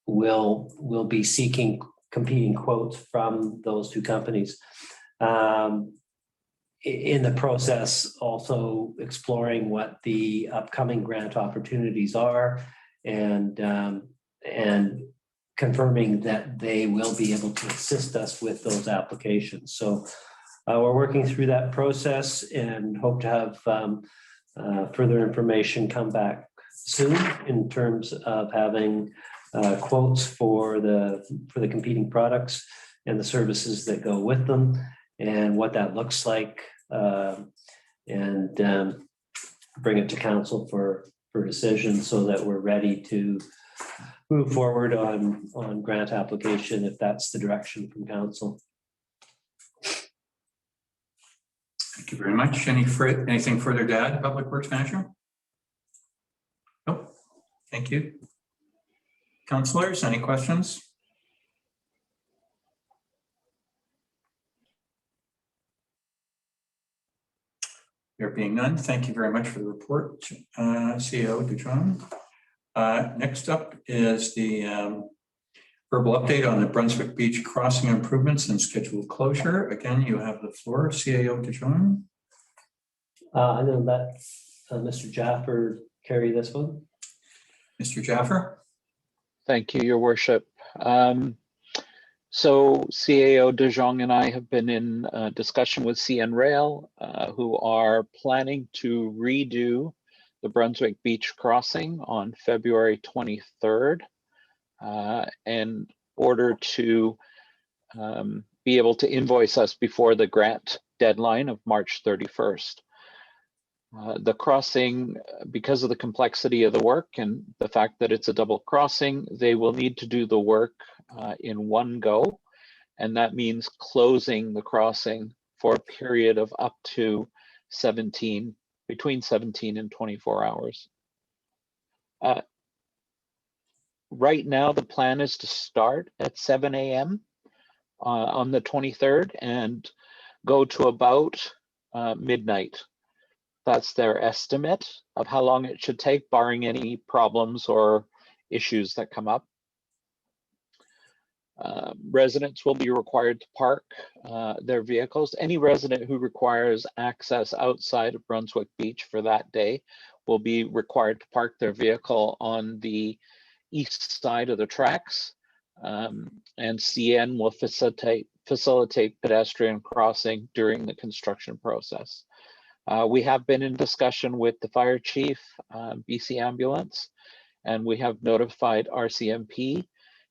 Speaker 9: we'll be seeking competing quotes from those 2 companies. In the process, also exploring what the upcoming grant opportunities are and confirming that they will be able to assist us with those applications. So we're working through that process and hope to have further information come back soon in terms of having quotes for the competing products and the services that go with them and what that looks like, and bring it to council for decision so that we're ready to move forward on grant application if that's the direction from council.
Speaker 1: Thank you very much. Anything further to add, Public Works Manager? Nope. Thank you. Councillors, any questions? There being none, thank you very much for the report, CEO Dujon. Next up is the verbal update on the Brunswick Beach crossing improvements and scheduled closure. Again, you have the floor, CAO Dujon.
Speaker 9: I know that Mr. Jaffer carry this one.
Speaker 1: Mr. Jaffer.
Speaker 14: Thank you, Your Worship. So CAO De Jong and I have been in discussion with CN Rail, who are planning to redo the Brunswick Beach crossing on February 23rd in order to be able to invoice us before the grant deadline of March 31st. The crossing, because of the complexity of the work and the fact that it's a double crossing, they will need to do the work in one go. And that means closing the crossing for a period of up to between 17 and 24 hours. Right now, the plan is to start at 7 a.m. On the 23rd and go to about midnight. That's their estimate of how long it should take, barring any problems or issues that come up. Residents will be required to park their vehicles. Any resident who requires access outside of Brunswick Beach for that day will be required to park their vehicle on the east side of the tracks, and CN will facilitate pedestrian crossing during the construction process. We have been in discussion with the fire chief, BC Ambulance, and we have notified RCMP,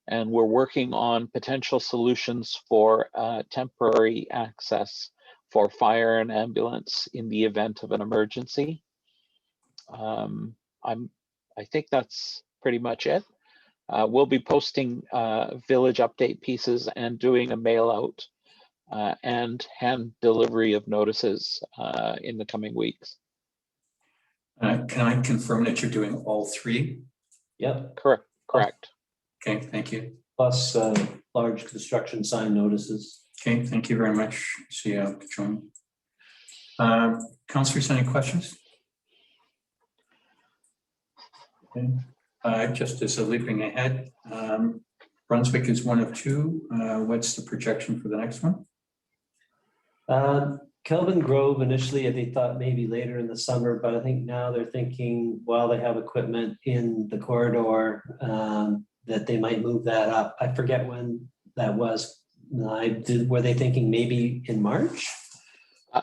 Speaker 14: and we're working on potential solutions for temporary access for fire and ambulance in the event of an emergency. I think that's pretty much it. We'll be posting village update pieces and doing a mail out and hand delivery of notices in the coming weeks.
Speaker 1: Can I confirm that you're doing all three?
Speaker 9: Yep,
Speaker 14: Correct.
Speaker 1: Okay, thank you.
Speaker 9: plus large construction sign notices.
Speaker 1: Okay, thank you very much. See you, Joan. Councillors, any questions? Okay. Just as a leaping ahead, Brunswick is one of two. What's the projection for the next one?
Speaker 9: Kelvin Grove initially, they thought maybe later in the summer, but I think now they're thinking while they have equipment in the corridor, that they might move that up. I forget when that was. Were they thinking maybe in March?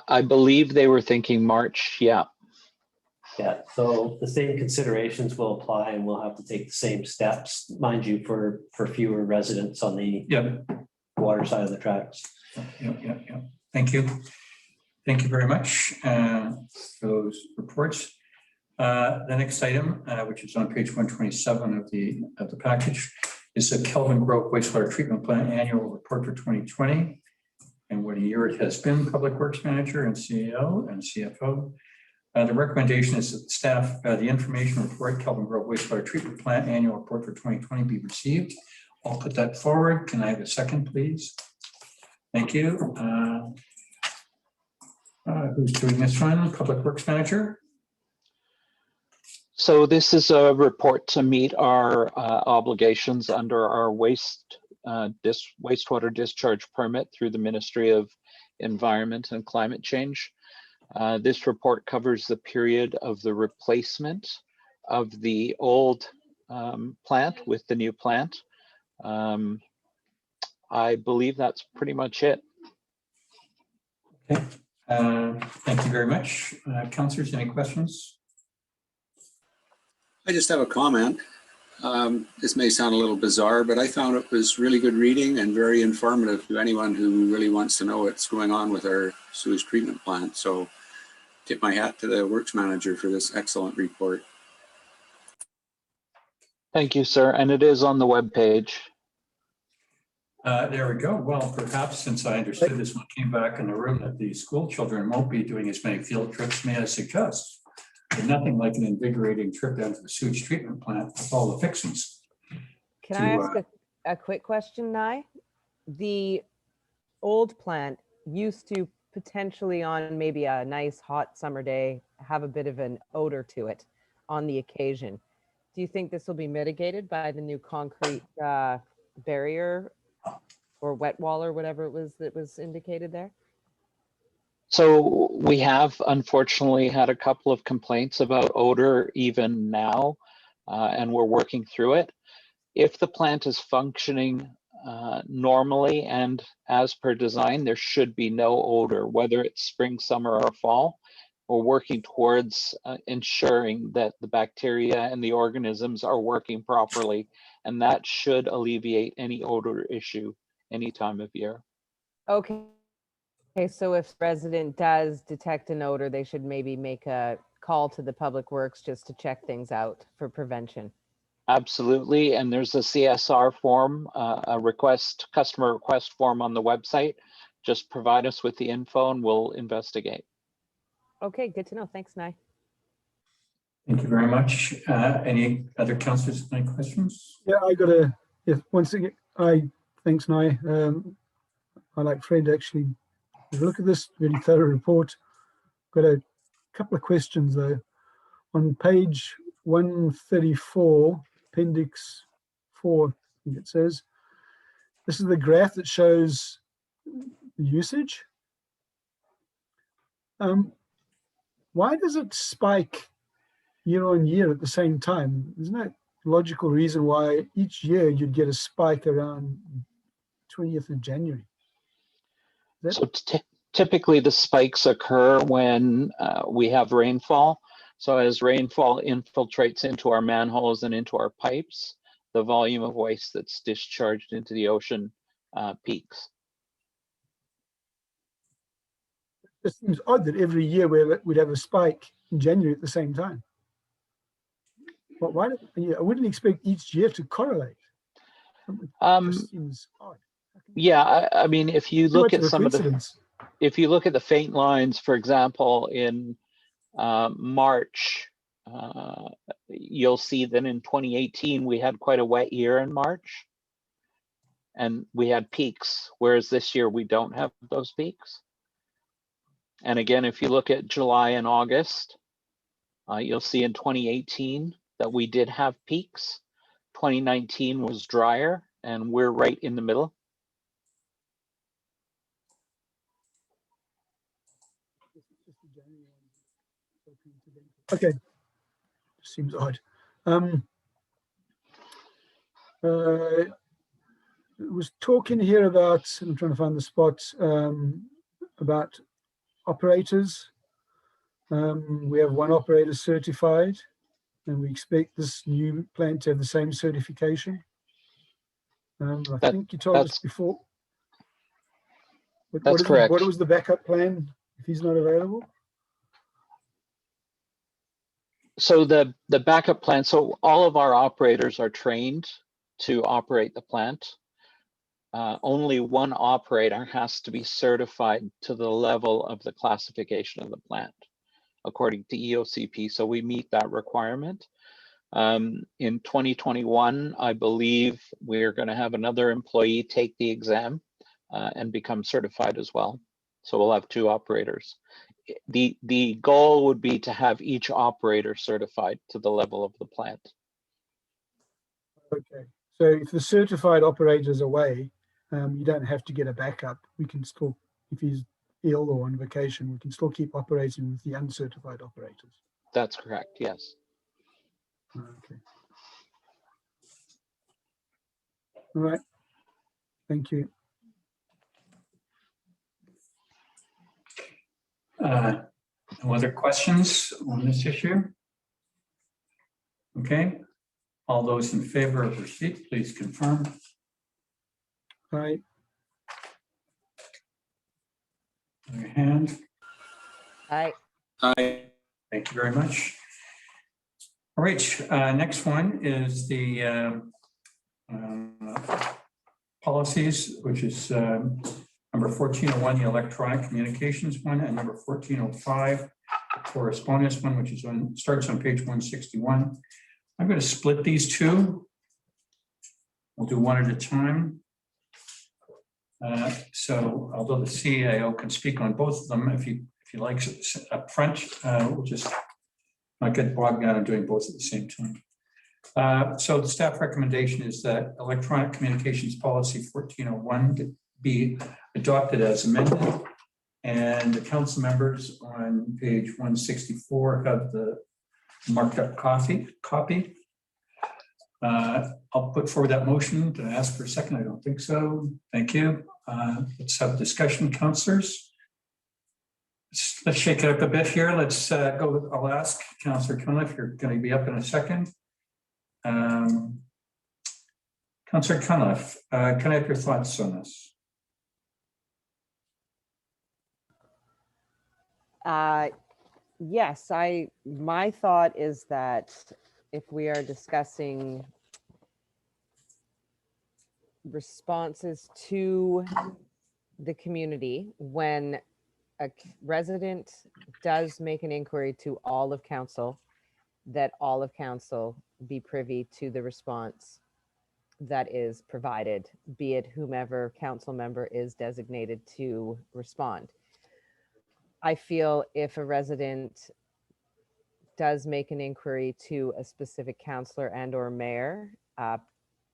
Speaker 14: I believe they were thinking March, yeah.
Speaker 9: Yeah, so the same considerations will apply and we'll have to take the same steps, mind you, for fewer residents on the water side of the tracks.
Speaker 1: Yeah. Thank you. Thank you very much for those reports. The next item, which is on page 127 of the package, is the Kelvin Grove Wastewater Treatment Plant Annual Report for 2020. And what a year it has been, Public Works Manager and CEO and CFO. The recommendation is that staff, the information report, Kelvin Grove Wastewater Treatment Plant Annual Report for 2020 be received. I'll put that forward. Can I have a second, please? Thank you. Who's doing this one? Public Works Manager?
Speaker 14: So this is a report to meet our obligations under our wastewater discharge permit through the Ministry of Environment and Climate Change. This report covers the period of the replacement of the old plant with the new plant. I believe that's pretty much it.
Speaker 1: Okay. Thank you very much. Councillors, any questions?
Speaker 12: I just have a comment. This may sound a little bizarre, but I found it was really good reading and very informative to anyone who really wants to know what's going on with our sewage treatment plant. So tip my hat to the works manager for this excellent report.
Speaker 14: Thank you, sir. And it is on the webpage.
Speaker 1: There we go. Well, perhaps since I understood this one came back in the room that the school children won't be doing as many field trips, may I suggest? But nothing like an invigorating trip down to the sewage treatment plant with all the fixings.
Speaker 8: Can I ask a quick question, Nye? The old plant used to potentially on maybe a nice hot summer day have a bit of an odor to it on the occasion. Do you think this will be mitigated by the new concrete barrier or wet wall or whatever it was that was indicated there?
Speaker 14: So we have unfortunately had a couple of complaints about odor even now, and we're working through it. If the plant is functioning normally and as per design, there should be no odor, whether it's spring, summer, or fall. We're working towards ensuring that the bacteria and the organisms are working properly, and that should alleviate any odor issue any time of year.
Speaker 8: Okay. Okay, so if resident does detect an odor, they should maybe make a call to the Public Works just to check things out for prevention.
Speaker 14: Absolutely, and there's a CSR form, a customer request form on the website. Just provide us with the info and we'll investigate.
Speaker 8: Okay, good to know. Thanks, Nye.
Speaker 1: Thank you very much. Any other councillors, any questions?
Speaker 2: Yeah, once again, thanks, Nye. I like Fred actually. Look at this really thorough report. Got a couple of questions though. On page 134, appendix 4, I think it says, this is the graph that shows the usage. Why does it spike year on year at the same time? Isn't that a logical reason why each year you'd get a spike around 20th of January?
Speaker 14: So Typically, the spikes occur when we have rainfall. So as rainfall infiltrates into our manholes and into our pipes, the volume of waste that's discharged into the ocean peaks.
Speaker 2: It seems odd that every year we'd have a spike in January at the same time. But why? I wouldn't expect each year to correlate. It just seems odd.
Speaker 14: Yeah, I mean, if you look at some of the,
Speaker 2: coincidence.
Speaker 14: if you look at the faint lines, for example, in March, you'll see that in 2018 we had quite a wet year in March, and we had peaks, whereas this year we don't have those peaks. And again, if you look at July and August, you'll see in 2018 that we did have peaks. 2019 was drier, and we're right in the middle.
Speaker 2: Okay, seems odd. Was talking here about, I'm trying to find the spot, about operators. We have one operator certified, and we expect this new plant to have the same certification. I think you told us before.
Speaker 14: That's correct.
Speaker 2: What was the backup plan if he's not available?
Speaker 14: So the backup plan, so all of our operators are trained to operate the plant. Only one operator has to be certified to the level of the classification of the plant, according to EOCP. So we meet that requirement. In 2021, I believe we're going to have another employee take the exam and become certified as well. So we'll have 2 operators. The goal would be to have each operator certified to the level of the plant.
Speaker 2: Okay, so if the certified operator's away, you don't have to get a backup. We can still, if he's ill or on vacation, we can still keep operating with the uncertified operators.
Speaker 14: That's correct, yes.
Speaker 2: Okay. All right, thank you.
Speaker 1: No other questions on this issue? Okay, all those in favor of receipt, please confirm.
Speaker 2: Aye.
Speaker 1: Your hand.
Speaker 8: Aye.
Speaker 12: Aye.
Speaker 1: Thank you very much. All right, next one is the policies, which is number 1401, the electronic communications one, and number 1405, the correspondence one, which is starts on page 161. I'm going to split these two. We'll do one at a time. So although the CAO can speak on both of them, if he likes it up front, we'll just not get bogged down in doing both at the same time. So the staff recommendation is that electronic communications policy 1401 be adopted as amended, and the council members on page 164 have the marked up copy. I'll put forward that motion. Did I ask for a second? I don't think so. Thank you. Let's have discussion, councillors. Let's shake it up a bit here. Let's go with, I'll ask Councillor Cunliffe, you're going to be up in a second. Councillor Cunliffe, can I have your thoughts on this?
Speaker 8: Yes, my thought is that if we are discussing responses to the community, when a resident does make an inquiry to all of council, that all of council be privy to the response that is provided, be it whomever council member is designated to respond. I feel if a resident does make an inquiry to a specific councillor and or mayor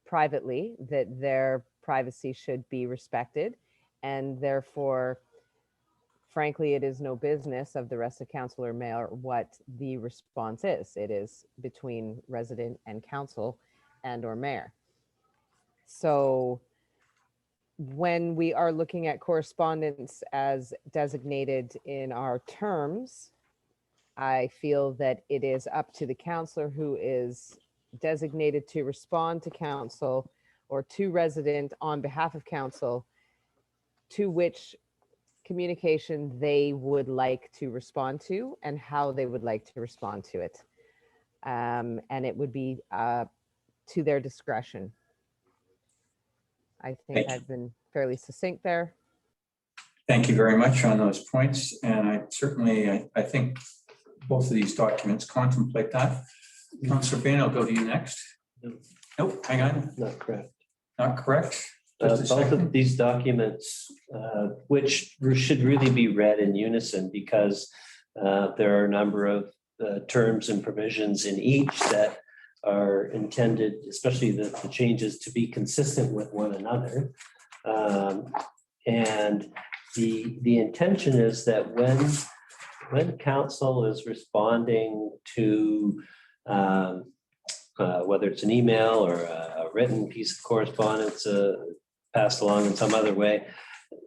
Speaker 8: privately, that their privacy should be respected, and therefore, frankly, it is no business of the rest of council or mayor what the response is. It is between resident and council and or mayor. So when we are looking at correspondence as designated in our terms, I feel that it is up to the counselor who is designated to respond to council or to resident on behalf of council to which communication they would like to respond to and how they would like to respond to it. And it would be to their discretion. I think I've been fairly succinct there.
Speaker 1: Thank you very much on those points. And I certainly, I think both of these documents contemplate that. Councillor Bain, I'll go to you next. Nope, hang on.
Speaker 9: Not correct.
Speaker 1: Not correct. Just a
Speaker 9: Both
Speaker 1: second.
Speaker 9: of these documents, which should really be read in unison because there are a number of terms and provisions in each that are intended, especially the changes, to be consistent with one another. And the intention is that when council is responding to whether it's an email or a written piece of correspondence passed along in some other way,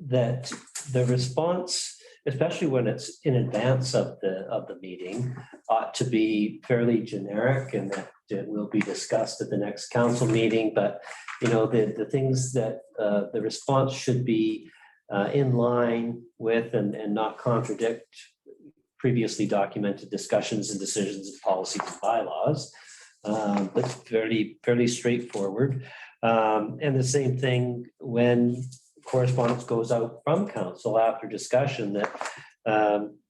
Speaker 9: that the response, especially when it's in advance of the meeting, ought to be fairly generic and that it will be discussed at the next council meeting. But the things that the response should be in line with and not contradict previously documented discussions and decisions of policies and bylaws. But fairly straightforward. And the same thing when correspondence goes out from council after discussion, that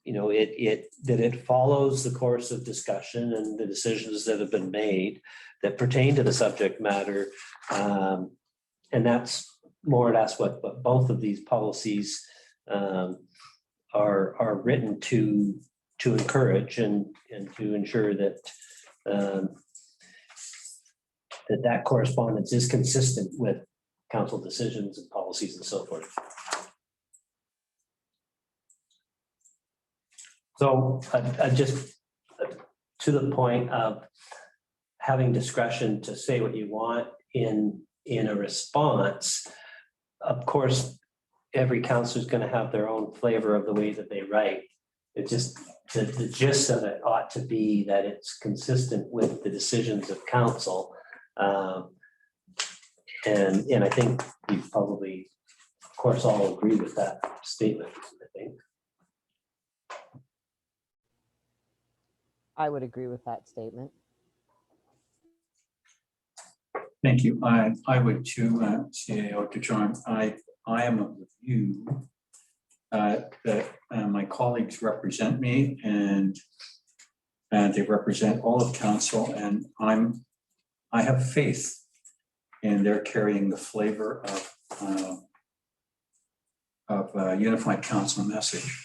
Speaker 9: it follows the course of discussion and the decisions that have been made that pertain to the subject matter. And that's more or less what both of these policies are written to encourage and to ensure that that correspondence is consistent with council decisions and policies and so forth. So I just to the point of having discretion to say what you want in a response. Of course, every council is going to have their own flavor of the way that they write. It just the gist of it ought to be that it's consistent with the decisions of council. And I think we probably, of course, all agree with that statement, I think.
Speaker 8: I would agree with that statement.
Speaker 1: Thank you. I would too, CAO to John. I am of the view that my colleagues represent me and they represent all of council, and I have faith in their carrying the flavor of unified council message.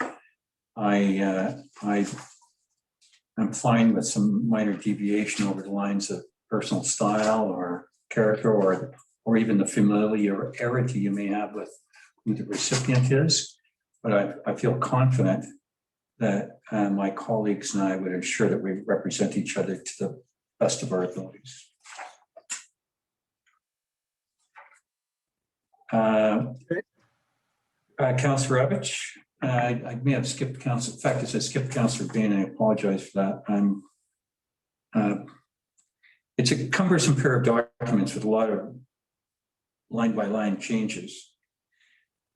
Speaker 1: I'm fine with some minor deviation over the lines of personal style or character or even the familiarity you may have with who the recipient is. But I feel confident that my colleagues and I would ensure that we represent each other to the best of our abilities. Councillor Evich, I may have skipped council. In fact, as I skipped Councillor Bain, I apologize for that. It's a cumbersome pair of documents with a lot of line-by-line changes.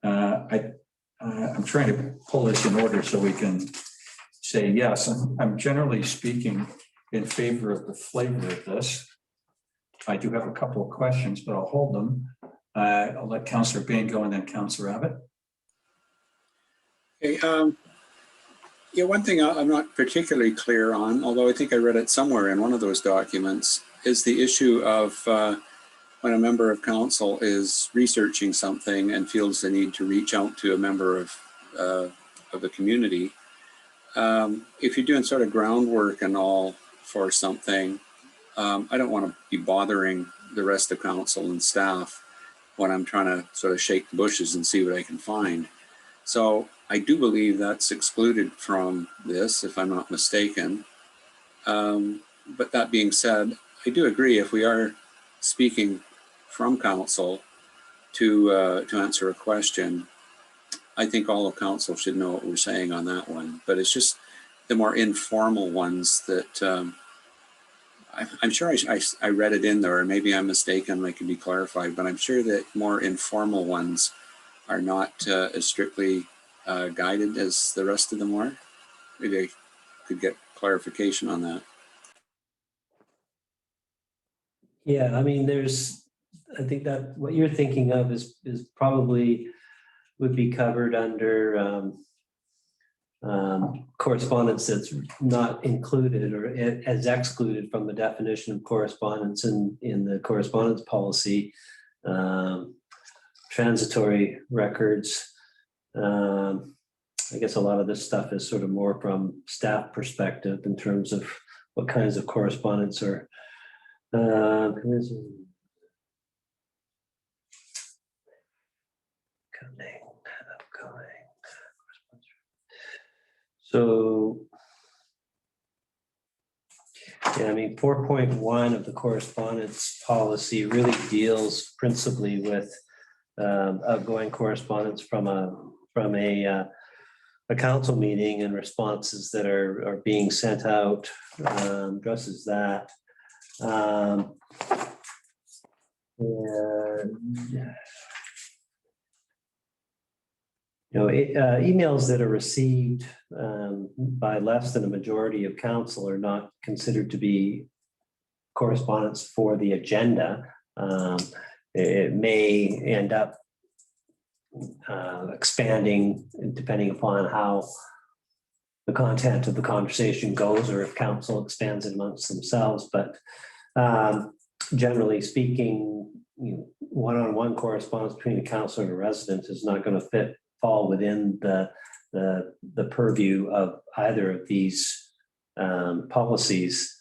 Speaker 1: I'm trying to pull this in order so we can say yes. I'm generally speaking in favor of the flavor of this. I do have a couple of questions, but I'll hold them. I'll let Councillor Bain go and then Councillor Abbott.
Speaker 12: Okay, yeah, one thing I'm not particularly clear on, although I think I read it somewhere in one of those documents, is the issue of when a member of council is researching something and feels the need to reach out to a member of the community. If you're doing sort of groundwork and all for something, I don't want to be bothering the rest of council and staff when I'm trying to sort of shake the bushes and see what I can find. So I do believe that's excluded from this, if I'm not mistaken. But that being said, I do agree if we are speaking from council, to answer a question. I think all of council should know what we're saying on that one, but it's just the more informal ones that I'm sure I read it in there, or maybe I'm mistaken, I can be clarified, but I'm sure that more informal ones are not as strictly guided as the rest of them are. Maybe I could get clarification on that.
Speaker 9: Yeah, I mean, I think that what you're thinking of is probably would be covered under correspondence that's not included or as excluded from the definition of correspondence in the correspondence policy. Transitory records. I guess a lot of this stuff is sort of more from staff perspective in terms of what kinds of correspondence are coming, outgoing. So, yeah, I mean, 4.1 of the correspondence policy really deals principally with outgoing correspondence from a council meeting and responses that are being sent out, addresses that. And emails that are received by less than a majority of council are not considered to be correspondence for the agenda. It may end up expanding depending upon how the content of the conversation goes, or if council expands it amongst themselves. But generally speaking, one-on-one correspondence between a councillor and a resident is not going to fall within the purview of either of these policies.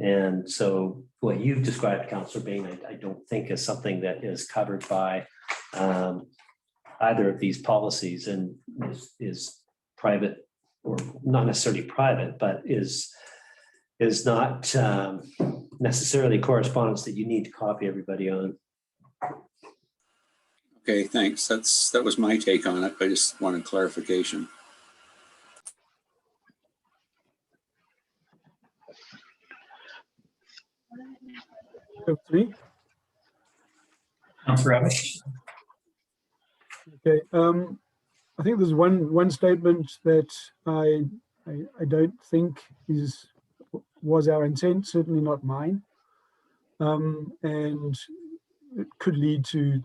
Speaker 9: And so what you've described, Councillor Bain, I don't think is something that is covered by either of these policies, and is private, or not necessarily private, but is not necessarily correspondence that you need to copy everybody on.
Speaker 12: Okay, thanks. That was my take on it. I just wanted clarification.
Speaker 2: Three.
Speaker 1: Councillor Abbott.
Speaker 2: Okay. I think there's one statement that I don't think was our intent, certainly not mine, and it could lead to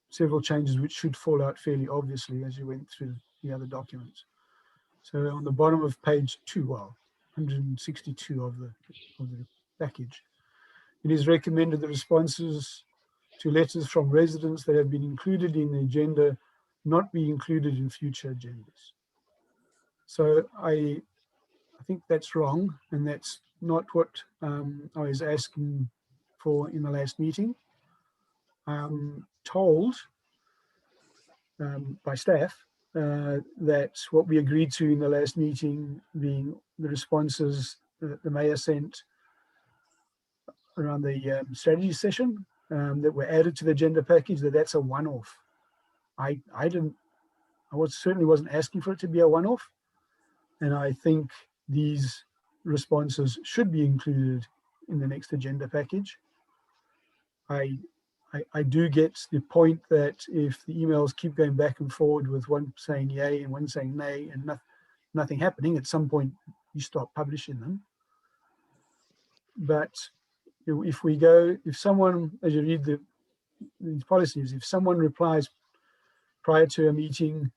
Speaker 2: several changes which should fall out fairly obviously as you went through the other documents. So on the bottom of page 2, well, 162 of the package, it is recommended the responses to letters from residents that have been included in the agenda not be included in future agendas. So I think that's wrong, and that's not what I was asking for in the last meeting. I'm told by staff that what we agreed to in the last meeting, being the responses that the mayor sent around the strategy session that were added to the agenda package, that's a one-off. I certainly wasn't asking for it to be a one-off, and I think these responses should be included in the next agenda package. I do get the point that if the emails keep going back and forward with one saying yay and one saying nay and nothing happening, at some point you stop publishing them. But if someone, as you read these policies, if someone replies prior to a meeting,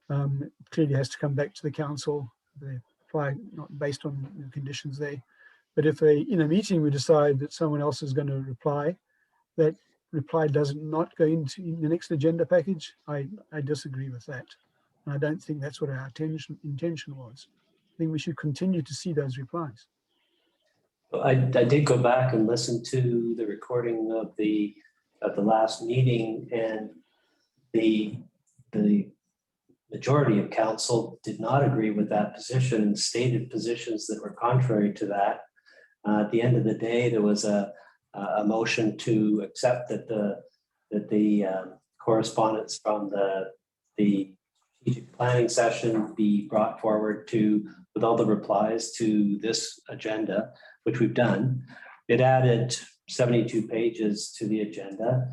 Speaker 2: it clearly has to come back to the council. They apply not based on the conditions there. But if in a meeting we decide that someone else is going to reply, that reply does not go into the next agenda package, I disagree with that. And I don't think that's what our intention was. I think we should continue to see those replies.
Speaker 9: I did go back and listen to the recording of the last meeting, and the majority of council did not agree with that position and stated positions that were contrary to that. At the end of the day, there was a motion to accept that the correspondence from the strategic planning session be brought forward with all the replies to this agenda, which we've done. It added 72 pages to the agenda,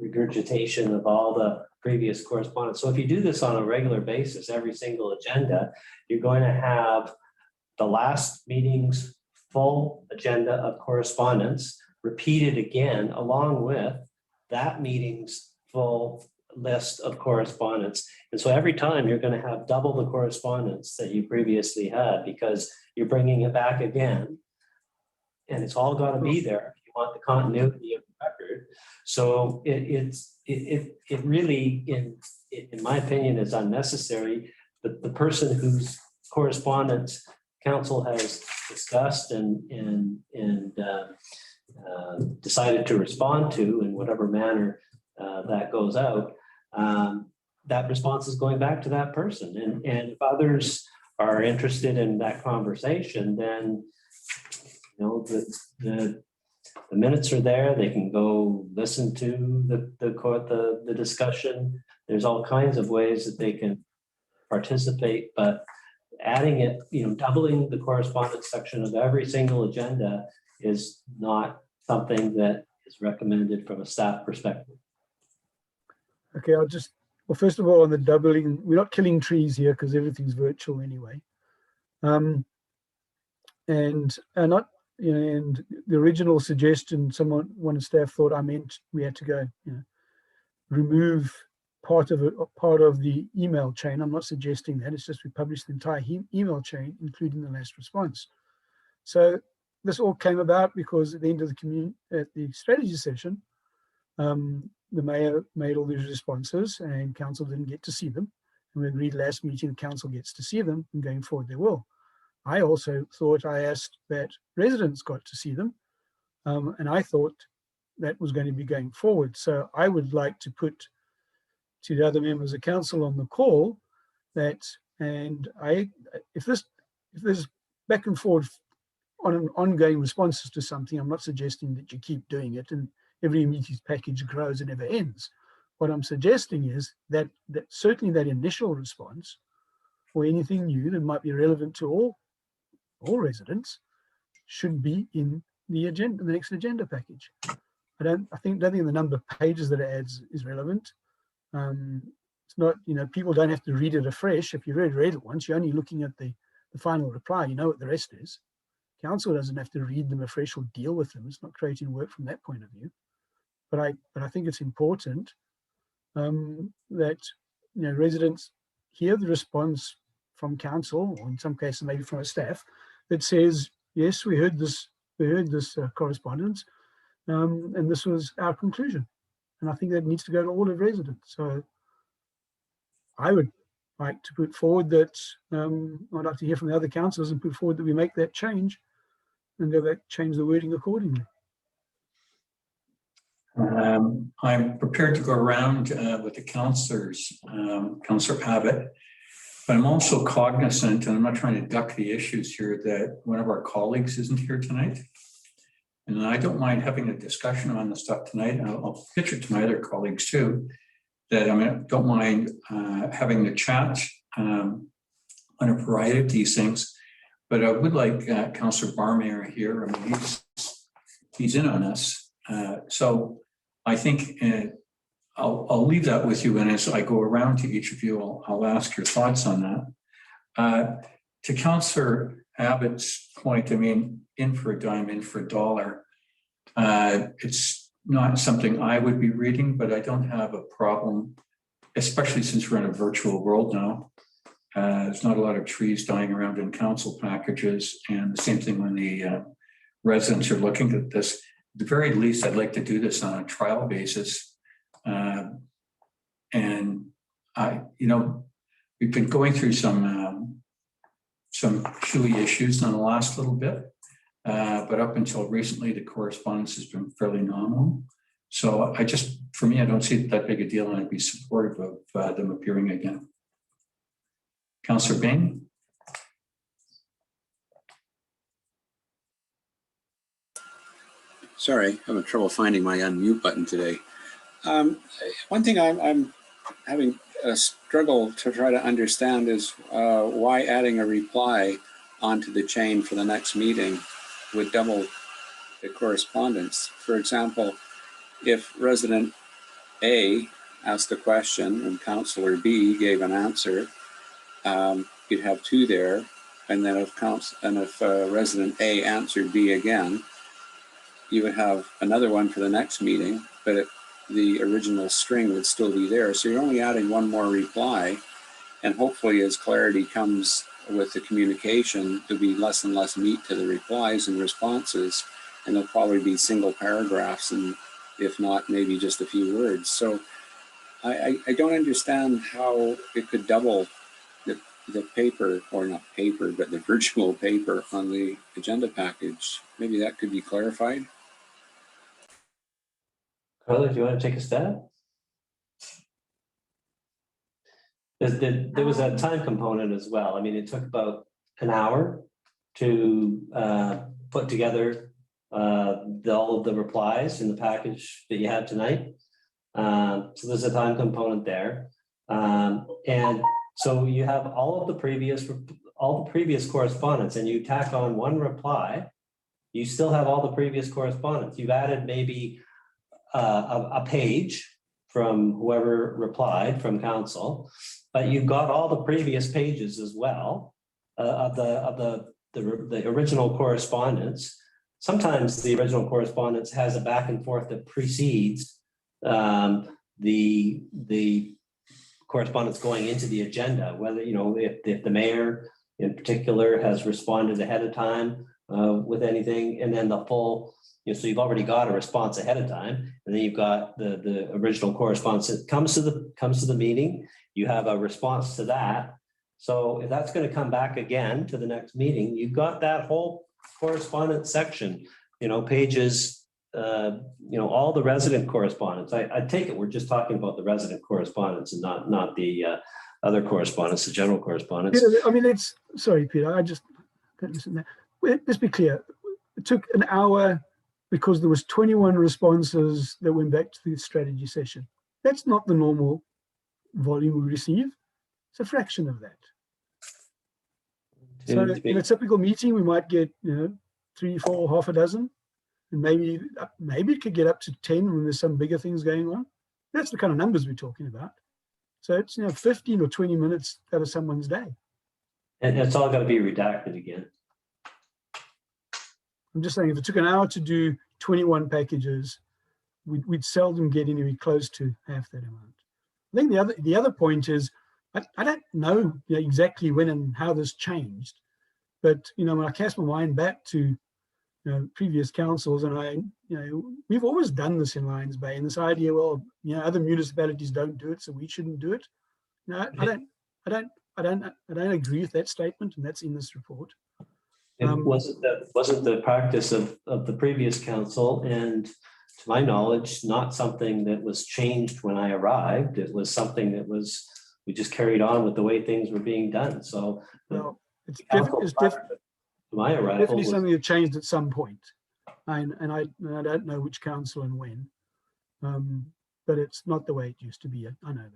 Speaker 9: regurgitation of all the previous correspondence. So if you do this on a regular basis, every single agenda, you're going to have the last meeting's full agenda of correspondence repeated again, along with that meeting's full list of correspondence. And so every time you're going to have double the correspondence that you previously had, because you're bringing it back again. And it's all got to be there if you want the continuity of the record. So it really, in my opinion, is unnecessary. The person whose correspondence council has discussed and decided to respond to in whatever manner that goes out, that response is going back to that person. And if others are interested in that conversation, then the minutes are there. They can go listen to the discussion. There's all kinds of ways that they can participate, but adding it, doubling the correspondence section of every single agenda is not something that is recommended from a staff perspective.
Speaker 2: Okay, well, first of all, on the doubling, we're not killing trees here because everything's virtual anyway. And the original suggestion, one of staff thought I meant we had to go, remove part of the email chain. I'm not suggesting that. It's just we published the entire email chain, including the last response. So this all came about because at the end of the strategy session, the mayor made all these responses and council didn't get to see them. And we agreed last meeting the council gets to see them, and going forward they will. I also thought I asked that residents got to see them, and I thought that was going to be going forward. So I would like to put to the other members of council on the call that, and if there's back and forth on an ongoing responses to something, I'm not suggesting that you keep doing it and every meeting's package grows and never ends. What I'm suggesting is that certainly that initial response or anything new that might be relevant to all residents should be in the agenda, the next agenda package. I don't think the number of pages that it adds is relevant. It's not, people don't have to read it afresh. If you read it once, you're only looking at the final reply. You know what the rest is. Council doesn't have to read them afresh or deal with them. It's not creating work from that point of view. But I think it's important that residents hear the response from council, or in some cases maybe from a staff, that says, yes, we heard this correspondence, and this was our conclusion. And I think that needs to go to all of residents. So I would like to put forward that, I'd like to hear from the other councillors and put forward that we make that change and go back, change the wording accordingly.
Speaker 1: I'm prepared to go around with the councillors, Councillor Abbott, but I'm also cognizant, and I'm not trying to duck the issues here, that one of our colleagues isn't here tonight. And I don't mind having a discussion on the stuff tonight. And I'll pitch it to my other colleagues too, that don't mind having the chat on a variety of these things. But I would like Councillor Barmayer here. I mean, he's in on us. So I think I'll leave that with you. And as I go around to each of you, I'll ask your thoughts on that. To Councillor Abbott's point, I mean, in for a dime, in for a dollar. It's not something I would be reading, but I don't have a problem, especially since we're in a virtual world now. There's not a lot of trees dying around in council packages, and the same thing when the residents are looking at this. At the very least, I'd like to do this on a trial basis. And we've been going through some chewy issues in the last little bit, but up until recently, the correspondence has been fairly nominal. So for me, I don't see that big a deal, and I'd be supportive of them appearing again. Councillor Bain.
Speaker 12: Sorry, having trouble finding my unmute button today. One thing I'm having a struggle to try to understand is why adding a reply onto the chain for the next meeting would double the correspondence. For example, if resident A asked a question and Councillor B gave an answer, you'd have two there. And then if resident A answered B again, you would have another one for the next meeting, but the original string would still be there. So you're only adding one more reply. And hopefully as clarity comes with the communication, there'll be less and less meat to the replies and responses. And there'll probably be single paragraphs, and if not, maybe just a few words. So I don't understand how it could double the paper, or not paper, but the virtual paper on the agenda package. Maybe that could be clarified.
Speaker 9: Carla, do you want to take a stab? There was a time component as well. I mean, it took about an hour to put together all of the replies in the package that you have tonight. So there's a time component there. And so you have all the previous correspondence, and you tack on one reply, you still have all the previous correspondence. You've added maybe a page from whoever replied from council, but you've got all the previous pages as well of the original correspondence. Sometimes the original correspondence has a back and forth that precedes the correspondence going into the agenda, whether, you know, if the mayor in particular has responded ahead of time with anything, and then the full, you know, so you've already got a response ahead of time, and then you've got the original correspondence that comes to the meeting. You have a response to that. So if that's going to come back again to the next meeting, you've got that whole correspondence section, you know, pages, you know, all the resident correspondence. I take it we're just talking about the resident correspondence and not the other correspondence, the general correspondence.
Speaker 2: Yeah, I mean, it's, sorry, Peter, I just don't listen there. Let's be clear. It took an hour because there was 21 responses that went back to the strategy session. That's not the normal volume we receive. It's a fraction of that. So in a typical meeting, we might get, you know, 3, 4, half a dozen, and maybe it could get up to 10 when there's some bigger things going on. That's the kind of numbers we're talking about. So it's, you know, 15 or 20 minutes out of someone's day.
Speaker 9: And it's all got to be redacted again.
Speaker 2: I'm just saying, if it took an hour to do 21 packages, we'd seldom get anywhere close to half that amount. I think the other point is, I don't know, you know, exactly when and how this changed, but, you know, when I cast my mind back to, you know, previous councils, and we've always done this in Lions Bay, and this idea, well, you know, other municipalities don't do it, so we shouldn't do it. No, I don't agree with that statement, and that's in this report.
Speaker 9: It wasn't the practice of the previous council, and to my knowledge, not something that was changed when I arrived. It was something that we just carried on with the way things were being done. So,
Speaker 2: well, it's definitely something that changed at some point, and I don't know which council and when, but it's not the way it used to be. I know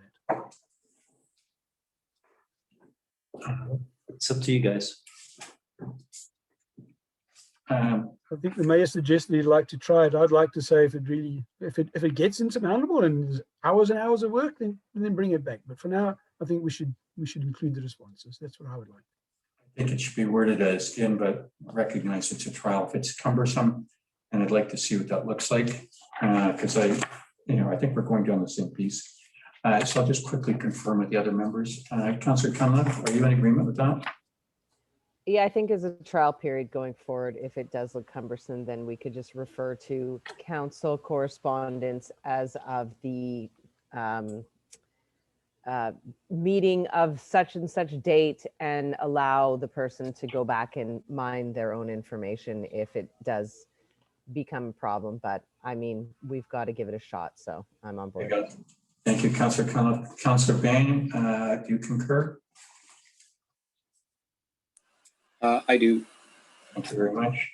Speaker 2: that.
Speaker 9: It's up to you guys.
Speaker 2: I think the mayor suggested he'd like to try it. I'd like to say if it gets insurmountable and there's hours and hours of work, then bring it back. But for now, I think we should include the responses. That's what I would like.
Speaker 1: I think it should be worded as in, but recognize it's a trial. If it's cumbersome, and I'd like to see what that looks like, because I think we're going down the same piece. So I'll just quickly confirm with the other members. Councillor Cunliffe, are you in agreement with that?
Speaker 8: Yeah, I think as a trial period going forward, if it does look cumbersome, then we could just refer to council correspondence as of the meeting of such and such date, and allow the person to go back and mine their own information if it does become a problem. But I mean, we've got to give it a shot, so I'm on board.
Speaker 1: Thank you, Councillor Cunliffe. Councillor Bain, do you concur?
Speaker 12: I do.
Speaker 1: Thank you very much.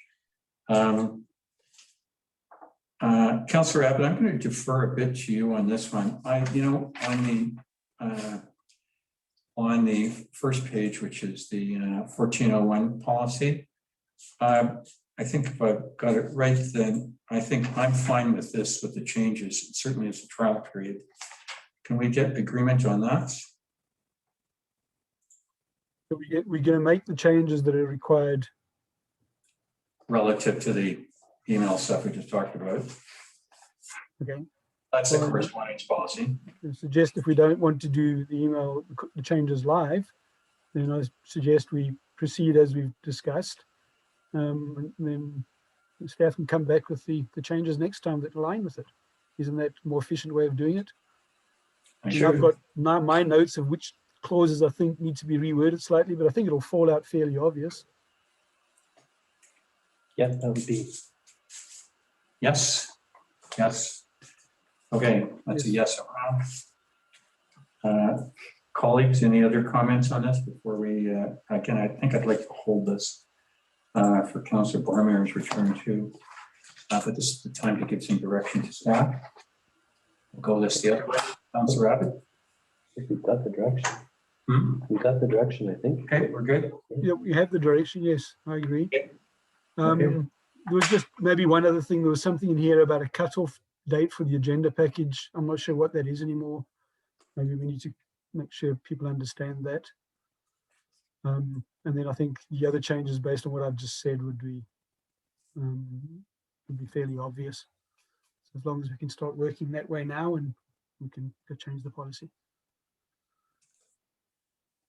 Speaker 1: Councillor Abbott, I'm going to defer a bit to you on this one. On the first page, which is the 1401 policy, I think if I've got it right, then I think I'm fine with this, with the changes. It certainly is a trial period. Can we get agreement on that?
Speaker 2: So we're going to make the changes that are required
Speaker 1: Relative to the email stuff we just talked about.
Speaker 2: Okay.
Speaker 1: That's the correspondence policy.
Speaker 2: I suggest if we don't want to do the email, the changes live, then I suggest we proceed as we've discussed. And then the staff can come back with the changes next time that align with it. Isn't that a more efficient way of doing it?
Speaker 1: Sure.
Speaker 2: I've got my notes of which clauses I think need to be reworded slightly, but I think it'll fall out fairly obvious.
Speaker 9: Yeah, that would be.
Speaker 1: Yes. Yes. Okay, that's a yes around. Colleagues, any other comments on this before we, again, I think I'd like to hold this for Councillor Barmier's return too. But this is the time to give some direction to staff. We'll go this the other way. Councillor Abbott?
Speaker 9: I think we've got the direction.
Speaker 1: Hmm?
Speaker 9: We've got the direction, I think.
Speaker 1: Okay, we're good.
Speaker 2: Yeah, we have the direction. Yes, I agree.
Speaker 1: Okay.
Speaker 2: There was just maybe one other thing. There was something in here about a cutoff date for the agenda package. I'm not sure what that is anymore. Maybe we need to make sure people understand that. And then I think the other changes based on what I've just said would be fairly obvious. So as long as we can start working that way now, and we can go change the policy.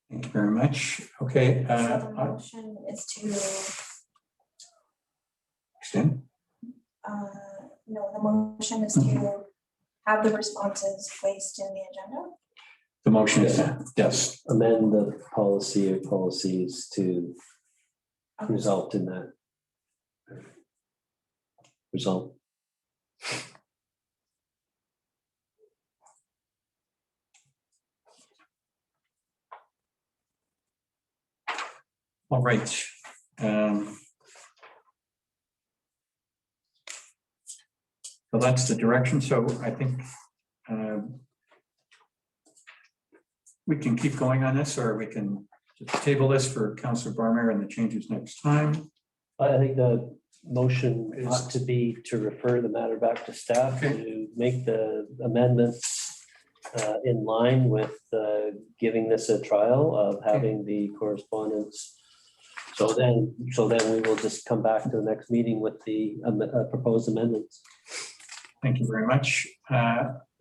Speaker 1: Thank you very much. Okay.
Speaker 3: So the motion is to,
Speaker 1: extend.
Speaker 3: no, the motion is to have the responses placed in the agenda.
Speaker 1: The motion is, yes.
Speaker 9: Amend the policy or policies to result in that result.
Speaker 1: All right. So that's the direction. So I think we can keep going on this, or we can just table this for Councillor Barmier and the changes next time.
Speaker 9: I think the motion ought to be to refer the matter back to staff to make the amendments in line with giving this a trial of having the correspondence. So then we will just come back to the next meeting with the proposed amendments.
Speaker 1: Thank you very much.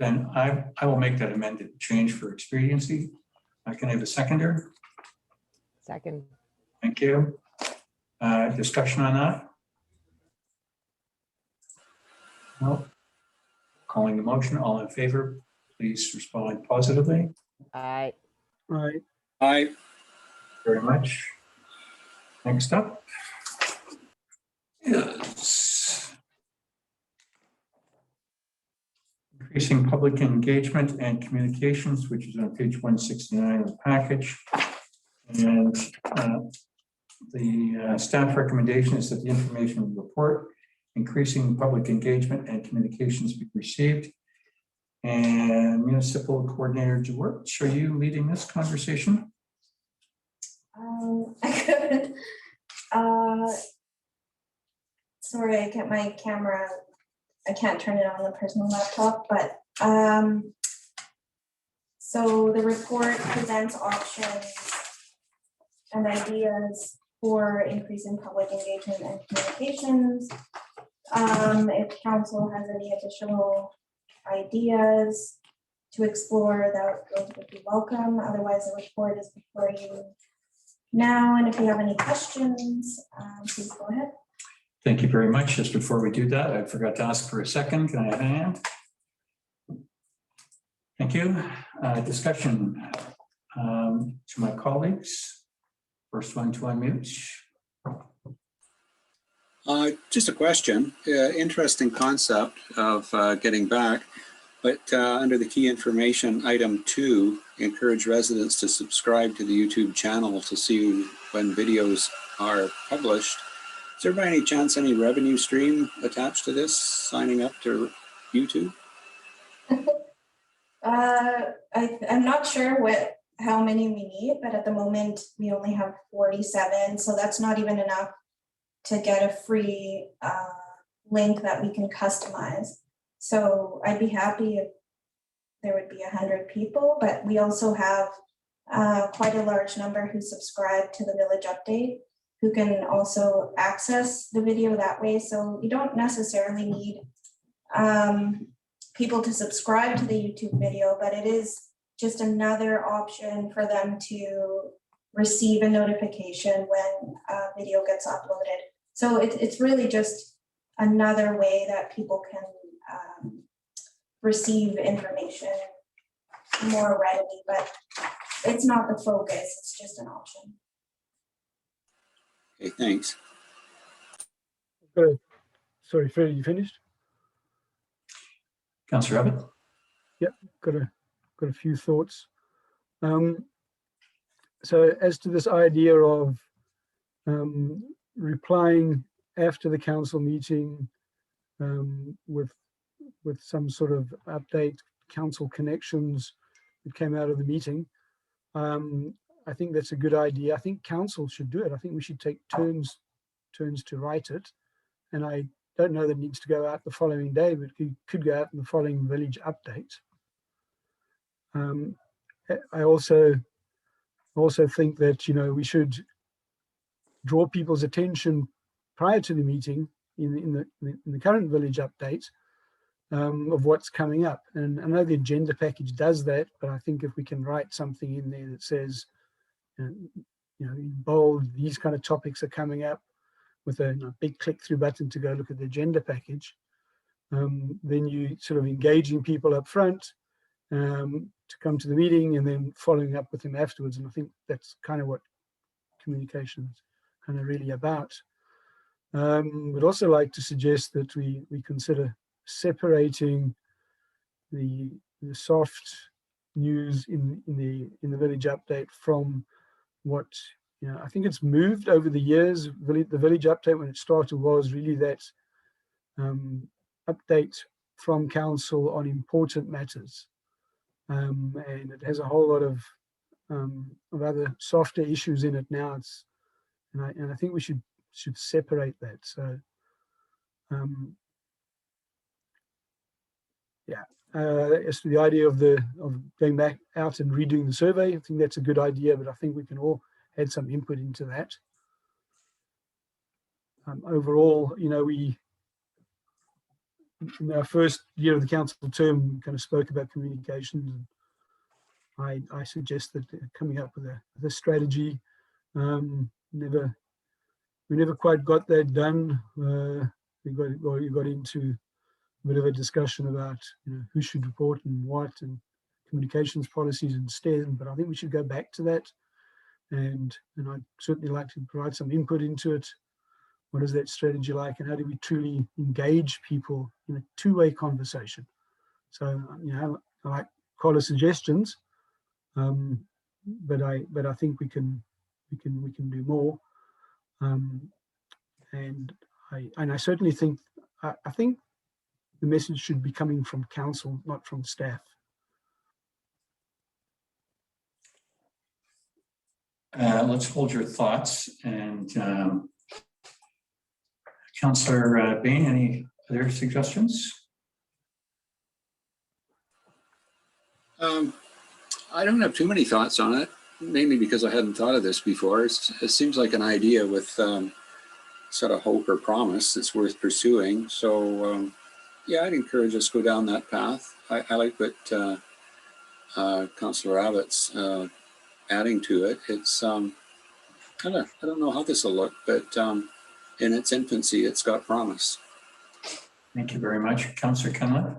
Speaker 1: Then I will make that amended change for expediency. Can I have a seconder?
Speaker 8: Second.
Speaker 1: Thank you. Discussion on that? No. Calling the motion. All in favor, please respond positively.
Speaker 8: Aye.
Speaker 2: Right.
Speaker 12: Aye.
Speaker 1: Very much. Next up is increasing public engagement and communications, which is on page 169 of the package. And the staff recommendation is that the information report increasing public engagement and communications be received. And Municipal Coordinator DeWort, are you leading this conversation?
Speaker 3: I could. Sorry, I get my camera. I can't turn it on the personal laptop, but so the report presents options and ideas for increasing public engagement and communications. If council has any additional ideas to explore, those would be welcome. Otherwise, the report is before you now, and if you have any questions, please go ahead.
Speaker 1: Thank you very much. Just before we do that, I forgot to ask for a second. Can I have a hand? Thank you. Discussion to my colleagues. First one to unmute.
Speaker 12: Just a question. Interesting concept of getting back, but under the key information, item 2, encourage residents to subscribe to the YouTube channel to see when videos are published. Is there by any chance any revenue stream attached to this, signing up to YouTube?
Speaker 3: I'm not sure how many we need, but at the moment we only have 47, so that's not even enough to get a free link that we can customize. So I'd be happy if there would be 100 people, but we also have quite a large number who subscribe to the Village Update, who can also access the video that way. So you don't necessarily need people to subscribe to the YouTube video, but it is just another option for them to receive a notification when a video gets uploaded. So it's really just another way that people can receive information more readily, but it's not the focus, it's just an option.
Speaker 12: Okay, thanks.
Speaker 2: Good. Sorry, Freddie, you finished?
Speaker 1: Councillor Abbott?
Speaker 2: Yep, got a few thoughts. So as to this idea of replying after the council meeting with some sort of update, council connections that came out of the meeting, I think that's a good idea. I think council should do it. I think we should take turns to write it. And I don't know that it needs to go out the following day, but it could go out in the following village update. I also think that, you know, we should draw people's attention prior to the meeting in the current village update of what's coming up. And I know the agenda package does that, but I think if we can write something in there that says, you know, in bold, these kind of topics are coming up, with a big click through button to go look at the agenda package, then you sort of engaging people up front to come to the meeting and then following up with them afterwards. And I think that's kind of what communication is kind of really about. We'd also like to suggest that we consider separating the soft news in the village update from what, you know, I think it's moved over the years. The village update, when it started, was really that update from council on important matters, and it has a whole lot of other softer issues in it now. And I think we should separate that. So as to the idea of going back out and redoing the survey, I think that's a good idea, but I think we can all add some input into that. Overall, you know, we, in our first year of the council term, kind of spoke about communications. And I suggest that coming up with a strategy. We never quite got that done. We got into a bit of a discussion about, you know, who should report and what, and communications policies instead. But I think we should go back to that. And I'd certainly like to provide some input into it. What is that strategy like, and how do we truly engage people in a two-way conversation? So, you know, I like caller suggestions, but I think we can do more. And I certainly think I think the message should be coming from council, not from staff.
Speaker 1: Let's hold your thoughts. And Councillor Bain, any other suggestions?
Speaker 12: I don't have too many thoughts on it, mainly because I hadn't thought of this before. It seems like an idea with sort of hope or promise that's worth pursuing. So yeah, I'd encourage us to go down that path. I like what Councillor Abbott's adding to it. It's I don't know how this will look, but in its infancy, it's got promise.
Speaker 1: Thank you very much. Councillor Cunliffe?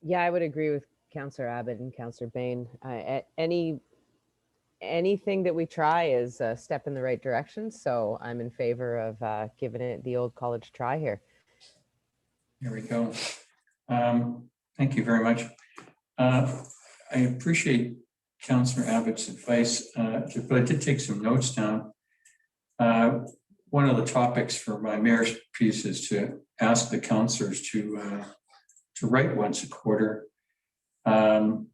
Speaker 8: Yeah, I would agree with Councillor Abbott and Councillor Bain. Anything that we try is a step in the right direction. So I'm in favor of giving it the old college try here.
Speaker 1: There we go. Thank you very much. I appreciate Councillor Abbott's advice, but I did take some notes down. One of the topics for my mayor's piece is to ask the councillors to write once a quarter. And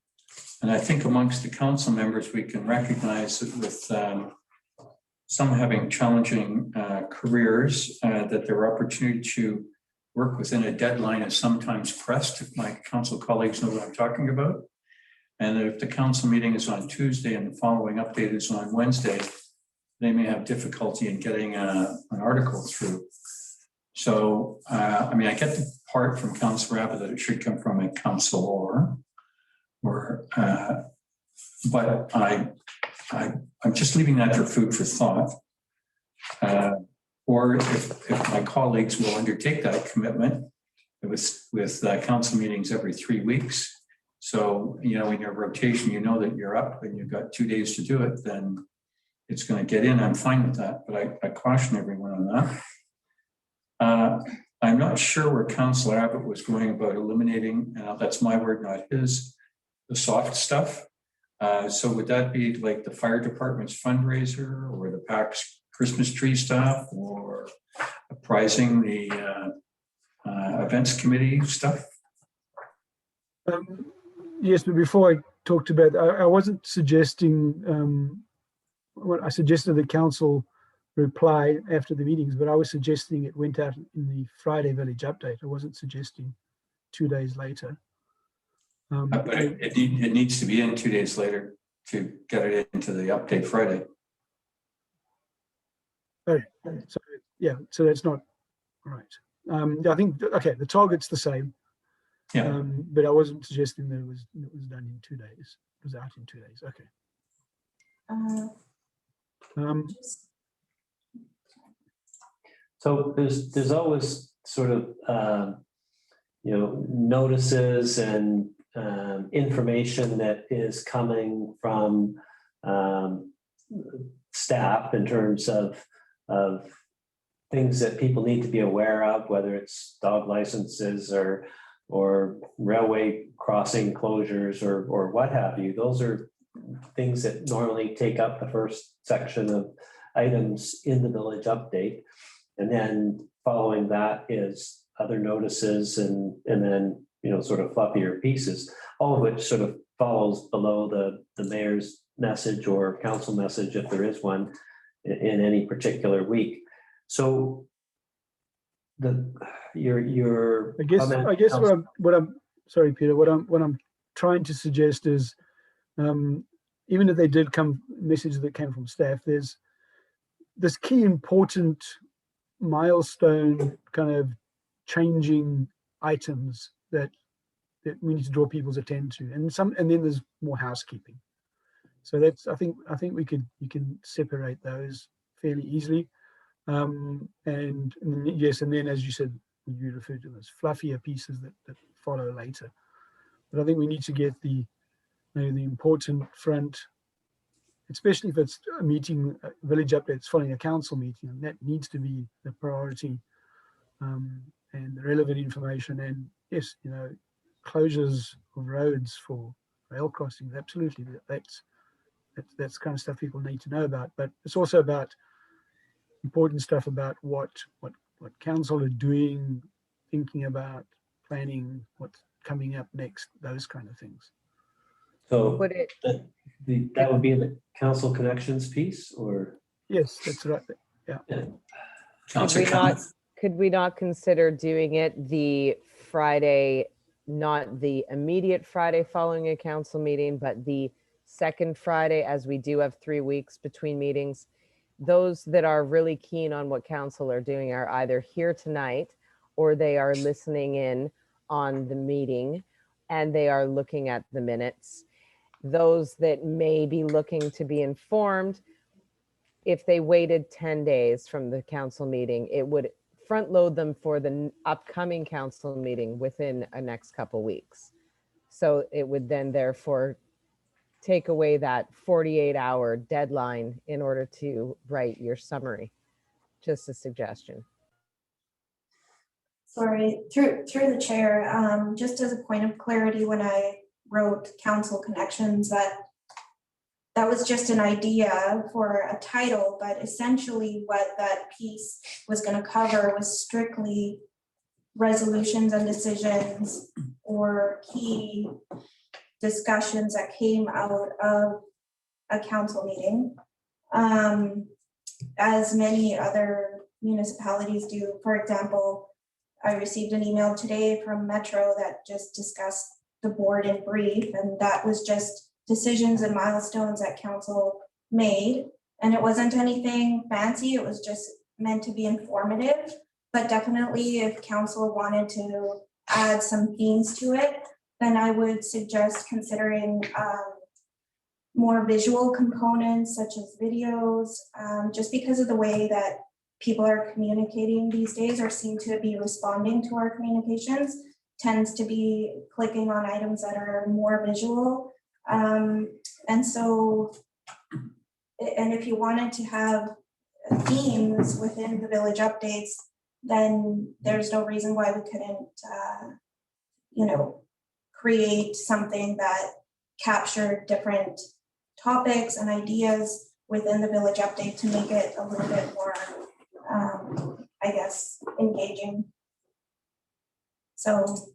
Speaker 1: I think amongst the council members, we can recognize that with some having challenging careers, that their opportunity to work within a deadline is sometimes pressed. My council colleagues know what I'm talking about. And if the council meeting is on Tuesday and the following update is on Wednesday, they may have difficulty in getting an article through. So, I mean, I get the part from Councillor Abbott that it should come from a councillor, but I'm just leaving that for food for thought. Or if my colleagues will undertake that commitment with council meetings every 3 weeks. So, you know, in your rotation, you know that you're up and you've got 2 days to do it, then it's going to get in. I'm fine with that, but I caution everyone on that. I'm not sure where Councillor Abbott was going about eliminating, that's my word, not his, the soft stuff. So would that be like the fire department's fundraiser or the PAC's Christmas tree stuff or apprising the events committee stuff?
Speaker 2: Yes, but before I talked about, I wasn't suggesting, what I suggested the council reply after the meetings, but I was suggesting it went out in the Friday Village update. I wasn't suggesting 2 days later.
Speaker 1: But it needs to be in 2 days later to get it into the update Friday.
Speaker 2: Okay, so yeah, so that's not right. I think, okay, the target's the same.
Speaker 1: Yeah.
Speaker 2: But I wasn't suggesting that it was done in 2 days. It was out in 2 days. Okay.
Speaker 9: So there's always sort of notices and information that is coming from staff in terms of things that people need to be aware of, whether it's dog licenses or railway crossing closures or what have you. Those are things that normally take up the first section of items in the village update. And then following that is other notices and then, sort of fluffier pieces, all of which sort of follows below the mayor's message or council message, if there is one, in any particular week. So your
Speaker 2: I guess what I'm sorry, Peter, what I'm trying to suggest is, even if they did come messages that came from staff, there's this key important milestone kind of changing items that we need to draw people's attention to, and then there's more housekeeping. So that's I think you can separate those fairly easily. And yes, and then as you said, you referred to those fluffier pieces that follow later. But I think we need to get the important front, especially if it's a meeting, a village update, it's following a council meeting, and that needs to be the priority, and the relevant information. And yes, closures of roads for rail crossings, absolutely, that's kind of stuff people need to know about. But it's also about important stuff about what council are doing, thinking about, planning, what's coming up next, those kind of things.
Speaker 9: So that would be the council connections piece, or?
Speaker 2: Yes, that's right. Yeah.
Speaker 8: Could we not consider doing it the Friday, not the immediate Friday following a council meeting, but the second Friday, as we do have 3 weeks between meetings? Those that are really keen on what council are doing are either here tonight or they are listening in on the meeting and they are looking at the minutes. Those that may be looking to be informed, if they waited 10 days from the council meeting, it would front load them for the upcoming council meeting within a next couple weeks. So it would then therefore take away that 48-hour deadline in order to write your summary. Just a suggestion.
Speaker 3: Sorry, through the chair, just as a point of clarity, when I wrote council connections, that was just an idea for a title, but essentially what that piece was going to cover was strictly resolutions and decisions or key discussions that came out of a council meeting, as many other municipalities do. For example, I received an email today from Metro that just discussed the board in brief, and that was just decisions and milestones that council made. And it wasn't anything fancy, it was just meant to be informative. But definitely if council wanted to add some themes to it, then I would suggest considering more visual components such as videos, just because of the way that people are communicating these days or seem to be responding to our communications, tends to be clicking on items that are more visual. And so, and if you wanted to have themes within the village updates, then there's no reason why we couldn't, create something that captured different topics and ideas within the village update to make it a little bit more, I guess, engaging. So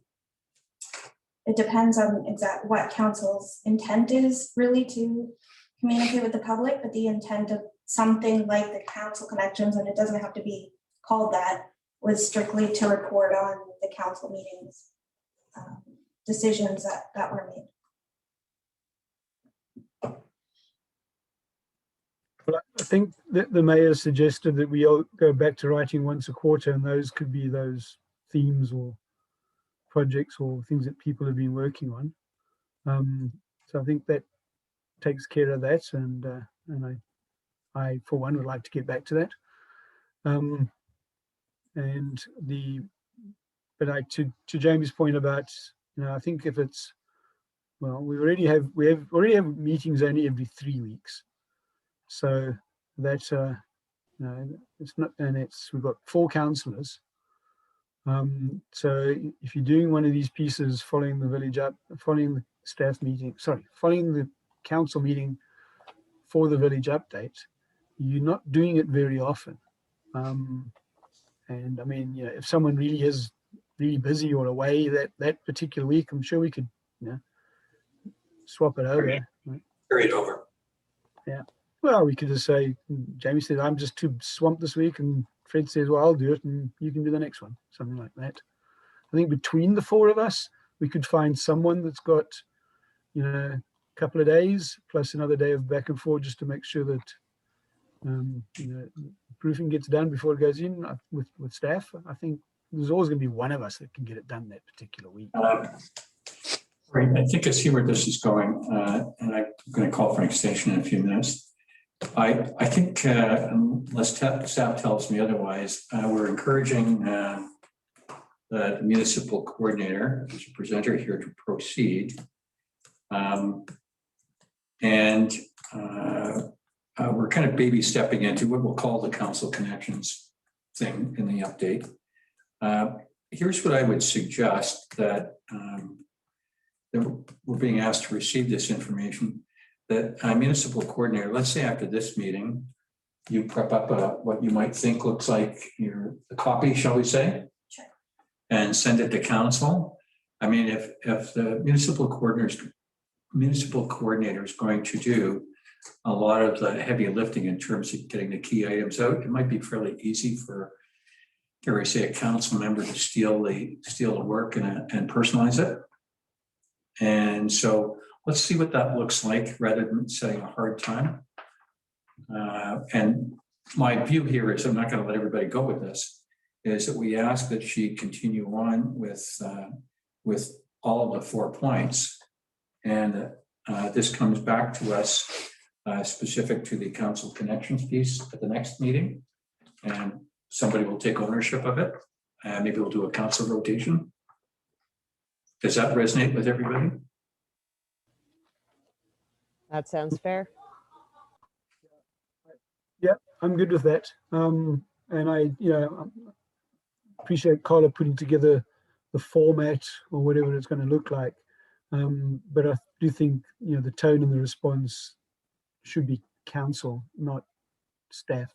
Speaker 3: it depends on what council's intent is really to communicate with the public, but the intent of something like the council connections, and it doesn't have to be called that, was strictly to report on the council meetings, decisions that were made.
Speaker 2: Well, I think that the mayor suggested that we all go back to writing once a quarter, and those could be those themes or projects or things that people have been working on. So I think that takes care of that, and I for one would like to get back to that. But to Jamie's point about, I think if it's, well, we already have meetings only every 3 weeks, so that's it's not, and we've got 4 councillors. So if you're doing one of these pieces following the staff meeting, following the council meeting for the village update, you're not doing it very often. And I mean, if someone really is really busy or away that particular week, I'm sure we could, swap it over.
Speaker 1: Carry it over.
Speaker 2: Yeah. Well, we could just say, Jamie said, I'm just too swamped this week, and Fred says, well, I'll do it, and you can do the next one, something like that. I think between the 4 of us, we could find someone that's got, a couple of days plus another day of back and forth, just to make sure that proofing gets done before it goes in with staff. I think there's always going to be one of us that can get it done that particular week.
Speaker 1: Right, I think I see where this is going, and I'm going to call for an extension in a few minutes. I think, unless staff tells me otherwise, we're encouraging the municipal coordinator, who's a presenter here, to proceed. We're kind of baby stepping into what we'll call the council connections thing in the update. Here's what I would suggest, that we're being asked to receive this information, that a municipal coordinator, let's say after this meeting, you prep up what you might think looks like the copy, shall we say?
Speaker 3: Sure.
Speaker 1: And send it to council. I mean, if the municipal coordinator is going to do a lot of the heavy lifting in terms of getting the key items out, it might be fairly easy for, here I say, a council member to steal the work and personalize it. And so let's see what that looks like, rather than setting a hard time. And my view here is, I'm not going to let everybody go with this, is that we ask that she continue on with all of the 4 points. And this comes back to us specific to the council connections piece at the next meeting. And somebody will take ownership of it. Maybe we'll do a council rotation. Does that resonate with everybody?
Speaker 8: That sounds fair.
Speaker 2: Yeah, I'm good with that. And I, appreciate Carla putting together the format or whatever it's going to look like. But I do think, the tone and the response should be council, not staff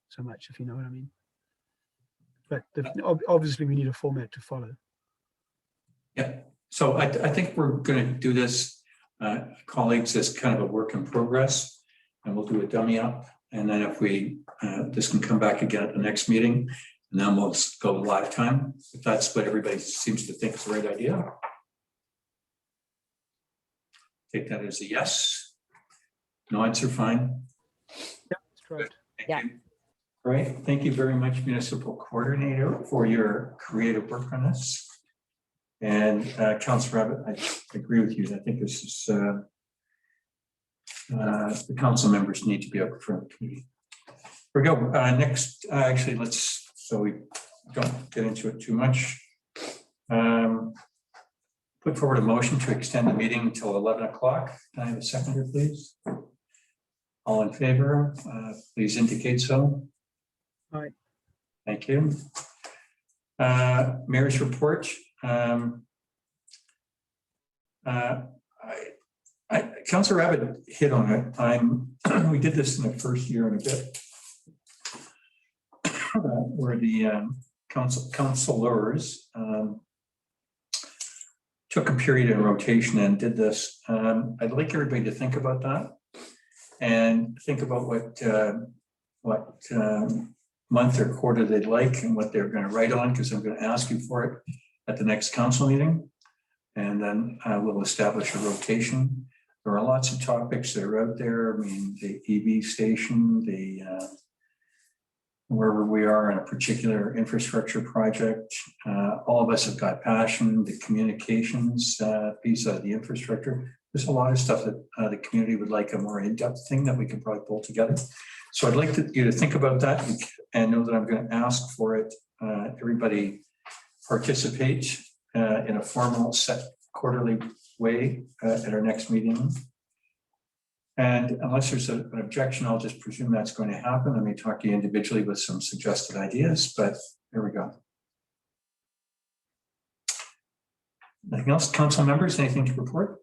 Speaker 2: so much, if you know what I mean. But obviously we need a format to follow.
Speaker 1: Yeah, so I think we're going to do this, colleagues, as kind of a work in progress, and we'll do a dummy up. And then if we, this can come back again at the next meeting, and then we'll go live time, if that's what everybody seems to think is the right idea. Take that as a yes. No answer, fine.
Speaker 2: Yeah, that's correct.
Speaker 8: Yeah.
Speaker 1: Great, thank you very much, Municipal Coordinator, for your creative work on this. And Councillor Rabbit, I agree with you. I think this is the council members need to be up for the committee. Here we go. Next, actually, let's, so we don't get into it too much. Put forward a motion to extend the meeting until 11 o'clock. Can I have a seconder, please? All in favor, please indicate so.
Speaker 2: Aye.
Speaker 1: Thank you. Mayor's report. Councillor Rabbit hit on it. We did this in the first year and a bit, where the councillors took a period in rotation and did this. I'd like everybody to think about that and think about what month or quarter they'd like and what they're going to write on, because I'm going to ask you for it at the next council meeting. And then we'll establish a rotation. There are lots of topics that are out there. I mean, the EV station, the wherever we are in a particular infrastructure project. All of us have got passion, the communications piece of the infrastructure. There's a lot of stuff that the community would like a more in-depth thing that we can probably pull together. So I'd like you to think about that and know that I'm going to ask for it. Everybody participate in a formal set quarterly way at our next meeting. And unless there's an objection, I'll just presume that's going to happen. I may talk to you individually with some suggested ideas, but here we go. Anything else, council members, anything to report?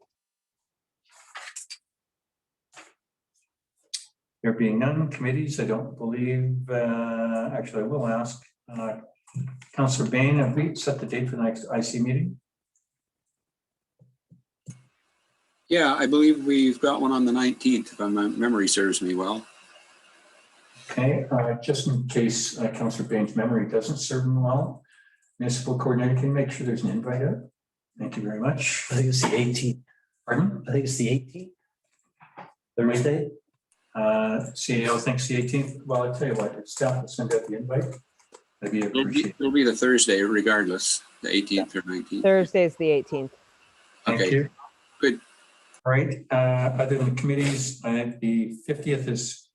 Speaker 1: There being none, committees, I don't believe, actually I will ask, Councillor Bain, have we set the date for the next IC meeting?
Speaker 12: Yeah, I believe we've got one on the 19th, if my memory serves me well.
Speaker 1: Okay, just in case Councillor Bain's memory doesn't serve him well, Municipal Coordinator, can you make sure there's an invite out? Thank you very much.
Speaker 9: I think it's the 18th.
Speaker 1: Pardon?
Speaker 9: I think it's the 18th. Thursday.
Speaker 1: CEO thinks the 18th. Well, I'll tell you what, it's staff will send out the invite. That'd be appreciated.
Speaker 12: It'll be the Thursday regardless, the 18th or 19th.
Speaker 8: Thursday is the 18th.
Speaker 1: Thank
Speaker 12: Okay.
Speaker 1: you.
Speaker 12: Good.
Speaker 1: All right, other than committees, the 50th is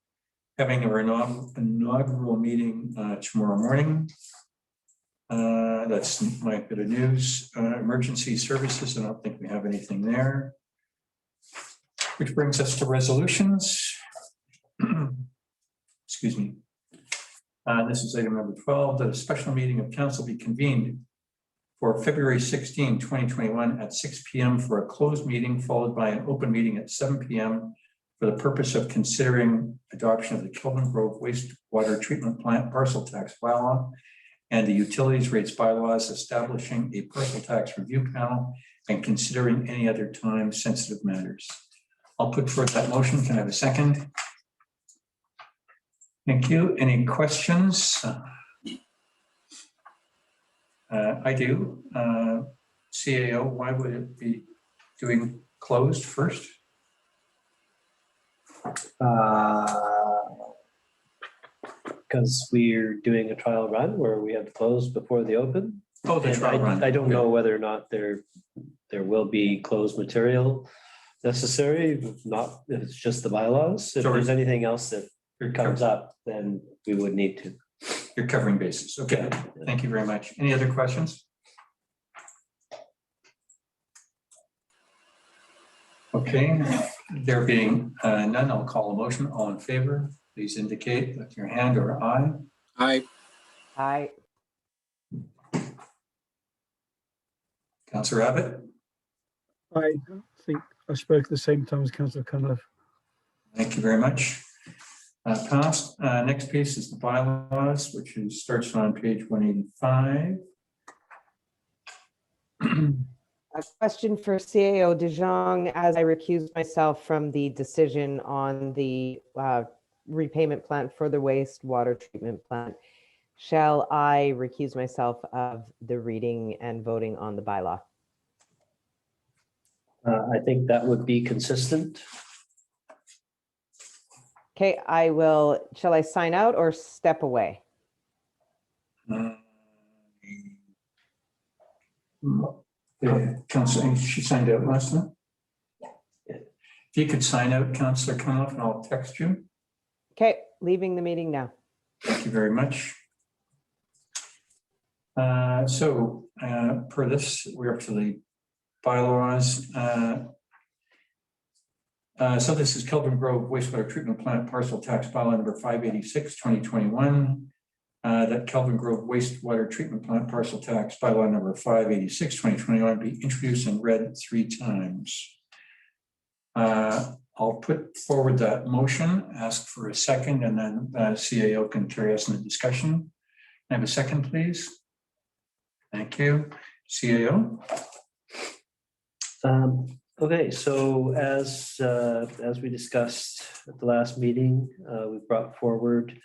Speaker 1: having our inaugural meeting tomorrow morning. That's my bit of news. Emergency services, I don't think we have anything there. Which brings us to resolutions. Excuse me. This is item number 12, that a special meeting of council be convened for February 16, 2021 at 6 p.m. for a closed meeting followed by an open meeting at 7 p.m. for the purpose of considering adoption of the Kelvin Grove wastewater treatment plant parcel tax bylaw and the utilities rates bylaws, establishing a parcel tax review panel and considering any other time sensitive matters. I'll put forth that motion. Can I have a second? Thank you. Any questions? I do. CAO, why would it be doing closed first?
Speaker 9: Because we're doing a trial run where we have to close before the open.
Speaker 1: Oh, the trial run.
Speaker 9: I don't know whether or not there will be closed material necessary. If not, if it's just the bylaws. If there's anything else that comes up, then we would need to.
Speaker 1: You're covering bases. Okay, thank you very much. Any other questions? Okay, there being none, I'll call a motion. All in favor, please indicate with your hand or aye.
Speaker 12: Aye.
Speaker 8: Aye.
Speaker 1: Councillor Abbott?
Speaker 2: I think I spoke at the same time as Councillor Cunliffe.
Speaker 1: Thank Thank you very much. Passed. Next piece is the bylaws, which starts on page 185.
Speaker 8: A question for CAO De Jong, as I recuse myself from the decision on the repayment plan for the wastewater treatment plant. Shall I recuse myself of the reading and voting on the bylaw?
Speaker 9: I think that would be consistent.
Speaker 8: Okay, I will, shall I sign out or step away?
Speaker 1: Councillor, she signed out last time? Yeah. If you could sign out, Councillor Cunliffe, and I'll text you.
Speaker 8: Okay, leaving the meeting now.
Speaker 1: Thank you very much. Per this, we're up to the bylaws. So this is Kelvin Grove Wastewater Treatment Plant Parcel Tax Bylaw number 586, 2021. That Kelvin Grove Wastewater Treatment Plant Parcel Tax Bylaw number 586, 2021 be introduced and read 3 times. I'll put forward that motion, ask for a second, and then CAO can carry us in the discussion. Can I have a second, please? Thank you. CAO?
Speaker 9: Okay, so as we discussed at the last meeting, we brought forward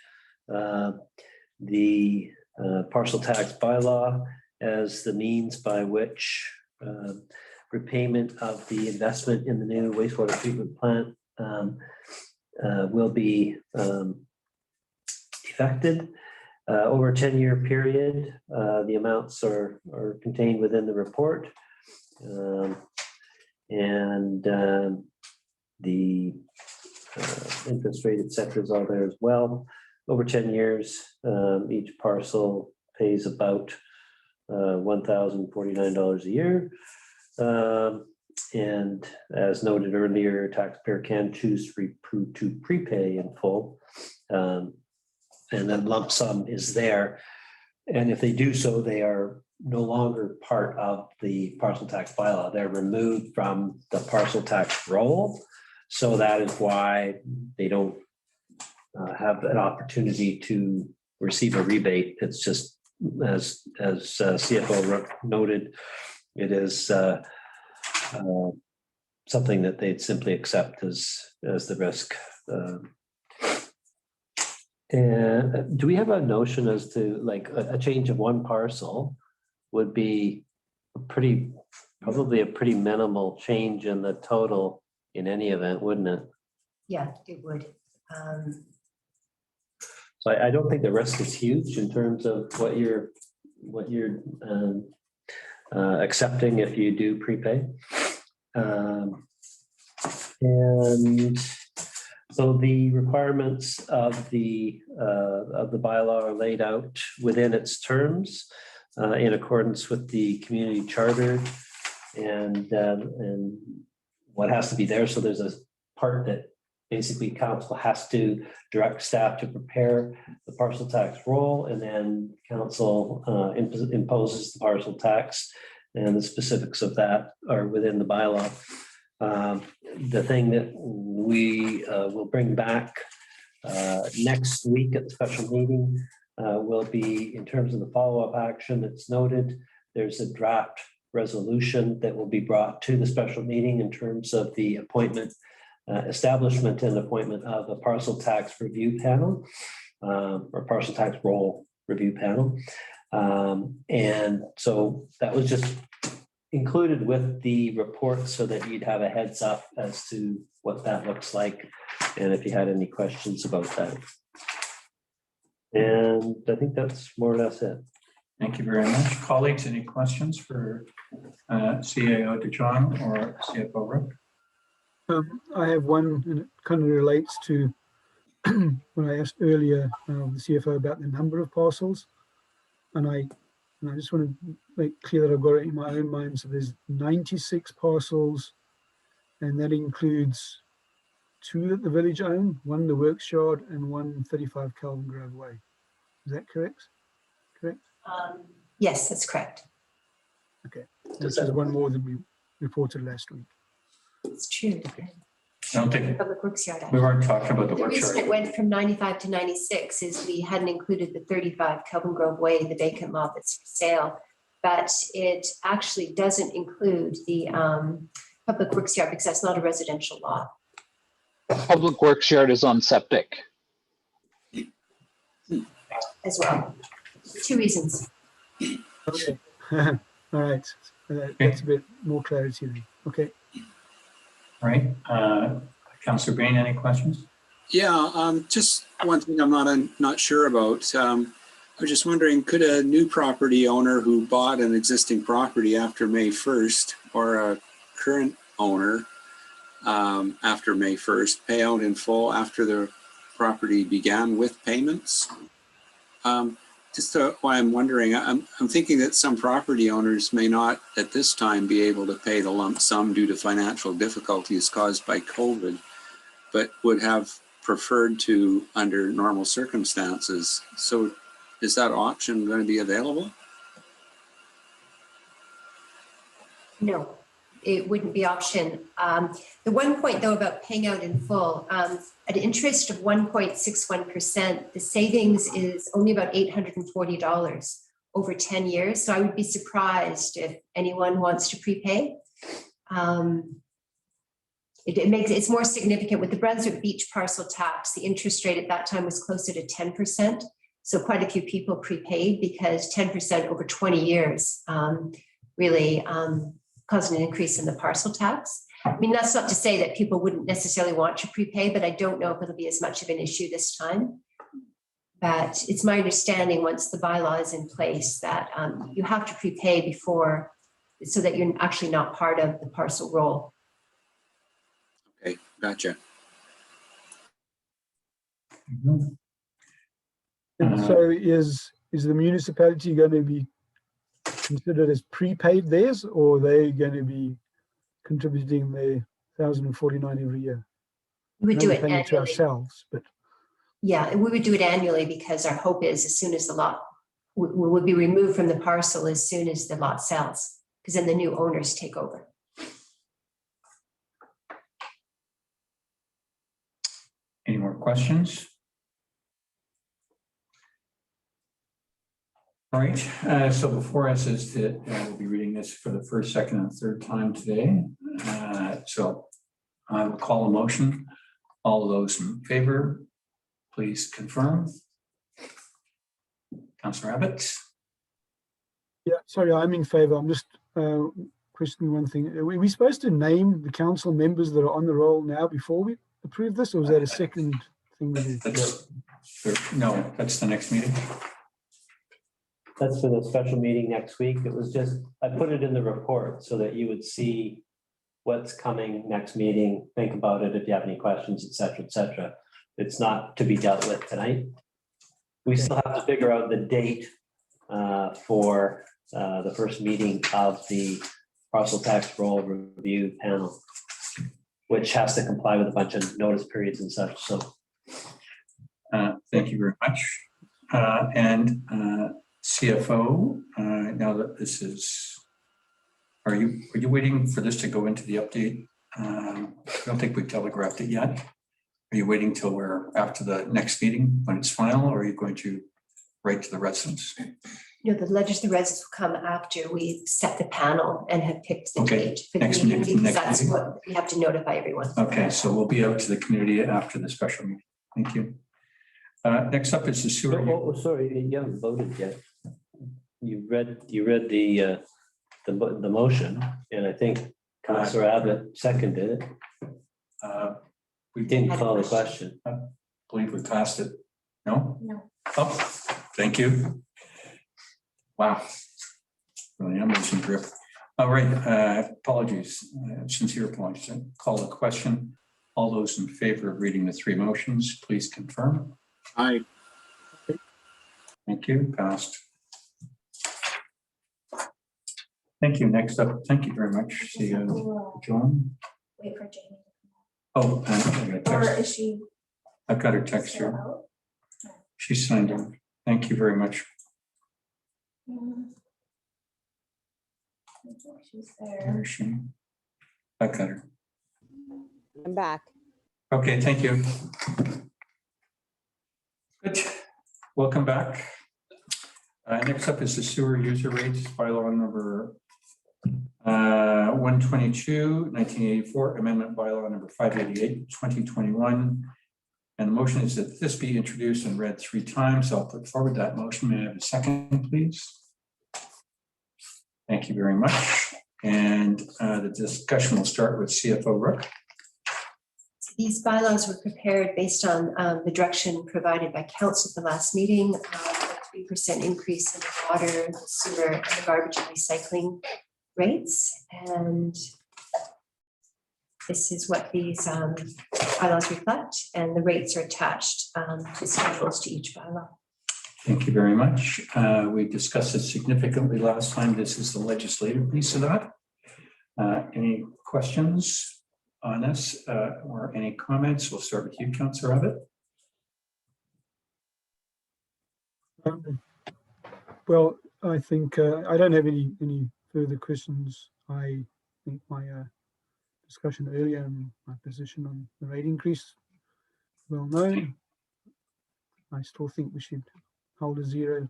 Speaker 9: the parcel tax bylaw as the means by which repayment of the investment in the new wastewater treatment plant will be effected. Over a 10-year period, the amounts are contained within the report. The interest rate, et cetera, is all there as well. Over 10 years, each parcel pays about $1,049 a year. And as noted earlier, taxpayer can choose to prepay in full. And then lump sum is there. And if they do so, they are no longer part of the parcel tax bylaw. They're removed from the parcel tax roll. So that is why they don't have an opportunity to receive a rebate. It's just as CFO noted, it is something that they'd simply accept as the risk. And do we have a notion as to like a change of one parcel would be probably a pretty minimal change in the total in any event, wouldn't it?
Speaker 11: Yeah, it would.
Speaker 9: So I don't think the risk is huge in terms of what you're accepting if you do prepay. And so the requirements of the bylaw are laid out within its terms in accordance with the community charter and what has to be there. So there's a part that basically council has to direct staff to prepare the parcel tax roll, and then council imposes the parcel tax, and the specifics of that are within the bylaw. The thing that we will bring back next week at the special meeting will be in terms of the follow-up action that's noted. There's a draft resolution that will be brought to the special meeting in terms of the appointment, establishment and appointment of a parcel tax review panel or parcel tax roll review panel. And so that was just included with the report so that you'd have a heads up as to what that looks like and if you had any questions about that. And I think that's more or less it.
Speaker 1: Thank you very much. Colleagues, any questions for CAO De Jong or CFO Rook?
Speaker 2: I have one, and it kind of relates to when I asked earlier the CFO about the number of parcels, and I just want to make clear that I've got it in my own mind. So there's 96 parcels, and that includes 2 that the village own, 1 the works yard, and 1 35 Kelvin Grove Way. Is that correct? Correct?
Speaker 11: Yes, that's correct.
Speaker 2: Okay. This is 1 more than we reported last week.
Speaker 11: It's true.
Speaker 2: Okay.
Speaker 1: don't think,
Speaker 11: Public Works Yard Act.
Speaker 1: we weren't talking about the
Speaker 11: The
Speaker 1: work
Speaker 11: reason it
Speaker 1: yard.
Speaker 11: went from 95 to 96 is we hadn't included the 35 Kelvin Grove Way, the vacant lot that's for sale. But it actually doesn't include the Public Works Yard because that's not a residential lot.
Speaker 14: Public Works Yard is on septic.
Speaker 11: As well. 2 reasons.
Speaker 2: Okay. All right. That's a bit more clarity then. Okay.
Speaker 1: All right, Councillor Bain, any questions?
Speaker 12: Yeah, just one thing I'm not sure about. I was just wondering, could a new property owner who bought an existing property after May 1st or a current owner after May 1st pay out in full after the property began with payments? Just why I'm wondering, I'm thinking that some property owners may not at this time be able to pay the lump sum due to financial difficulties caused by COVID, but would have preferred to under normal circumstances. So is that option going to be available?
Speaker 11: No, it wouldn't be option. The one point though about paying out in full, at interest of 1.61%, the savings is only about $840 over 10 years. So I would be surprised if anyone wants to prepay. It's more significant with the Brunswick Beach parcel tax. The interest rate at that time was closer to 10%. So quite a few people prepaid because 10% over 20 years really caused an increase in the parcel tax. I mean, that's not to say that people wouldn't necessarily want to prepay, but I don't know if it'll be as much of an issue this time. But it's my understanding once the bylaw is in place that you have to prepay before, so that you're actually not part of the parcel roll.
Speaker 12: Okay, gotcha.
Speaker 2: And so is the municipality going to be considered as prepaid theirs, or are they going to be contributing their $1,049 every year?
Speaker 11: We would do it
Speaker 2: paying it to
Speaker 11: annually.
Speaker 2: ourselves, but
Speaker 11: Yeah, we would do it annually because our hope is as soon as the lot will be removed from the parcel as soon as the lot sells, because then the new owners take over.
Speaker 1: Any more questions? All right, so before us is that we'll be reading this for the first, second, and third time today. So I will call a motion. All those in favor, please confirm. Councillor Abbott?
Speaker 2: yeah, sorry, I'm in favor. I'm just questioning one thing. Are we supposed to name the council members that are on the roll now before we approve this, or is that a second thing we do?
Speaker 1: No, that's the next meeting.
Speaker 9: That's for the special meeting next week. It was just, I put it in the report so that you would see what's coming next meeting, think about it if you have any questions, et cetera, et cetera. It's not to be dealt with tonight. We still have to figure out the date for the first meeting of the parcel tax roll review panel, which has to comply with a bunch of notice periods and such. So
Speaker 1: thank you very much. And CFO, now that this is, are you waiting for this to go into the update? I don't think we've telegraphed it yet. Are you waiting till we're after the next meeting when it's final, or are you going to write to the residents?
Speaker 11: No, the residents will come after we set the panel and have picked the
Speaker 1: Okay,
Speaker 11: date for the
Speaker 1: next
Speaker 11: meeting,
Speaker 1: meeting,
Speaker 11: because
Speaker 1: next
Speaker 11: that's
Speaker 1: meeting.
Speaker 11: what we have to notify everyone.
Speaker 1: Okay, so we'll be out to the community after the special meeting. Thank you. Next up is the sewer.
Speaker 9: oh, sorry, you haven't voted yet. You read the motion, and I think Councillor Abbott seconded it.
Speaker 1: We
Speaker 9: Didn't call the question.
Speaker 1: I believe we passed it. No?
Speaker 3: No.
Speaker 1: Oh, thank you. Wow. Really amazing grip. All right, apologies, sincere apologies. I call the question. All those in favor of reading the three motions, please confirm.
Speaker 12: Aye.
Speaker 1: Thank you, passed. Thank you. Next up, thank you very much. See you, John.
Speaker 3: Wait for Jamie.
Speaker 1: Oh, I got a
Speaker 3: Or
Speaker 1: text.
Speaker 3: is she
Speaker 1: I've got her text
Speaker 3: still
Speaker 1: here.
Speaker 3: out?
Speaker 1: She signed in. Thank you very much.
Speaker 3: She's
Speaker 1: Where
Speaker 3: there.
Speaker 1: is she? I've got her.
Speaker 8: I'm back.
Speaker 1: Okay, thank you. Good. Welcome back. Next up is the sewer user rates bylaw number 122, 1984, amendment bylaw number 588, 2021. And the motion is that this be introduced and read 3 times. I'll put forward that motion. May I have a second, please? Thank you very much. And the discussion will start with CFO Rook.
Speaker 11: These bylaws were prepared based on the direction provided by Counsel at the last meeting, a 3% increase in the water, the sewer, and the garbage and recycling rates. And this is what these bylaws reflect, and the rates are attached to schedules to each bylaw.
Speaker 1: Thank you very much. We discussed it significantly last time. This is the legislative piece of that. Any questions on this or any comments? We'll start with you, Councillor Abbott.
Speaker 2: Well, I think I don't have any further questions. I think my discussion earlier and my position on the rate increase, well known. I still think we should hold a 0%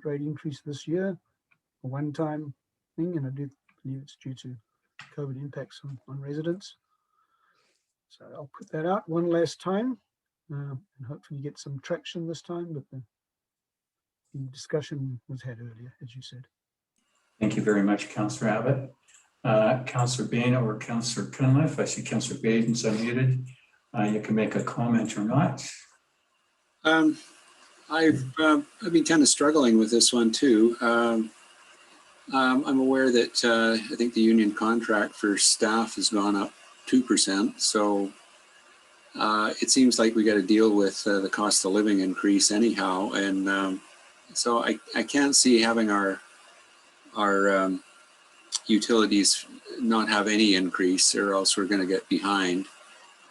Speaker 2: rate increase this year, a one-time thing, and I do believe it's due to COVID impacts on residents. So I'll put that out one last time and hopefully get some traction this time, but the discussion was had earlier, as you said.
Speaker 1: Thank you very much, Councillor Abbott. Councillor Bain or Councillor Cunliffe. I see Councillor Bain's unmuted. You can make a comment or not.
Speaker 12: I've been kind of struggling with this one too. I'm aware that I think the union contract for staff has gone up 2%. So it seems like we got to deal with the cost of living increase anyhow. And so I can't see having our utilities not have any increase, or else we're going to get behind.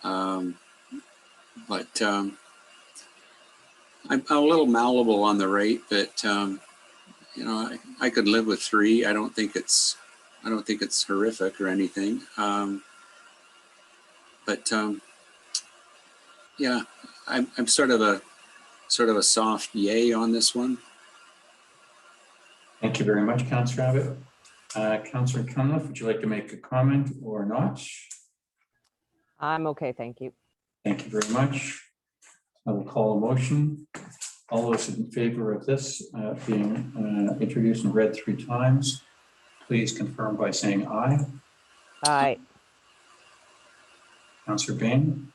Speaker 12: I'm a little malleable on the rate, but you know, I could live with 3. I don't think it's horrific or anything. Yeah, I'm sort of a soft yay on this one.
Speaker 1: Thank you very much, Councillor Abbott. Councillor Cunliffe, would you like to make a comment or not?
Speaker 8: I'm okay, thank you.
Speaker 1: Thank you very much. I will call a motion. All those in favor of this being introduced and read 3 times, please confirm by saying aye.
Speaker 8: Aye.
Speaker 1: Councillor Bain?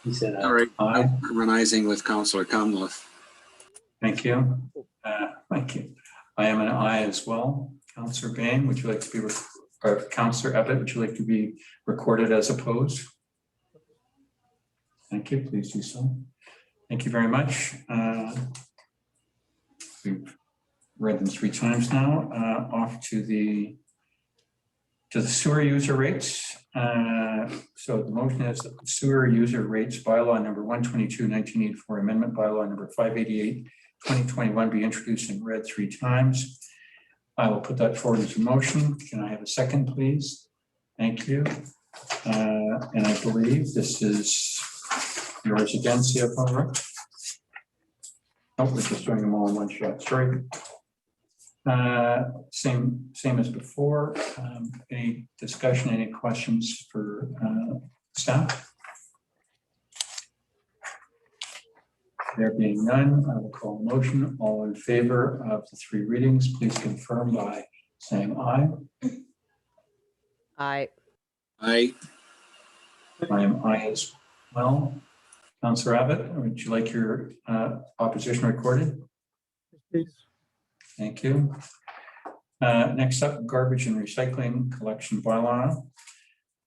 Speaker 9: He said
Speaker 12: All right,
Speaker 1: aye.
Speaker 12: I'm harmonizing with Councillor Cunliffe.
Speaker 1: Thank you. Thank you. I am an aye as well. Councillor Bain, would you like to be, or Councillor Abbott, would you like to be recorded as opposed? Thank you. Please do so. Thank you very much. We've read them 3 times now. Off to the sewer user rates. So the motion is that the sewer user rates bylaw number 122, 1984, amendment bylaw number 588, 2021 be introduced and read 3 times. I will put that forward as a motion. Can I have a second, please? Thank you. And I believe this is yours again, CFO Rook. Oh, we're just doing them all in one shot. Sorry. Same as before. Any discussion, any questions for staff? There being none, I will call a motion. All in favor of the 3 readings, please confirm by saying aye.
Speaker 8: Aye.
Speaker 12: Aye.
Speaker 1: I am aye as well. Councillor Abbott, would you like your opposition recorded?
Speaker 2: Please.
Speaker 1: Thank you. Next up, garbage and recycling collection bylaw.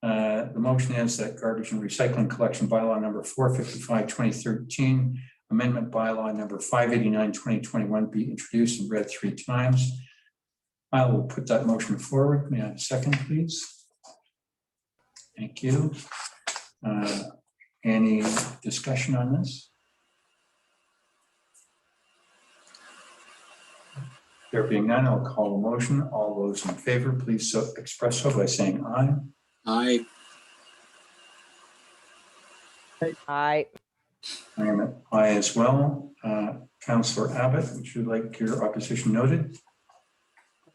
Speaker 1: The motion is that garbage and recycling collection bylaw number 455, 2013, amendment bylaw number 589, 2021 be introduced and read 3 times. I will put that motion forward. May I have a second, please? Thank you. Any discussion on this? There being none, I'll call a motion. All those in favor, please express so by saying aye.
Speaker 12: Aye.
Speaker 8: Aye.
Speaker 1: I am an aye as well. Councillor Abbott, would you like your opposition noted?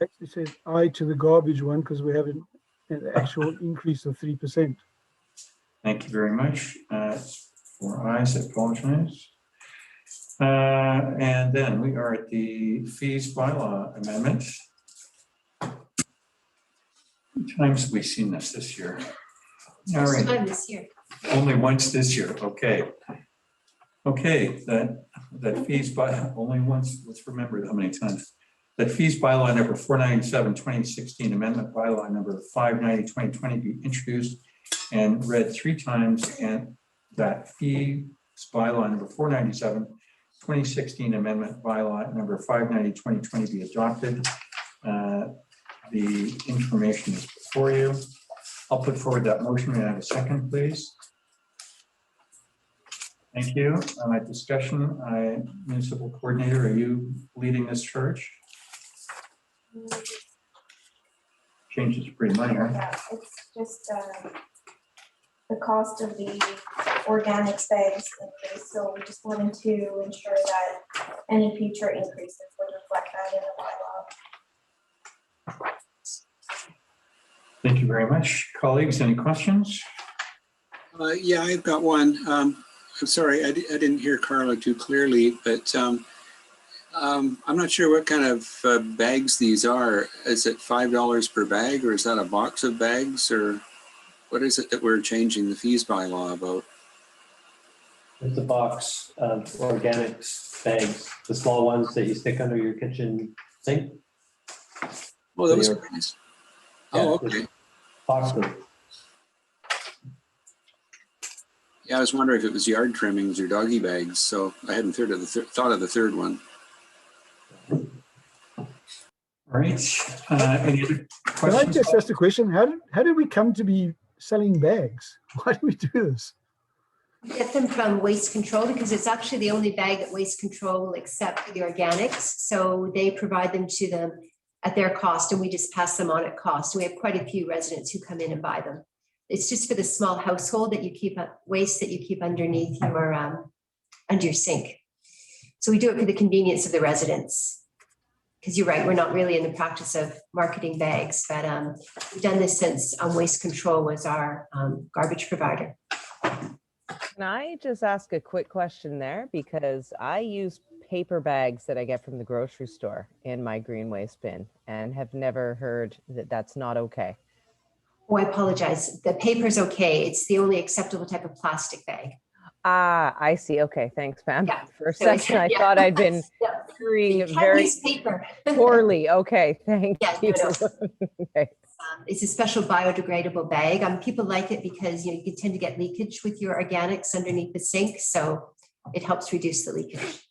Speaker 2: Actually says aye to the garbage one because we have an actual increase of 3%.
Speaker 1: Thank you very much. 4 ayes, I apologize. And then we are at the fees bylaw amendment. How many times have we seen this year? All
Speaker 11: First
Speaker 1: right,
Speaker 11: time this year.
Speaker 1: only once this year, okay. Okay, that fees by only once, let's remember how many times. That fees bylaw number 497, 2016, amendment bylaw number 590, 2020 be introduced and read 3 times, and that fees bylaw number 497, 2016 amendment bylaw number 590, 2020 be adopted. The information is before you. I'll put forward that motion. May I have a second, please? Thank you. Discussion, municipal coordinator, are you leading this charge? Changes are pretty minor.
Speaker 3: Yeah, it's just the cost of the organics bags increased, so we just wanted to ensure that any future increases would reflect that in the bylaw.
Speaker 1: Thank you very much. Colleagues, any questions?
Speaker 12: Yeah, I've got one. I'm sorry, I didn't hear Carla too clearly, but I'm not sure what kind of bags these are. Is it $5 per bag, or is that a box of bags, or what is it that we're changing the fees bylaw about?
Speaker 9: It's a box of organics bags, the small ones that you stick under your kitchen sink.
Speaker 12: Oh, those are nice. Oh, okay.
Speaker 9: Box them.
Speaker 12: Yeah, I was wondering if it was yard trimmings or doggy bags, so I hadn't thought of the third one.
Speaker 1: All right. Any other
Speaker 2: Can I
Speaker 1: questions?
Speaker 2: just ask a question? How did we come to be selling bags? Why do we do this?
Speaker 11: We get them from Waste Control because it's actually the only bag that Waste Control will accept for the organics. So they provide them to them at their cost, and we just pass them on at cost. We have quite a few residents who come in and buy them. It's just for the small household that you keep waste that you keep underneath your under your sink. So we do it for the convenience of the residents. Because you're right, we're not really in the practice of marketing bags, but we've done this since Waste Control was our garbage provider.
Speaker 8: Can I just ask a quick question there? Because I use paper bags that I get from the grocery store in my green waste bin and have never heard that that's not okay.
Speaker 11: Oh, I apologize. The paper's okay. It's the only acceptable type of plastic bag.
Speaker 8: Ah, I see. Okay, thanks, Pam.
Speaker 11: Yeah.
Speaker 8: For a
Speaker 11: So
Speaker 8: second, I thought I'd been
Speaker 11: You can't
Speaker 8: very
Speaker 11: use paper.
Speaker 8: poorly. Okay, thank you.
Speaker 11: No.
Speaker 8: Okay.
Speaker 11: It's a special biodegradable bag. People like it because you can tend to get leakage with your organics underneath the sink, so it helps reduce the leakage.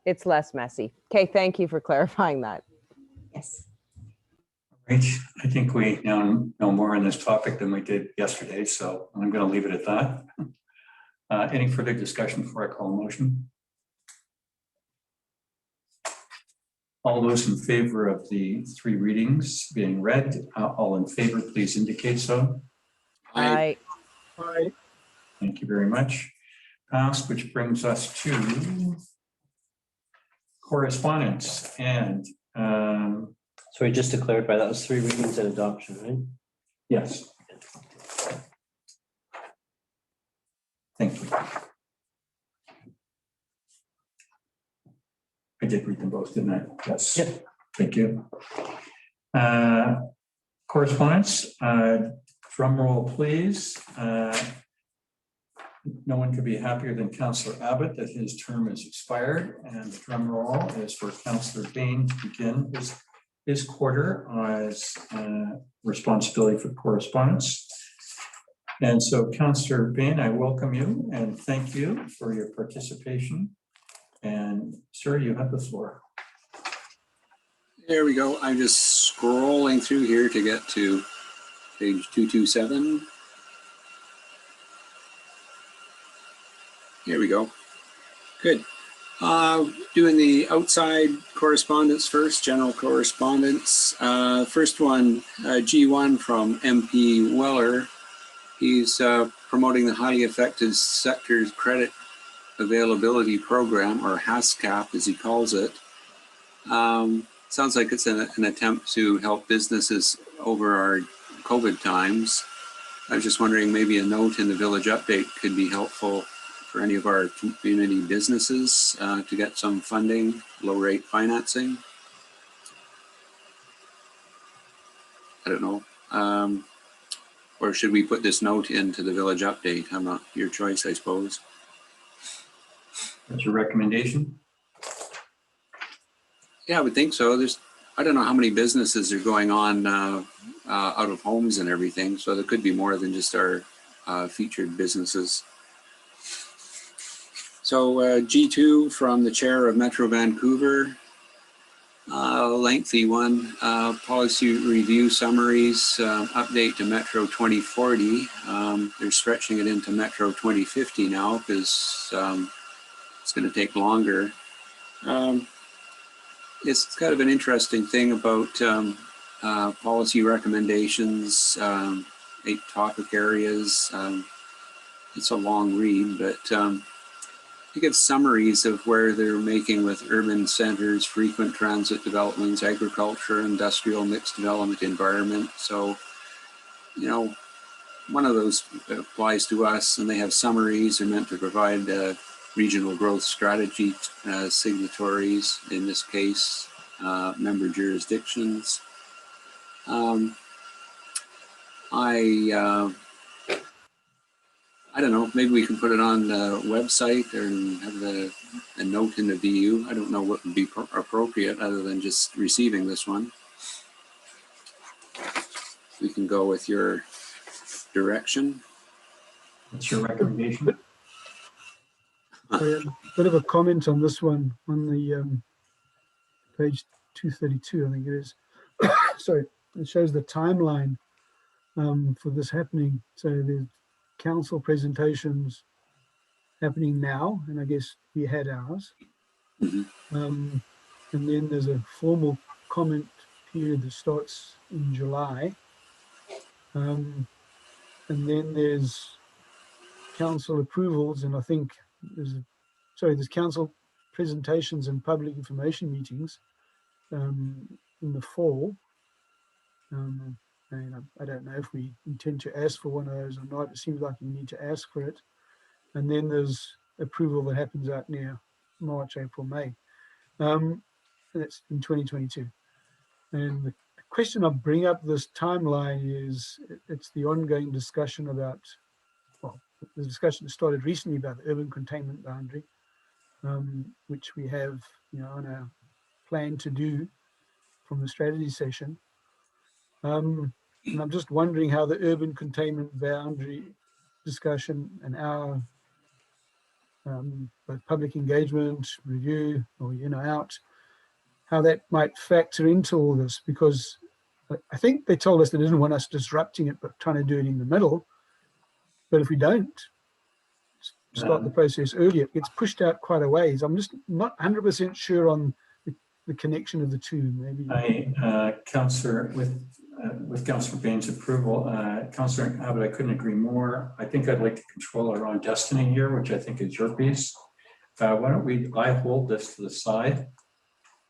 Speaker 8: It's less messy. Okay, thank you for clarifying that.
Speaker 11: Yes.
Speaker 1: Right. I think we now know more on this topic than we did yesterday, so I'm going to leave it at that. Any further discussion before I call a motion? All those in favor of the 3 readings being read, all in favor, please indicate so.
Speaker 8: Aye.
Speaker 2: Aye.
Speaker 1: Thank you very much. Passed, which brings us to correspondence. And
Speaker 9: Sorry, just to clarify, that was 3 readings and adoption, right?
Speaker 1: yes. Thank you. I did read them both, didn't I? Yes.
Speaker 9: Yep.
Speaker 1: Thank you. Correspondence, drum roll, please. No one could be happier than Councillor Abbott that his term is expired, and the drum roll is for Councillor Bain to begin his quarter as responsibility for correspondence. And so, Councillor Bain, I welcome you and thank you for your participation. And sir, you have the floor.
Speaker 12: There we go. I'm just scrolling through here to get to page 227. Here we go. Good. Doing the outside correspondence first, general correspondence. First one, G1 from MP Weller. He's promoting the highly affected sectors credit availability program, or HASCAP as he calls it. Sounds like it's an attempt to help businesses over our COVID times. I was just wondering, maybe a note in the village update could be helpful for any of our community businesses to get some funding, low rate financing. I don't know. Or should we put this note into the village update? I'm not, your choice, I suppose.
Speaker 1: That's your recommendation?
Speaker 12: Yeah, I would think so. I don't know how many businesses are going on out of homes and everything, so there could be more than just our featured businesses. So G2 from the chair of Metro Vancouver, lengthy one, policy review summaries, update to Metro 2040. They're stretching it into Metro 2050 now because it's going to take longer. It's kind of an interesting thing about policy recommendations, 8 topic areas. It's a long read, but you get summaries of where they're making with urban centers, frequent transit developments, agriculture, industrial, mixed development environment. So, you know, one of those applies to us, and they have summaries. They're meant to provide regional growth strategy signatories, in this case, member jurisdictions. I don't know, maybe we can put it on the website and have a note in the VU. I don't know what would be appropriate other than just receiving this one. We can go with your direction.
Speaker 1: What's your recommendation?
Speaker 2: A bit of a comment on this one on the page 232, I think it is. Sorry, it shows the timeline for this happening. So there's council presentations happening now, and I guess we had ours. And then there's a formal comment period that starts in July. And then there's council approvals, and I think there's council presentations and public information meetings in the fall. And I don't know if we intend to ask for one of those or not. It seems like we need to ask for it. And then there's approval that happens out near March, April, May. That's in 2022. And the question I bring up this timeline is it's the ongoing discussion about, well, the discussion that started recently about the urban containment boundary, which we have, on our plan to do from the strategy session. And I'm just wondering how the urban containment boundary discussion and our both public engagement, review, or out, how that might factor into all this, because I think they told us they didn't want us disrupting it, but trying to do it in the middle. But if we don't start the process earlier, it gets pushed out quite a ways. I'm just not 100% sure on the connection of the two. Maybe
Speaker 1: Councillor, with Councillor Bain's approval, Councillor Abbott, I couldn't agree more. I think I'd like to control our own destiny here, which I think is your piece. Why don't I hold this to the side,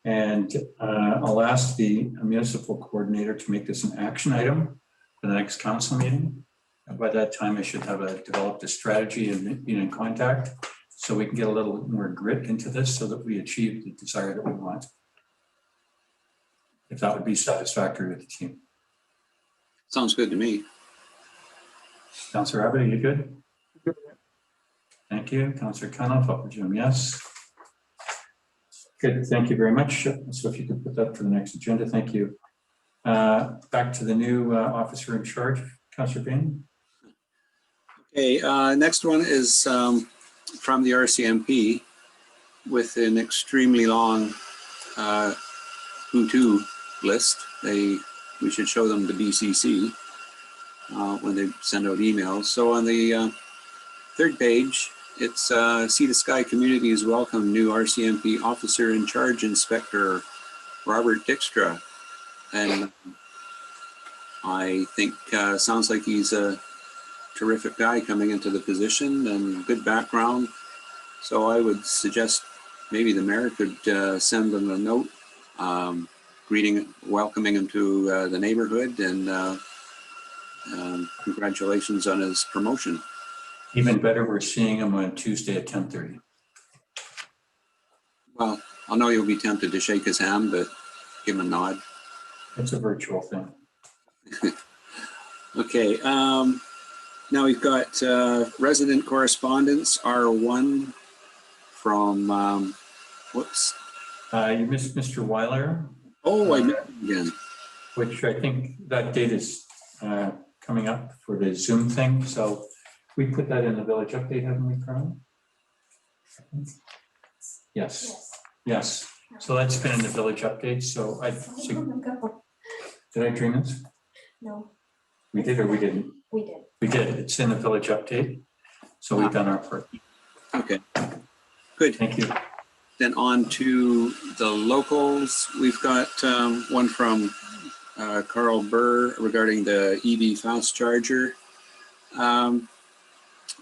Speaker 1: and I'll ask the municipal coordinator to make this an action item for the next council meeting. And by that time, I should have developed a strategy and been in contact, so we can get a little more grit into this so that we achieve the desire that we want. If that would be satisfactory with the team.
Speaker 12: Sounds good to me.
Speaker 1: Councillor Abbott, are you good? Thank you. Councillor Canoff, I'll presume yes. Good, thank you very much. So if you could put that for the next agenda, thank you. Back to the new officer in charge, Councillor Bain.
Speaker 12: Okay, next one is from the RCMP with an extremely long who-to list. We should show them the BCC when they send out emails. So on the third page, it's Sea to Sky Communities welcome new RCMP officer in charge, Inspector Robert Dykstra. And I think sounds like he's a terrific guy coming into the position and good background. So I would suggest maybe the mayor could send him a note welcoming him to the neighborhood, and congratulations on his promotion.
Speaker 1: Even better, we're seeing him on Tuesday at 10:30.
Speaker 12: Well, I know you'll be tempted to shake his hand, but give him a nod.
Speaker 1: It's a virtual thing.
Speaker 12: Okay, now we've got resident correspondence, R1 from, whoops.
Speaker 1: You missed Mr. Weiler.
Speaker 12: Oh, I missed it again.
Speaker 1: Which I think that date is coming up for the Zoom thing. So we put that in the village update, haven't we, Carmen? Yes. Yes. So that's been in the village update. So did I dream this?
Speaker 3: No,
Speaker 1: We did or we didn't?
Speaker 3: we did.
Speaker 1: We did. It's in the village update. So we've done our part.
Speaker 12: Okay, good.
Speaker 1: Thank you.
Speaker 12: Then on to the locals. We've got one from Carl Burr regarding the EV fast charger. I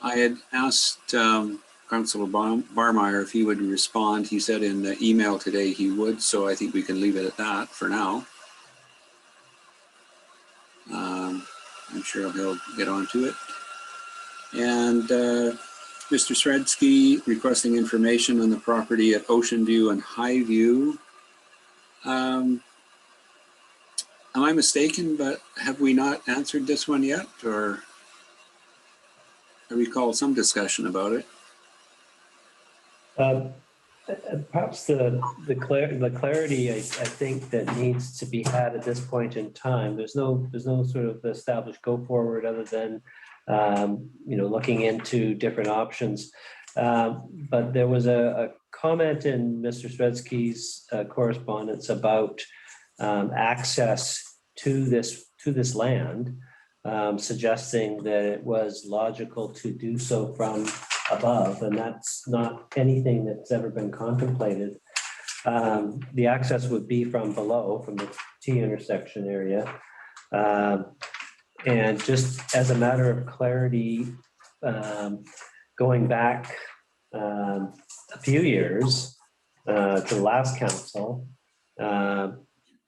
Speaker 12: had asked Councilor Barmeyer if he would respond. He said in the email today he would, so I think we can leave it at that for now. I'm sure he'll get onto it. And Mr. Sredsky requesting information on the property at Ocean View and Highview. Am I mistaken, but have we not answered this one yet, or I recall some discussion about it?
Speaker 9: Perhaps the clarity I think that needs to be had at this point in time. There's no sort of established go forward other than looking into different options. But there was a comment in Mr. Sredsky's correspondence about access to this land, suggesting that it was logical to do so from above, and that's not anything that's ever been contemplated. The access would be from below, from the T intersection area. And just as a matter of clarity, going back a few years to the last council,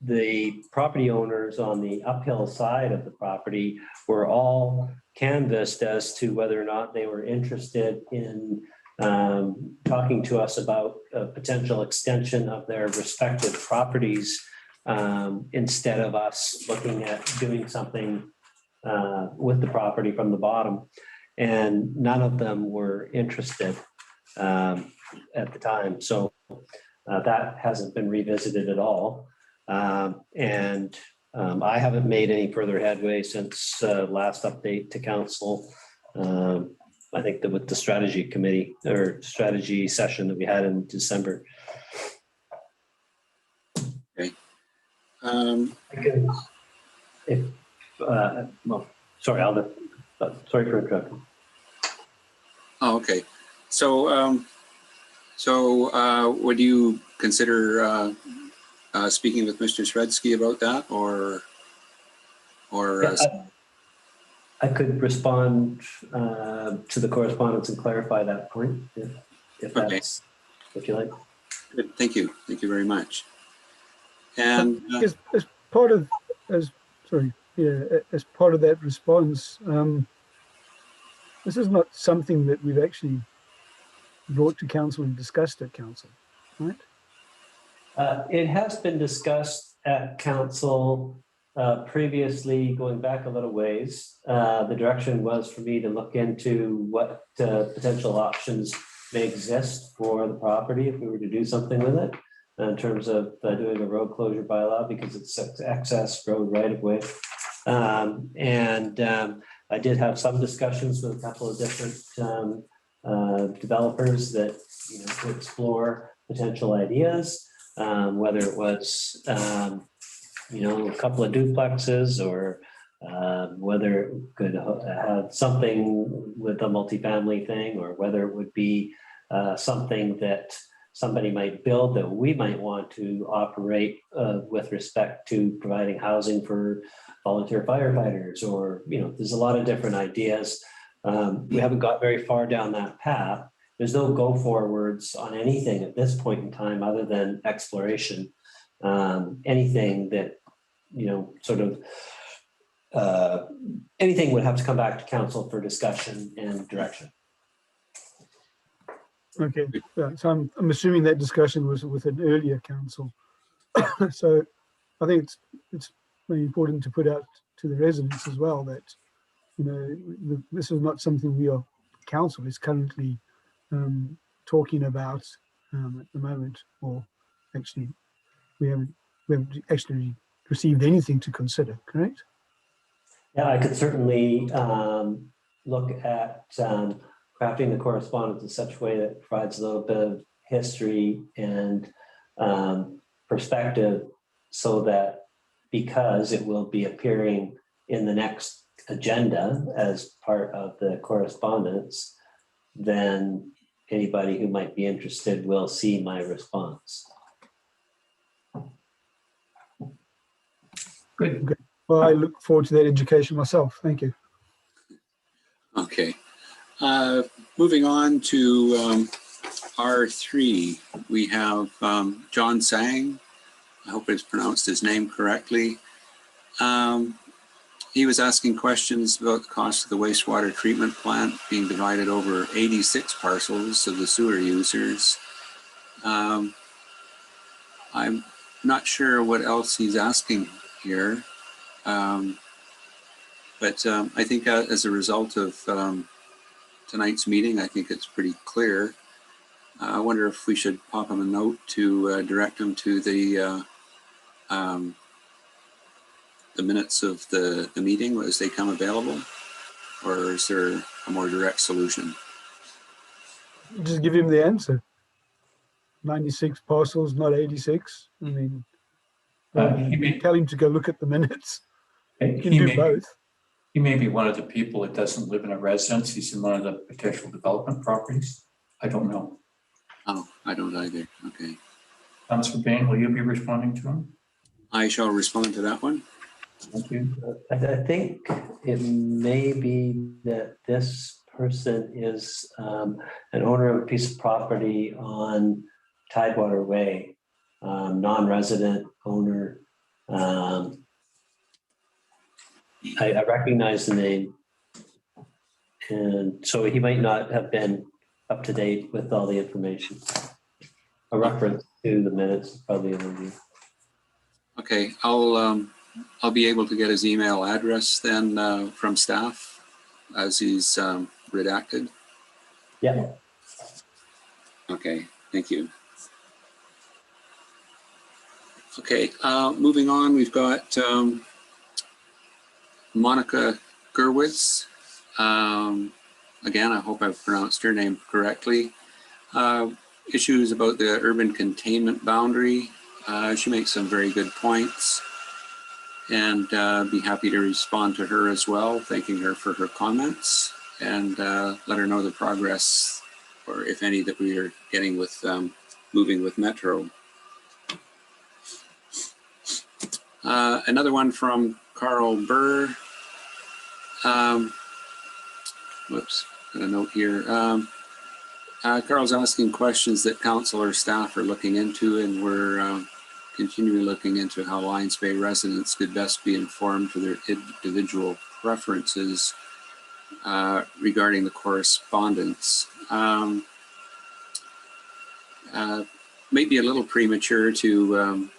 Speaker 9: the property owners on the uphill side of the property were all canvassed as to whether or not they were interested in talking to us about a potential extension of their respective properties, instead of us looking at doing something with the property from the bottom. And none of them were interested at the time. So that hasn't been revisited at all. And I haven't made any further headway since last update to council. I think that with the strategy committee or strategy session that we had in December.
Speaker 12: Okay.
Speaker 9: Well, sorry, sorry for interrupting.
Speaker 12: Oh, okay. So, would you consider speaking with Mr. Sredsky about that, or
Speaker 9: I could respond to the correspondence and clarify that point, if that's what you like.
Speaker 12: Good. Thank you very much. And
Speaker 2: as part of that response, this is not something that we've actually brought to council and discussed at council, right?
Speaker 9: It has been discussed at council previously, going back a little ways. The direction was for me to look into what potential options may exist for the property if we were to do something with it, in terms of doing a road closure bylaw, because it's access road right of way. I did have some discussions with a couple of different developers that, to explore potential ideas, whether it was, a couple of duplexes, or whether it could have something with a multifamily thing, or whether it would be something that somebody might build that we might want to operate with respect to providing housing for volunteer firefighters, or, there's a lot of different ideas. We haven't got very far down that path. There's no go forwards on anything at this point in time other than exploration. Anything that, anything would have to come back to council for discussion and direction.
Speaker 2: Okay, so I'm assuming that discussion was with an earlier council. So I think it's very important to put out to the residents as well that, this is not something council is currently talking about at the moment, or actually we haven't actually received anything to consider, correct?
Speaker 9: Yeah, I could certainly look at crafting the correspondence in such a way that provides a little bit of history and perspective, so that, because it will be appearing in the next agenda as part of the correspondence, then anybody who might be interested will see my response.
Speaker 1: Good.
Speaker 2: Well, I look forward to that education myself. Thank you.
Speaker 12: Okay. Moving on to R3, we have John Sang. I hope it's pronounced his name correctly. He was asking questions about the cost of the wastewater treatment plant being divided over 86 parcels of the sewer users. I'm not sure what else he's asking here, but I think as a result of tonight's meeting, I think it's pretty clear. I wonder if we should pop him a note to direct him to the minutes of the meeting as they come available, or is there a more direct solution?
Speaker 2: Just give him the answer. 96 parcels, not 86. I mean, tell him to go look at the minutes. He can do both.
Speaker 1: He may be one of the people that doesn't live in a residence. He's in one of the potential development properties. I don't know.
Speaker 12: Oh, I don't either. Okay.
Speaker 1: Councillor Bain, will you be responding to him?
Speaker 12: I shall respond to that one.
Speaker 1: Thank you.
Speaker 9: I think it may be that this person is an owner of a piece of property on Tidewater Way, non-resident owner. I recognize the name, and so he might not have been up to date with all the information. A reference to the minutes probably will be.
Speaker 12: Okay, I'll be able to get his email address then from staff as he's redacted.
Speaker 9: Yeah.
Speaker 12: Okay, thank you. Okay, moving on, we've got Monica Gerwitz. Again, I hope I've pronounced her name correctly. Issues about the urban containment boundary. She makes some very good points, and be happy to respond to her as well, thanking her for her comments, and let her know the progress, or if any, that we are getting with moving with Metro. Another one from Carl Burr. Whoops, got a note here. Carl's asking questions that council or staff are looking into, and we're continually looking into how Lions Bay residents could best be informed for their individual preferences regarding the correspondence. Maybe a little premature to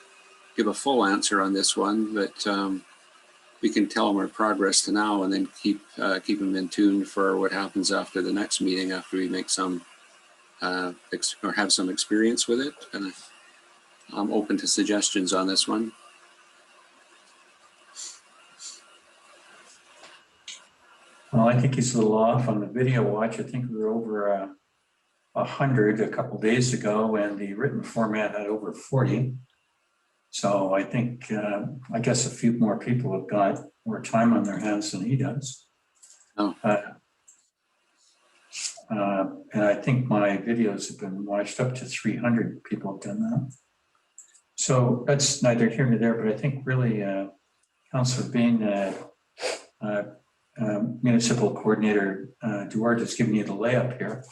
Speaker 12: give a full answer on this one, but we can tell them our progress to now, and then keep them in tune for what happens after the next meeting, after we make some or have some experience with it. And I'm open to suggestions on this one.
Speaker 1: Well, I think he's a little off on the video watch. I think we were over 100 a couple days ago, and the written format had over 40. So I think, I guess a few more people have got more time on their hands than he does.
Speaker 12: Oh.
Speaker 1: And I think my videos have been watched up to 300 people have done that. So that's neither here nor there, but I think really Councillor Bain, Municipal Coordinator Duarte has given you the layup here.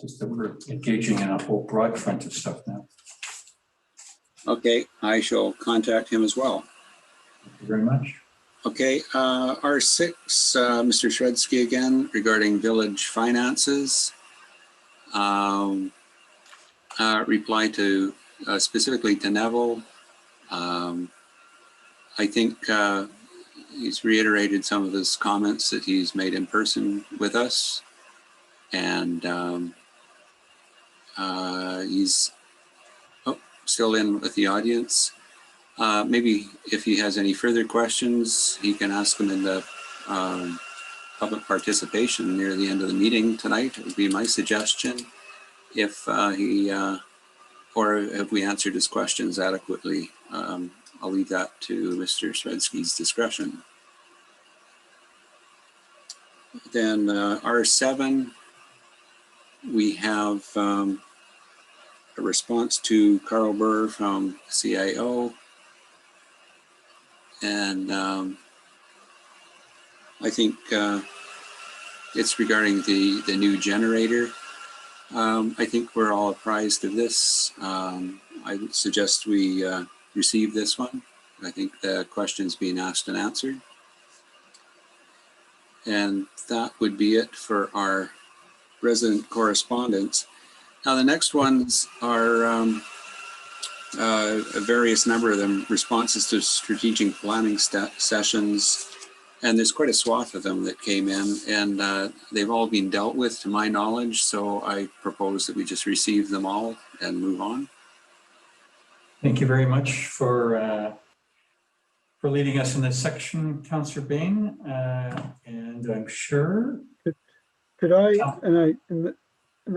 Speaker 1: Just that we're engaging in a whole broad front of stuff now.
Speaker 12: Okay, I shall contact him as well.
Speaker 1: Thank you very much.
Speaker 12: Okay, R6, Mr. Shredsky again regarding village finances. Reply to specifically to Neville. I think he's reiterated some of his comments that he's made in person with us. And he's still in with the audience. Maybe if he has any further questions, he can ask them in the public participation near the end of the meeting tonight. It would be my suggestion. If or if we answered his questions adequately, I'll leave that to Mr. Shredsky's discretion. Then R7, we have a response to Carl Burr from CIO. And I think it's regarding the new generator. I think we're all apprised of this. I would suggest we receive this one. I think the question's being asked and answered. And that would be it for our resident correspondence. Now the next ones are a various number of them, responses to strategic planning sessions. And there's quite a swath of them that came in, and they've all been dealt with to my knowledge. So I propose that we just receive them all and move on.
Speaker 1: Thank you very much for leading us in this section, Councillor Bain. And I'm sure.
Speaker 2: Could I, and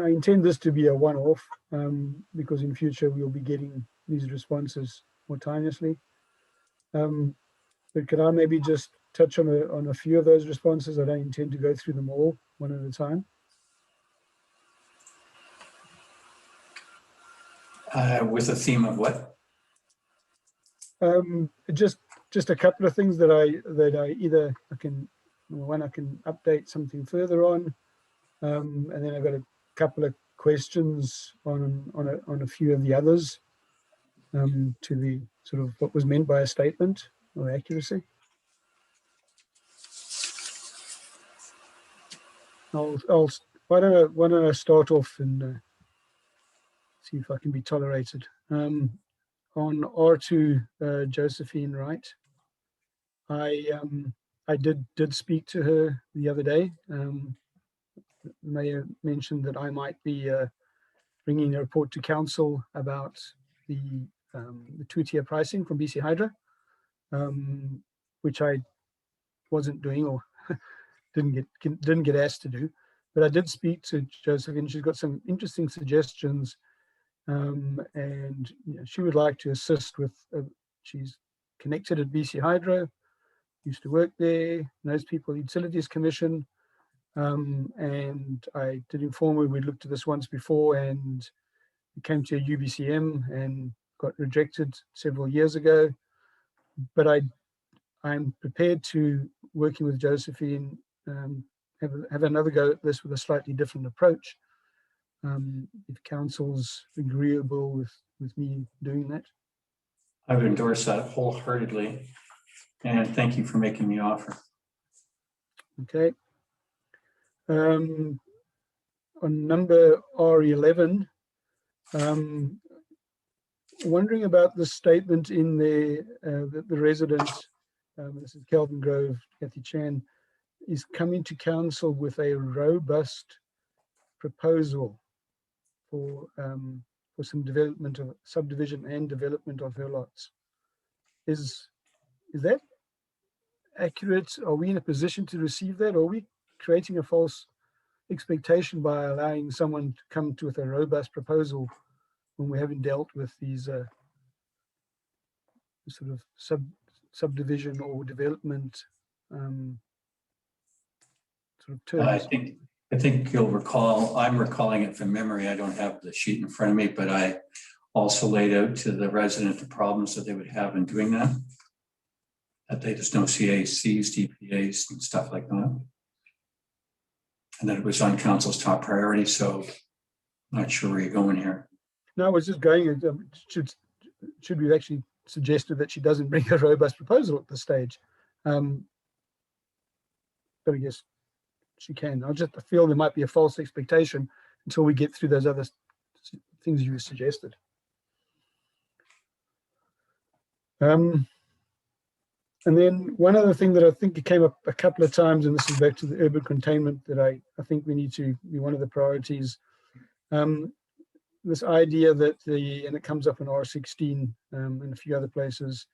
Speaker 2: I intend this to be a one-off because in future we'll be getting these responses simultaneously. But could I maybe just touch on a few of those responses? I don't intend to go through them all one at a time.
Speaker 1: With a theme of what?
Speaker 2: Just a couple of things that I either I can update something further on, and then I've got a couple of questions on a few of the others to the sort of what was meant by a statement or accuracy. Why don't I start off and see if I can be tolerated. On R2, Josephine Wright, I did speak to her the other day. Mayor mentioned that I might be bringing a report to council about the two-tier pricing from BC Hydro, which I wasn't doing or didn't get asked to do. But I did speak to Josephine. She's got some interesting suggestions, and she would like to assist with. She's connected at BC Hydro, used to work there, knows people, Utilities Commission, and I did inform her we looked at this once before, and it came to a UBCM and got rejected several years ago. But I'm prepared to, working with Josephine, have another go at this with a slightly different approach, if council's agreeable with me doing that.
Speaker 1: I would endorse that wholeheartedly, and thank you for making the offer.
Speaker 2: Okay. On number R11, wondering about the statement in there that the resident, this is Kelvin Grove, Kathy Chan, is coming to council with a robust proposal for some development of subdivision and development of her lots. Is that accurate? Are we in a position to receive that? Or are we creating a false expectation by allowing someone to come with a robust proposal when we haven't dealt with these sort of subdivision or development sort of terms?
Speaker 1: I think you'll recall, I'm recalling it from memory. I don't have the sheet in front of me, but I also laid out to the resident the problems that they would have in doing that. That they just no CACs, DPAs and stuff like that. And that it was on council's top priority. So I'm not sure where you're going here.
Speaker 2: No, I was just going, should we actually suggested that she doesn't bring a robust proposal at this stage? But I guess she can. I feel there might be a false expectation until we get through those other things you suggested. And then one other thing that I think it came up a couple of times, and this is back to the urban containment, that I think we need to be one of the priorities. This idea that and it comes up in R16 and a few other places.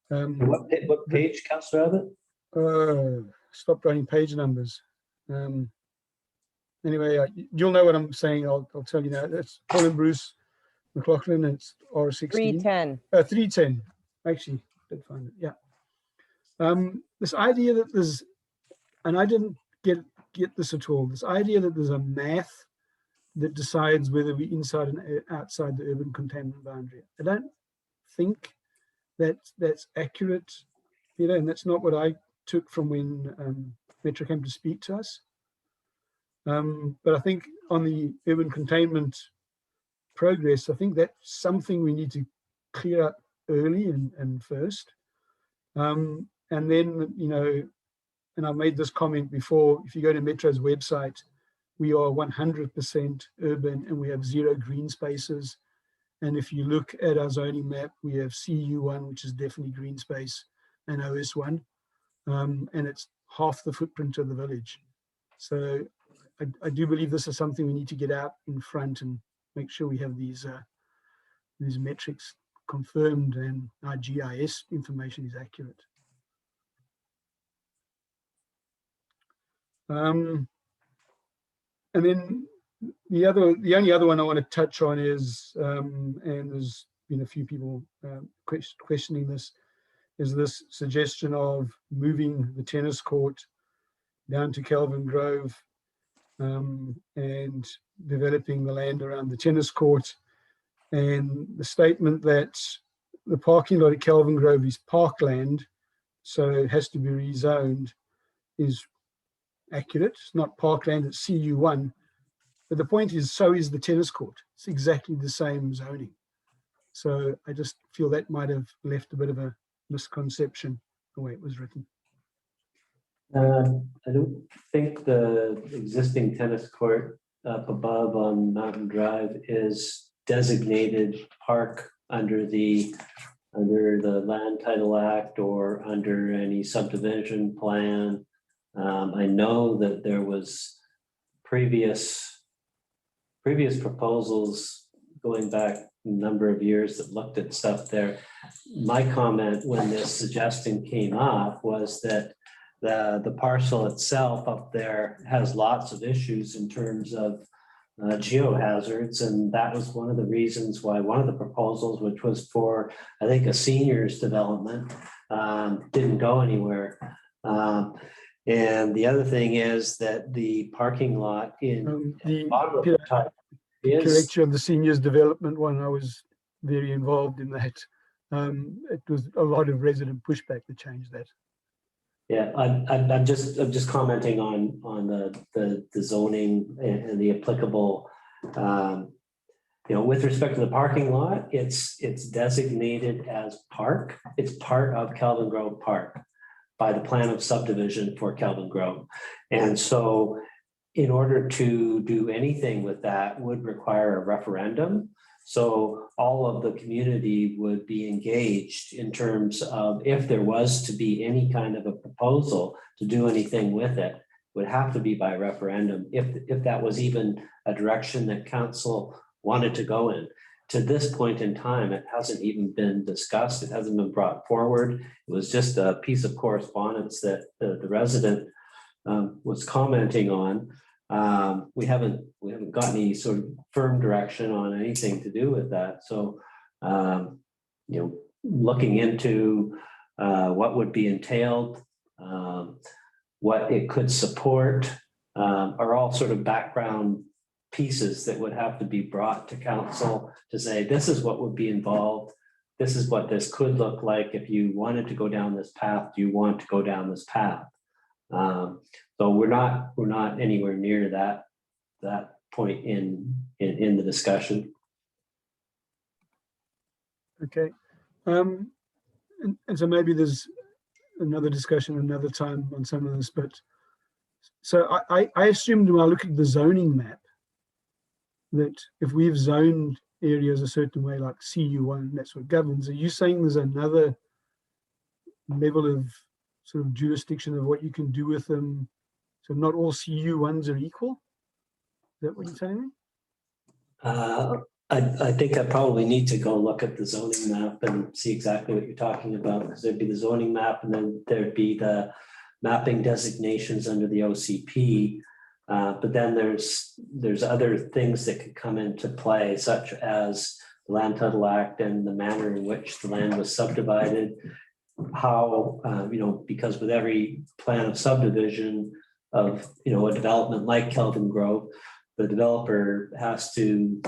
Speaker 9: What page, Councillor Abbott?
Speaker 2: Stop writing page numbers. Anyway, you'll know what I'm saying. I'll tell you now. That's Paul and Bruce McLaughlin. It's R16.
Speaker 8: 310.
Speaker 2: 310. Actually, did find it. Yeah. This idea that there's, and I didn't get this at all. This idea that there's a math that decides whether we're inside and outside the urban containment boundary. I don't think that's accurate, Peter, and that's not what I took from when Metro came to speak to us. But I think on the urban containment progress, I think that's something we need to clear up early and first. And then, you know, and I made this comment before, if you go to Metro's website, we are 100% urban and we have 0 green spaces. And if you look at our zoning map, we have CU1, which is definitely green space, and OS1. And it's half the footprint of the village. So I do believe this is something we need to get out in front and make sure we have these metrics confirmed and our GIS information is accurate. And then the only other one I want to touch on is, and there's been a few people questioning this, is this suggestion of moving the tennis court down to Kelvin Grove and developing the land around the tennis court. And the statement that the parking lot at Kelvin Grove is parkland, so it has to be rezoned, is accurate. It's not parkland, it's CU1. But the point is, so is the tennis court. It's exactly the same zoning. So I just feel that might have left a bit of a misconception the way it was written.
Speaker 9: I don't think the existing tennis court up above on Mountain Drive is designated park under the Land Title Act or under any subdivision plan. I know that there was previous proposals going back a number of years that looked at stuff there. My comment when this suggestion came up was that the parcel itself up there has lots of issues in terms of geohazards, and that was one of the reasons why one of the proposals, which was for, I think, a seniors development, didn't go anywhere. And the other thing is that the parking lot in
Speaker 2: the correct you on the seniors development one. I was very involved in that. It was a lot of resident pushback to change that.
Speaker 9: Yeah, I'm just commenting on the zoning and the applicable. You know, with respect to the parking lot, it's designated as park. It's part of Kelvin Grove Park by the plan of subdivision for Kelvin Grove. And so in order to do anything with that would require a referendum. So all of the community would be engaged in terms of if there was to be any kind of a proposal to do anything with it, would have to be by referendum if that was even a direction that council wanted to go in. To this point in time, it hasn't even been discussed. It hasn't been brought forward. It was just a piece of correspondence that the resident was commenting on. We haven't got any sort of firm direction on anything to do with that. So, you know, looking into what would be entailed, what it could support, are all sort of background pieces that would have to be brought to council to say, this is what would be involved. This is what this could look like if you wanted to go down this path. Do you want to go down this path? So we're not anywhere near that point in the discussion.
Speaker 2: Okay. And so maybe there's another discussion another time on some of this, but so I assumed when I look at the zoning map that if we've zoned areas a certain way, like CU1, that's what governs. Are you saying there's another level of sort of jurisdiction of what you can do with them? So not all CU1s are equal? Is that what you're telling me?
Speaker 9: I think I probably need to go look at the zoning map and see exactly what you're talking about, because there'd be the zoning map and then there'd be the mapping designations under the OCP. But then there's other things that could come into play, such as the Land Title Act and the manner in which the land was subdivided. How, because with every plan of subdivision of, a development like Kelvin Grove, the developer has to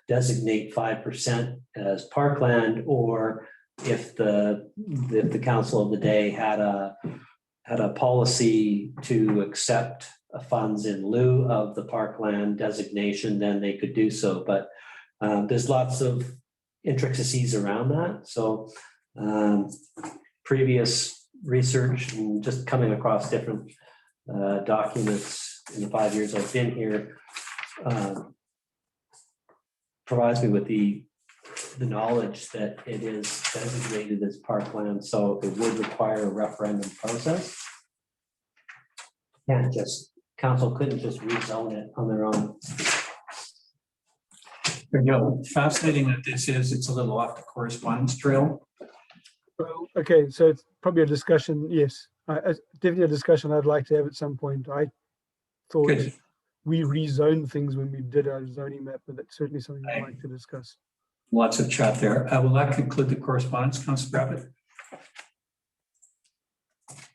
Speaker 9: designate 5% as parkland, or if the council of the day had a policy to accept funds in lieu of the parkland designation, then they could do so. But there's lots of intricacies around that. So previous research and just coming across different documents in the 5 years I've been here provides me with the knowledge that it is designated as parkland, so it would require a referendum process. Council couldn't just rezone it on their own.
Speaker 1: There you go. Fascinating that this is, it's a little off the correspondence trail.
Speaker 2: Well, okay, so it's probably a discussion, yes. Definitely a discussion I'd like to have at some point. I thought
Speaker 1: Good.
Speaker 2: we rezoned things when we did our zoning map, but that's certainly something I'd like to discuss.
Speaker 1: Lots of chat there. Will that conclude the correspondence, Councillor Abbott?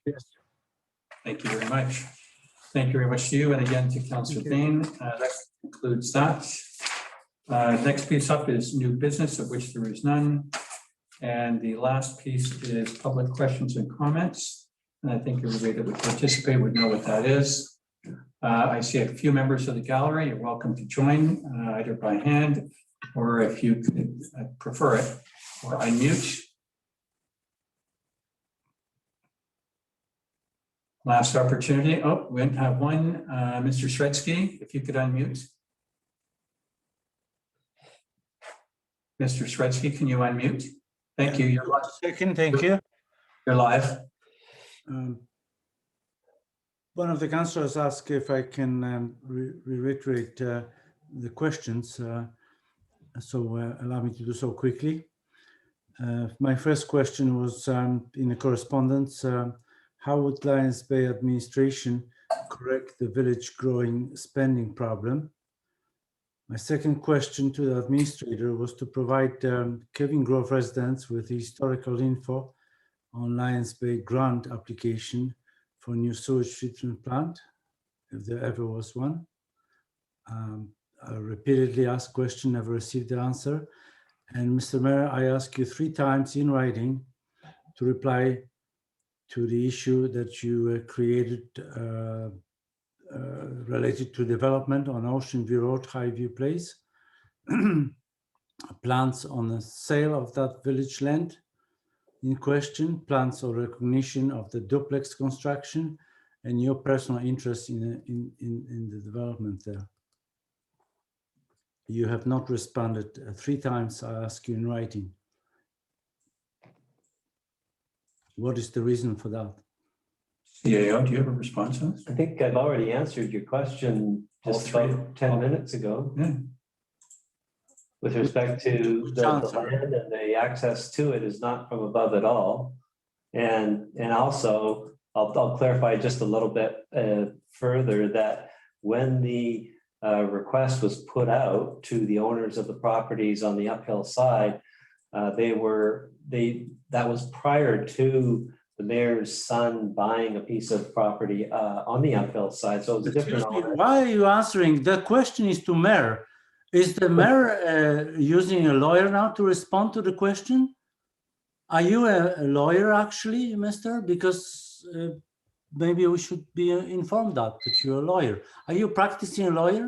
Speaker 2: Yes.
Speaker 1: Thank you very much. Thank you very much to you, and again to Councillor Bain. That concludes that. Next piece up is new business, of which there is none. And the last piece is public questions and comments. And I think everybody that would participate would know what that is. I see a few members of the gallery. You're welcome to join either by hand, or if you could prefer it, or unmute. Last opportunity. Oh, we have one. Mr. Shretsky, if you could unmute. Mr. Shretsky, can you unmute? Thank you. You're live.
Speaker 6: Second, thank you.
Speaker 1: You're live.
Speaker 6: One of the councillors asked if I can reiterate the questions, so allow me to do so quickly. My first question was in the correspondence, how would Lions Bay administration correct the village growing spending problem? My second question to the administrator was to provide Kelvin Grove residents with historical info on Lions Bay grant application for new sewage treatment plant, if there ever was one. I repeatedly asked question, never received the answer. And Mr. Mayor, I asked you 3 times in writing to reply to the issue that you created related to development on Ocean View Road, Highview Place, plans on the sale of that village land in question, plans or recognition of the duplex construction, and your personal interest in the development there. You have not responded 3 times. I ask you in writing. What is the reason for that?
Speaker 1: CAO, do you have a response on this?
Speaker 9: I think I've already answered your question just about 10 minutes ago.
Speaker 1: Yeah.
Speaker 9: With respect to the land and the access to it is not from above at all. And also, I'll clarify just a little bit further that when the request was put out to the owners of the properties on the uphill side, that was prior to the mayor's son buying a piece of property on the uphill side. So it was a different
Speaker 6: Excuse me,
Speaker 9: owner.
Speaker 6: why are you answering? The question is to mayor. Is the mayor using a lawyer now to respond to the question? Are you a lawyer actually, mister? Because maybe we should be informed that you're a lawyer. Are you practicing a lawyer?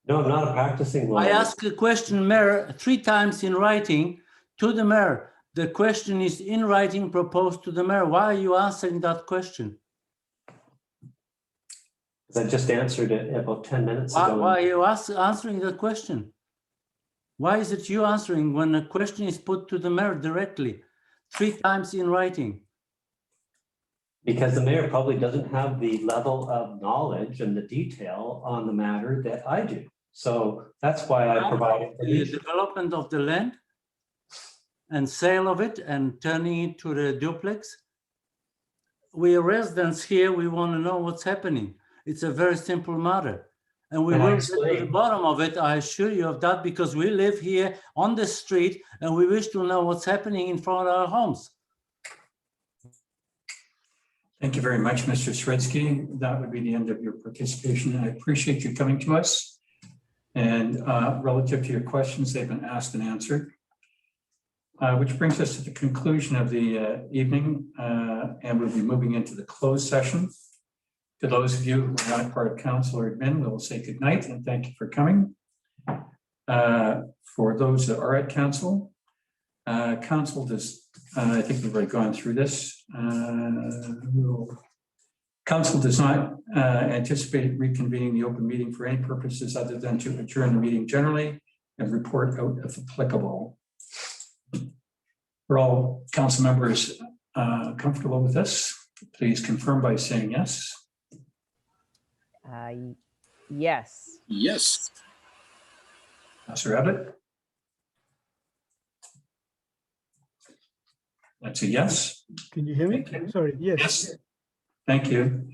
Speaker 9: No, I'm not a practicing lawyer.
Speaker 6: I asked the question, mayor, 3 times in writing to the mayor. The question is in writing proposed to the mayor. Why are you answering that question?
Speaker 9: I just answered it about 10 minutes
Speaker 6: Why
Speaker 9: ago.
Speaker 6: are you answering that question? Why is it you answering when a question is put to the mayor directly, 3 times in writing?
Speaker 9: Because the mayor probably doesn't have the level of knowledge and the detail on the matter that I do. So that's why I provide
Speaker 6: The
Speaker 9: information.
Speaker 6: development of the land and sale of it and turning it to the duplex. We are residents here, we want to know what's happening. It's a very simple matter. And we will get to the bottom of it, I assure you of that, because we live here on the street and we wish to know what's happening in front of our homes.
Speaker 1: Thank you very much, Mr. Sredsky. That would be the end of your participation. I appreciate you coming to us. And relative to your questions, they've been asked and answered. Which brings us to the conclusion of the evening, and we'll be moving into the closed session. To those of you who are not part of council or admin, we'll say good night and thank you for coming. For those that are at council, council does, I think we've already gone through this. Council does not anticipate reconvening the open meeting for any purposes other than to adjourn the meeting generally and report out if applicable. Are all council members comfortable with this? Please confirm by saying yes.
Speaker 8: Yes.
Speaker 12: Yes.
Speaker 1: Councilor Abbott? That's a yes.
Speaker 2: Can you hear me?
Speaker 1: Thank you.
Speaker 2: Sorry, yes.
Speaker 1: Yes. Thank you.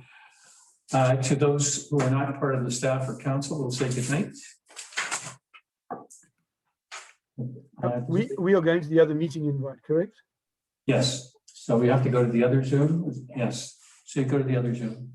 Speaker 1: To those who are not part of the staff or council, we'll say good night.
Speaker 2: We are going to the other meeting invite, correct?
Speaker 1: Yes. So we have to go to the other Zoom. Yes. So you go to the other Zoom.